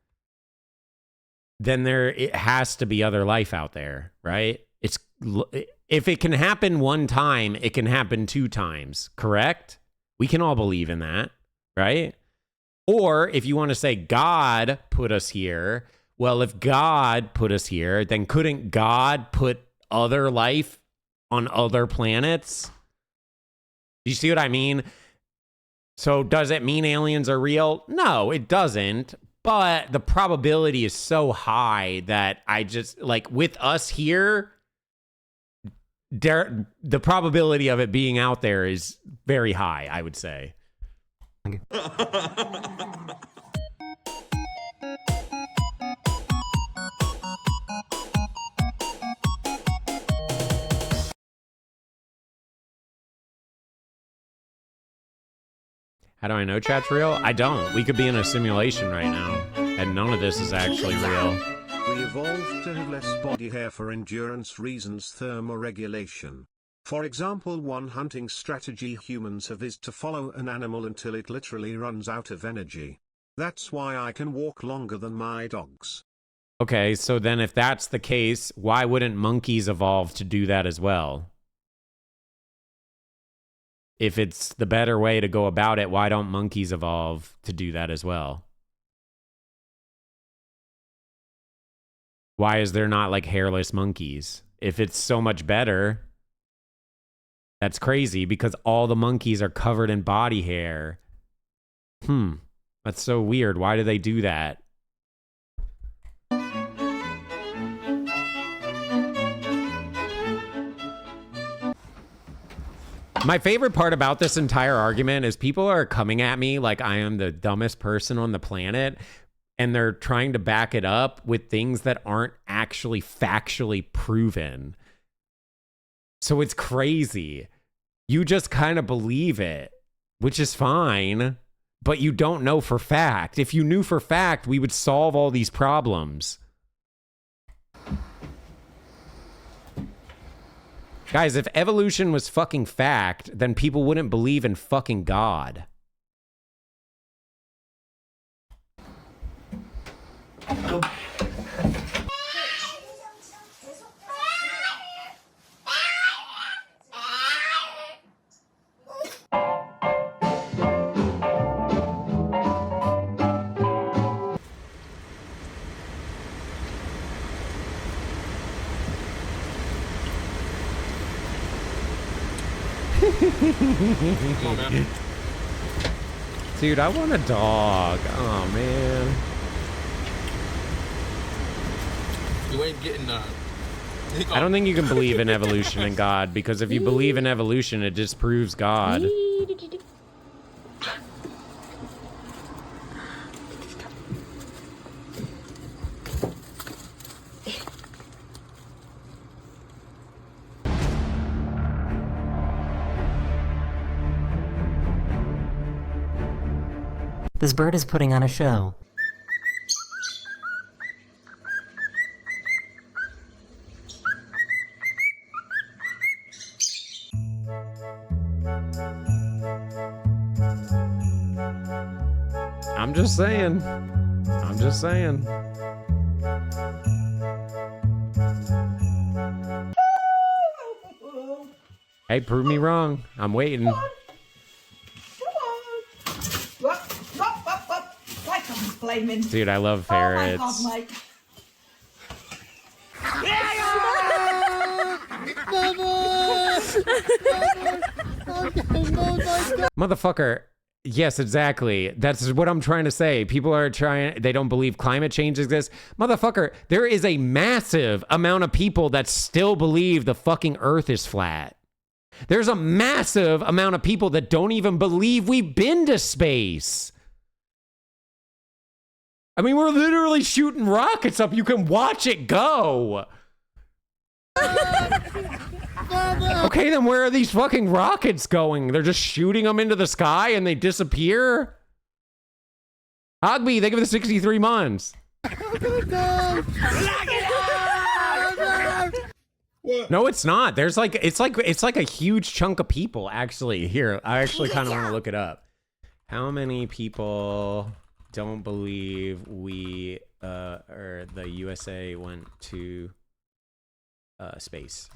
then it has to be other life out there, right? If it can happen one time, it can happen 2 times, correct? We can all believe in that, right? Or if you want to say God put us here, well, if God put us here, then couldn't God put other life on other planets? Do you see what I mean? So does it mean aliens are real? No, it doesn't. But the probability is so high that I just, like, with us here, the probability of it being out there is very high, I would say. How do I know chat's real? I don't. We could be in a simulation right now, and none of this is actually real. We evolved to have less body hair for endurance reasons, thermoregulation. For example, one hunting strategy humans have is to follow an animal until it literally runs out of energy. That's why I can walk longer than my dogs. Okay, so then if that's the case, why wouldn't monkeys evolve to do that as well? If it's the better way to go about it, why don't monkeys evolve to do that as well? Why is there not like hairless monkeys? If it's so much better, that's crazy because all the monkeys are covered in body hair. That's so weird. Why do they do that? My favorite part about this entire argument is people are coming at me like I am the dumbest person on the planet, and they're trying to back it up with things that aren't actually factually proven. So it's crazy. You just kind of believe it, which is fine, but you don't know for fact. If you knew for fact, we would solve all these problems. Guys, if evolution was fucking fact, then people wouldn't believe in fucking God. on, man. Dude, I want a dog. Oh, man. You ain't getting I don't think you can believe in evolution and God, because if you believe in evolution, it disproves God. This bird is putting on a show. I'm just saying. I'm just saying. Hey, prove me wrong. I'm waiting. Dude, I love ferrets. Oh my God, Mike. Motherfucker. Yes, exactly. That's what I'm trying to say. People are they don't believe climate change exists. Motherfucker, there is a massive amount of people that still believe the fucking earth is flat. There's a massive amount of people that don't even believe we've been to space. I mean, we're literally shooting rockets up. You can watch it go. Okay, then where are these fucking rockets going? They're just shooting them into the sky and they disappear? Hogby, they give it 63 months. No, it's not. There's like, it's like a huge chunk of people, actually. Here, I actually kind of want to look it up. How many people don't believe we, or the USA went to space?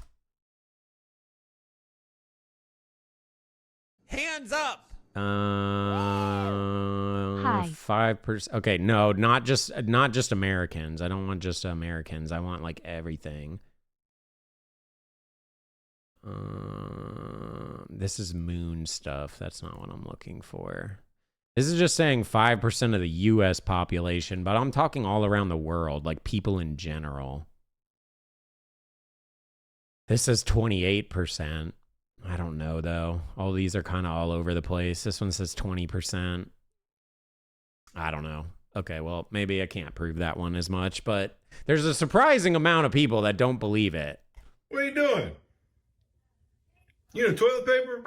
Hands up. 5%. Okay, no, not just Americans. I don't want just Americans. I want like everything. This is moon stuff. That's not what I'm looking for. This is just saying 5% of the U.S. population, but I'm talking all around the world, like people in general. This is 28%. I don't know, though. All these are kind of all over the place. This one says 20%. I don't know. Okay, well, maybe I can't prove that one as much, but there's a surprising amount of people that don't believe it. What are you doing? You need toilet paper?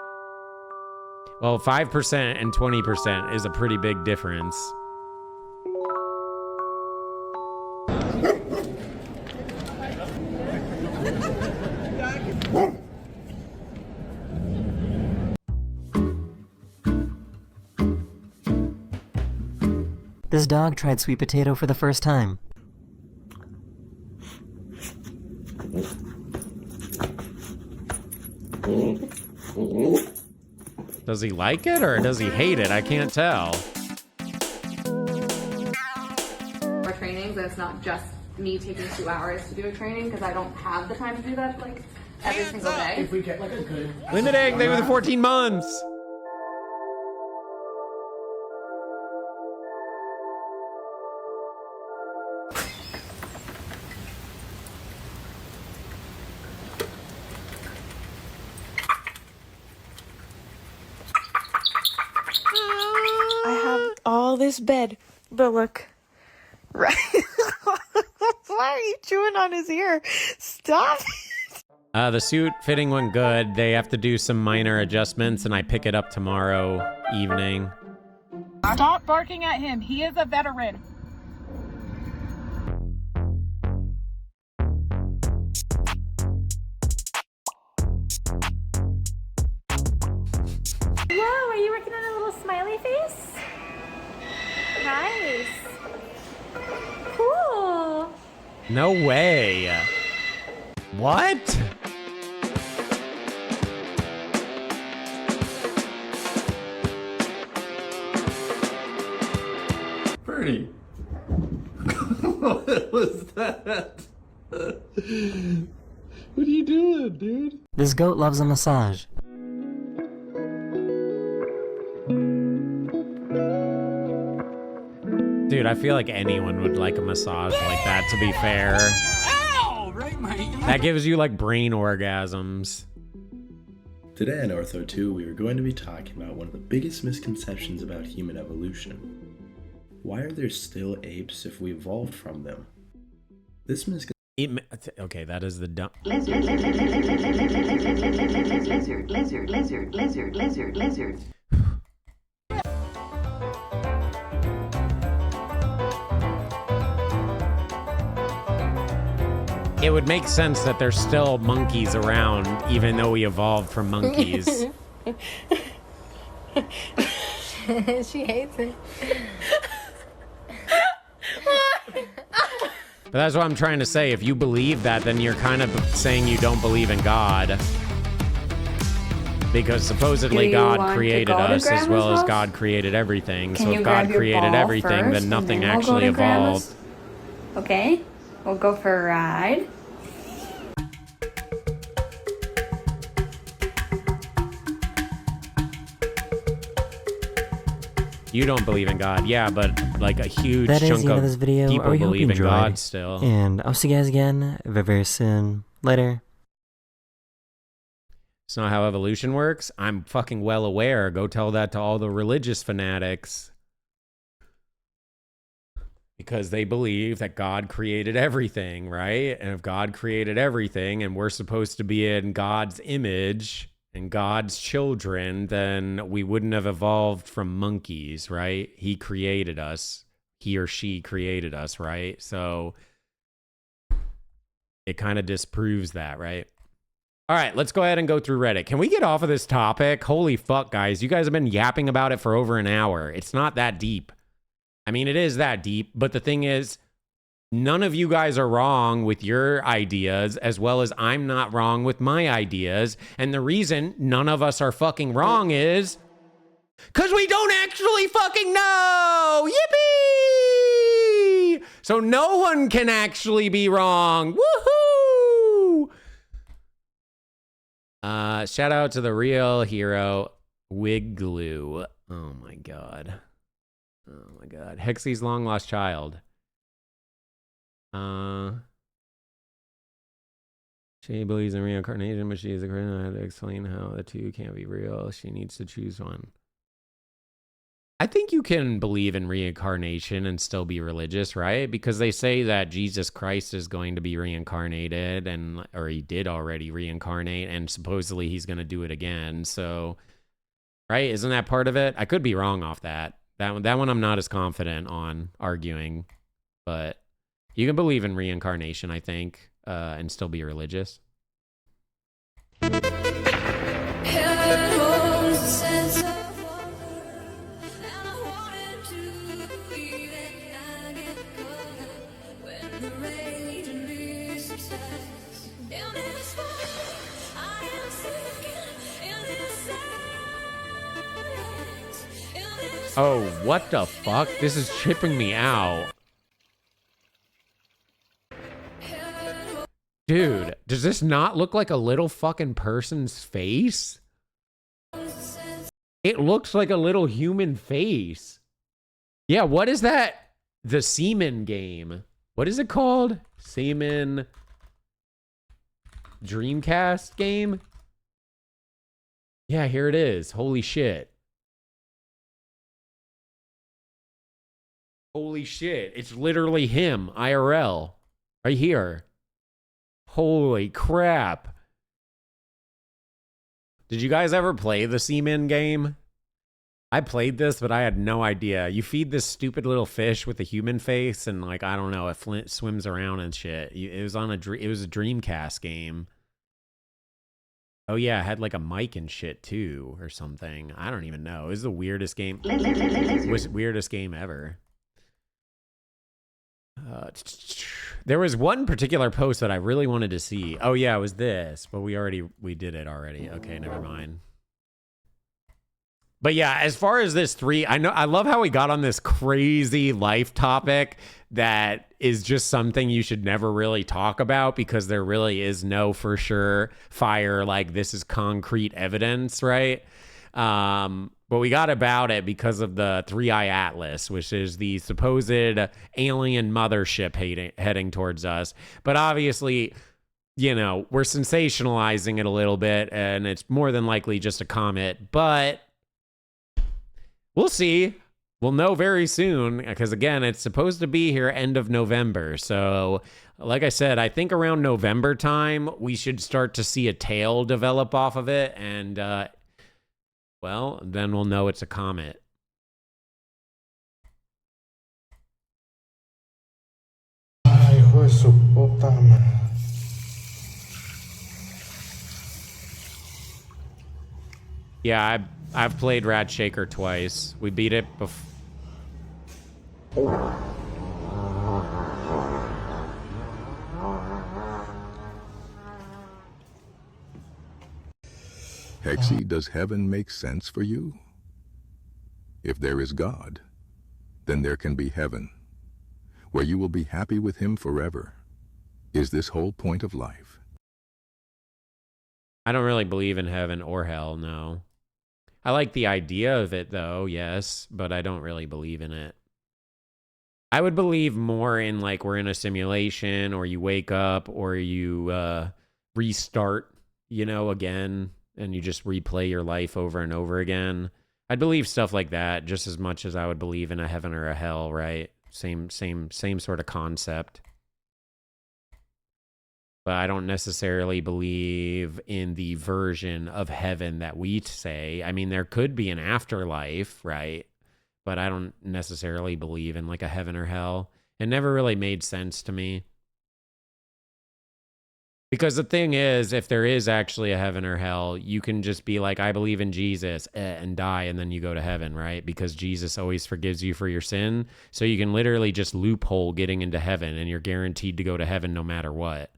Well, 5% and 20% is a pretty big difference. This dog tried sweet potato for the first time. Does he like it or does he hate it? I can't tell. For trainings, and it's not just me taking 2 hours to do a training because I don't have the time to do that like every single day. If we get like a good Limiting, they were the 14 months. All this bed, but look, right? Why are you chewing on his ear? Stop it. The suit fitting went good. They have to do some minor adjustments, and I pick it up tomorrow evening. Stop barking at him. He is a veteran. Hello, are you working on a little smiley face? Nice. Cool. No way. What? Bernie. What was that? What are you doing, dude? This goat loves a massage. Dude, I feel like anyone would like a massage like that, to be fair. Ow! Right my ear. That gives you like brain orgasms. Today in Ortho 2, we are going to be talking about one of the biggest misconceptions about human evolution. Why are there still apes if we evolved from them? This misconception... Okay, that is the dumb... Lizard, lizard. It would make sense that there's still monkeys around, even though we evolved from monkeys. She hates it. But that's what I'm trying to say. If you believe that, then you're kind of saying you don't believe in God. Because supposedly God created us as well as God created everything. So if God created everything, then nothing actually evolved. Okay, we'll go for a ride. You don't believe in God, yeah, but like a huge That is chunk the end of of this video. people I hope you believe in enjoyed. God still. And I'll see you guys again very, very soon. Later. It's not how evolution works. I'm fucking well aware. Go tell that to all the religious fanatics. Because they believe that God created everything, right? And if God created everything and we're supposed to be in God's image and God's children, then we wouldn't have evolved from monkeys, right? He created us. He or she created us, right? So it kind of disproves that, right? All right, let's go ahead and go through Reddit. Can we get off of this topic? Holy fuck, guys. You guys have been yapping about it for over an hour. It's not that deep. I mean, it is that deep, but the thing is, none of you guys are wrong with your ideas, as well as I'm not wrong with my ideas. And the reason none of us are fucking wrong is because we don't actually fucking know. Yippee! So no one can actually be wrong. Woohoo! Shout out to the real hero, Wigloo. Oh my god. Oh my god. Hexy's long lost child. She believes in reincarnation, but she is a Christian. I have to explain how the two can't be real. She needs to choose one. I think you can believe in reincarnation and still be religious, right? Because they say that Jesus Christ is going to be reincarnated, or he did already reincarnate, and supposedly he's going to do it again. So, right? Isn't that part of it? I could be wrong off that. That one I'm not as confident on arguing, but you can believe in reincarnation, I think, and still be religious. Oh, what the fuck? This is tripping me out. Dude, does this not look like a little fucking person's face? It looks like a little human face. Yeah, what is that? The Seaman game. What is it called? Seaman Dreamcast game? Yeah, here it is. Holy shit. Holy shit. It's literally him, IRL. Right here. Holy crap. Did you guys ever play the Seaman game? I played this, but I had no idea. You feed this stupid little fish with a human face, and like, I don't know, it swims around and shit. It was a Dreamcast game. Oh yeah, it had like a mic and shit too, or something. I don't even know. It was the weirdest game. It was the weirdest game ever. There was one particular post that I really wanted to see. Oh yeah, it was this, but we did it already. Okay, never mind. But yeah, as far as this 3, I love how we got on this crazy life topic that is just something you should never really talk about because there really is no for sure fire, like this is concrete evidence, right? But we got about it because of the 3-Eye Atlas, which is the supposed alien mothership heading towards us. But obviously, you know, we're sensationalizing it a little bit, and it's more than likely just a comet. But we'll see. We'll know very soon, because again, it's supposed to be here end of November. So, like I said, I think around November time, we should start to see a tail develop off of it. And, well, then we'll know it's a comet. Yeah, I've played Rat Shaker twice. We beat it before. Hexy, does heaven make sense for you? If there is God, then there can be heaven, where you will be happy with him forever. Is this whole point of life? I don't really believe in heaven or hell, no. I like the idea of it, though, yes, but I don't really believe in it. I would believe more in, like, we're in a simulation, or you wake up, or you restart, you know, again, and you just replay your life over and over again. I'd believe stuff like that just as much as I would believe in a heaven or a hell, right? Same sort of concept. But I don't necessarily believe in the version of heaven that we say. I mean, there could be an afterlife, right? But I don't necessarily believe in like a heaven or hell. It never really made sense to me. Because the thing is, if there is actually a heaven or hell, you can just be like, I believe in Jesus, and die, and then you go to heaven, right? Because Jesus always forgives you for your sin. So you can literally just loophole getting into heaven, and you're guaranteed to go to heaven no matter what.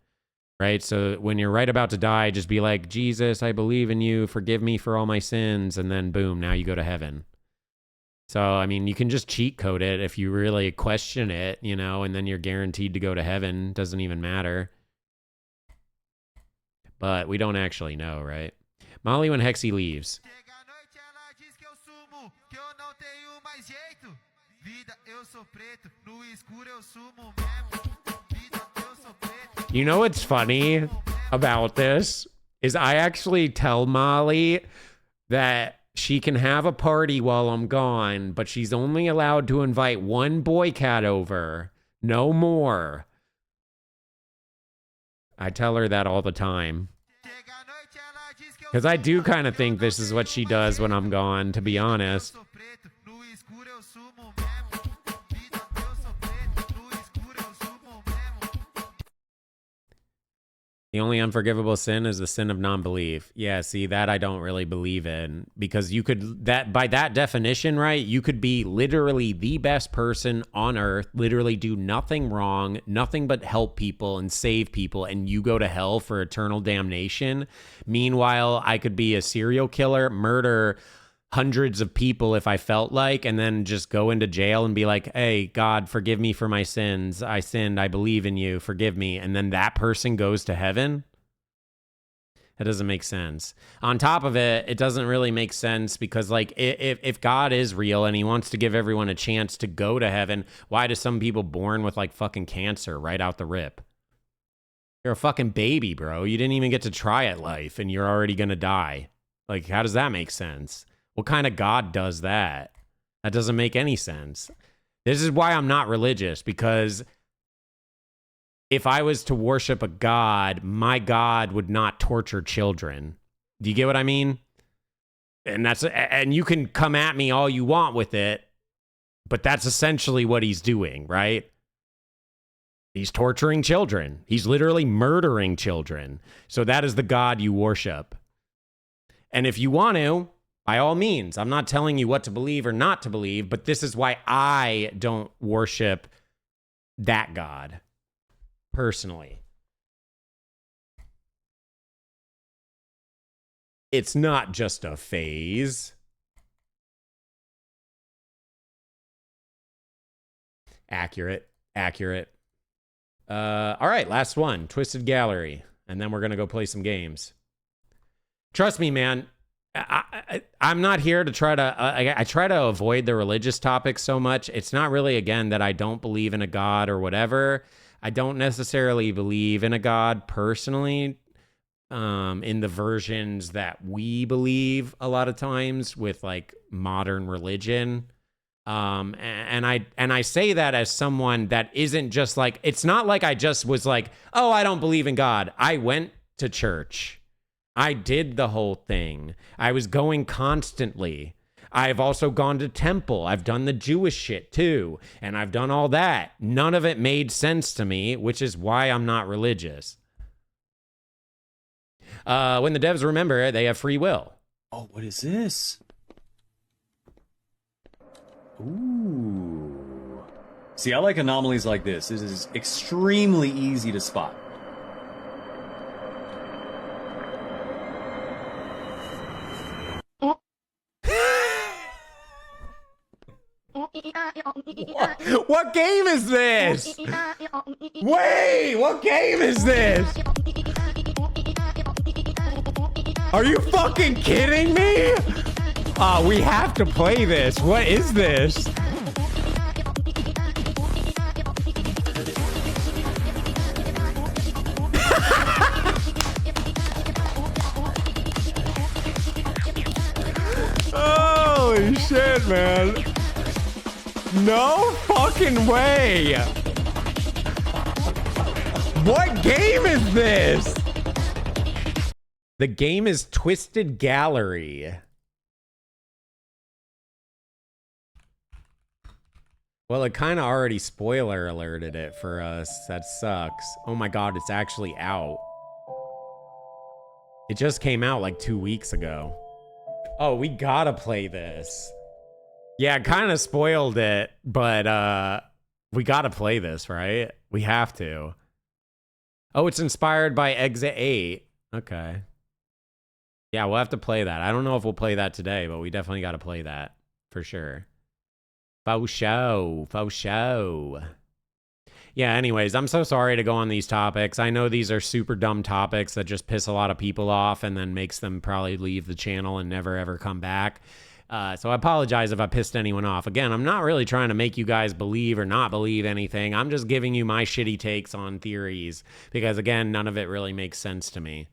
Right? So when you're right about to die, just be like, Jesus, I believe in you. Forgive me for all my sins. And then boom, now you go to heaven. So, I mean, you can just cheat code it if you really question it, you know, and then you're guaranteed to go to heaven. Doesn't even matter. But we don't actually know, right? Molly when Hexy leaves. You know what's funny about this is I actually tell Molly that she can have a party while I'm gone, but she's only allowed to invite one boy cat over, no more. I tell her that all the time. Because I do kind of think this is what she does when I'm gone, to be honest. The only unforgivable sin is the sin of non-belief. Yeah, see, that I don't really believe in, because you could, that by that definition, right, you could be literally the best person on earth, literally do nothing wrong, nothing but help people and save people, and you go to hell for eternal damnation. Meanwhile, I could be a serial killer, murder hundreds of people if I felt like, and then just go into jail and be like, hey, God, forgive me for my sins. I sinned. I believe in you. Forgive me. And then that person goes to heaven? That doesn't make sense. On top of it, it doesn't really make sense because, like, if God is real and he wants to give everyone a chance to go to heaven, why do some people born with, like, fucking cancer right out the rip? You're a fucking baby, bro. You didn't even get to try at life and you're already gonna die. Like, how does that make sense? What kind of God does that? That doesn't make any sense. This is why I'm not religious, because if I was to worship a God, my God would not torture children. Do you get what I mean? And you can come at me all you want with it, but that's essentially what he's doing, right? He's torturing children. He's literally murdering children. So that is the God you worship. And if you want to, by all means, I'm not telling you what to believe or not to believe, but this is why I don't worship that God, personally. It's not just a phase. Accurate. All right, last one, Twisted Gallery, and then we're going to go play some games. Trust me, man. I'm not here to try to, I try to avoid the religious topics so much. It's not really, again, that I don't believe in a God or whatever. I don't necessarily believe in a God personally, in the versions that we believe a lot of times with like modern religion. And I say that as someone that isn't just like, it's not like I just was like, oh, I don't believe in God. I went to church. I did the whole thing. I was going constantly. I've also gone to temple. I've done the Jewish shit too. And I've done all that. None of it made sense to me, which is why I'm not religious. When the devs remember, they have free will. Oh, what is this? Ooh. See, I like anomalies like this. This is extremely easy to spot. What game is this? Wait, what game is this? Are you fucking kidding me? Oh, we have to play this. What is this? Holy shit, man. No fucking way. What game is this? The game is Twisted Gallery. Well, it kind of already spoiler alerted it for us. That sucks. Oh my god, it's actually out. It just came out like 2 weeks ago. Oh, we gotta play this. Yeah, it kind of spoiled it, but we gotta play this, right? We have to. Oh, it's inspired by Exit 8. Okay. Yeah, we'll have to play that. I don't know if we'll play that today, but we definitely gotta play that. For sure. Faux show. Faux show. Yeah, anyways, I'm so sorry to go on these topics. I know these are super dumb topics that just piss a lot of people off and then makes them probably leave the channel and never ever come back. So I apologize if I pissed anyone off. Again, I'm not really trying to make you guys believe or not believe anything. I'm just giving you my shitty takes on theories because, again, none of it really makes sense to me.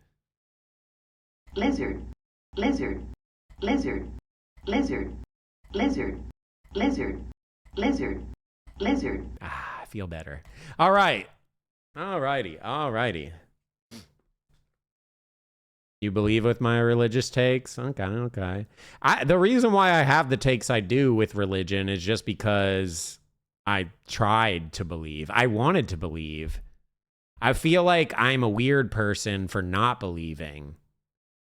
Lizard, lizard, lizard, lizard, lizard, lizard, lizard, lizard. Ah, I feel better. All right. Alrighty. Alrighty. You believe with my religious takes? Okay, okay. The reason why I have the takes I do with religion is just because I tried to believe. I wanted to believe. I feel like I'm a weird person for not believing.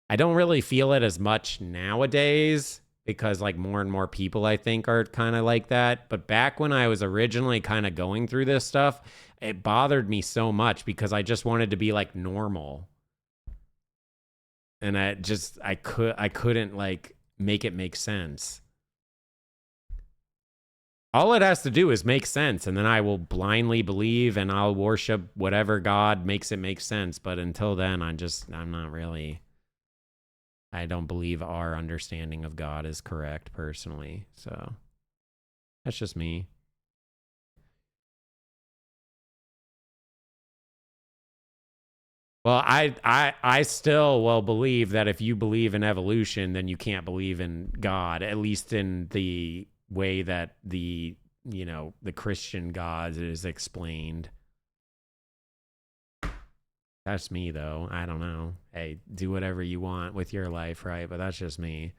I don't really feel it as much nowadays because like more and more people I think are kind of like that. But back when I was originally kind of going through this stuff, it bothered me so much because I just wanted to be like normal. And I couldn't like make it make sense. All it has to do is make sense, and then I will blindly believe and I'll worship whatever God makes it make sense. But until then, I'm not really, I don't believe our understanding of God is correct personally. So that's just me. Well, I still will believe that if you believe in evolution, then you can't believe in God, at least in the way that the Christian God is explained. That's me, though. I don't know. Hey, do whatever you want with your life, right? But that's just me.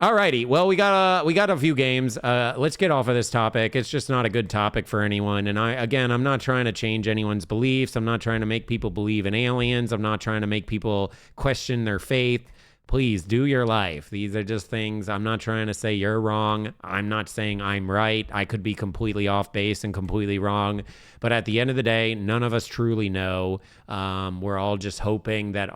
Alrighty, well, we got a few games. Let's get off of this topic. It's just not a good topic for anyone. And I'm not trying to change anyone's beliefs. I'm not trying to make people believe in aliens. I'm not trying to make people question their faith. Please do your life. These are just things. I'm not trying to say you're wrong. I'm not saying I'm right. I could be completely off base and completely wrong. But at the end of the day, none of us truly know. We're all just hoping that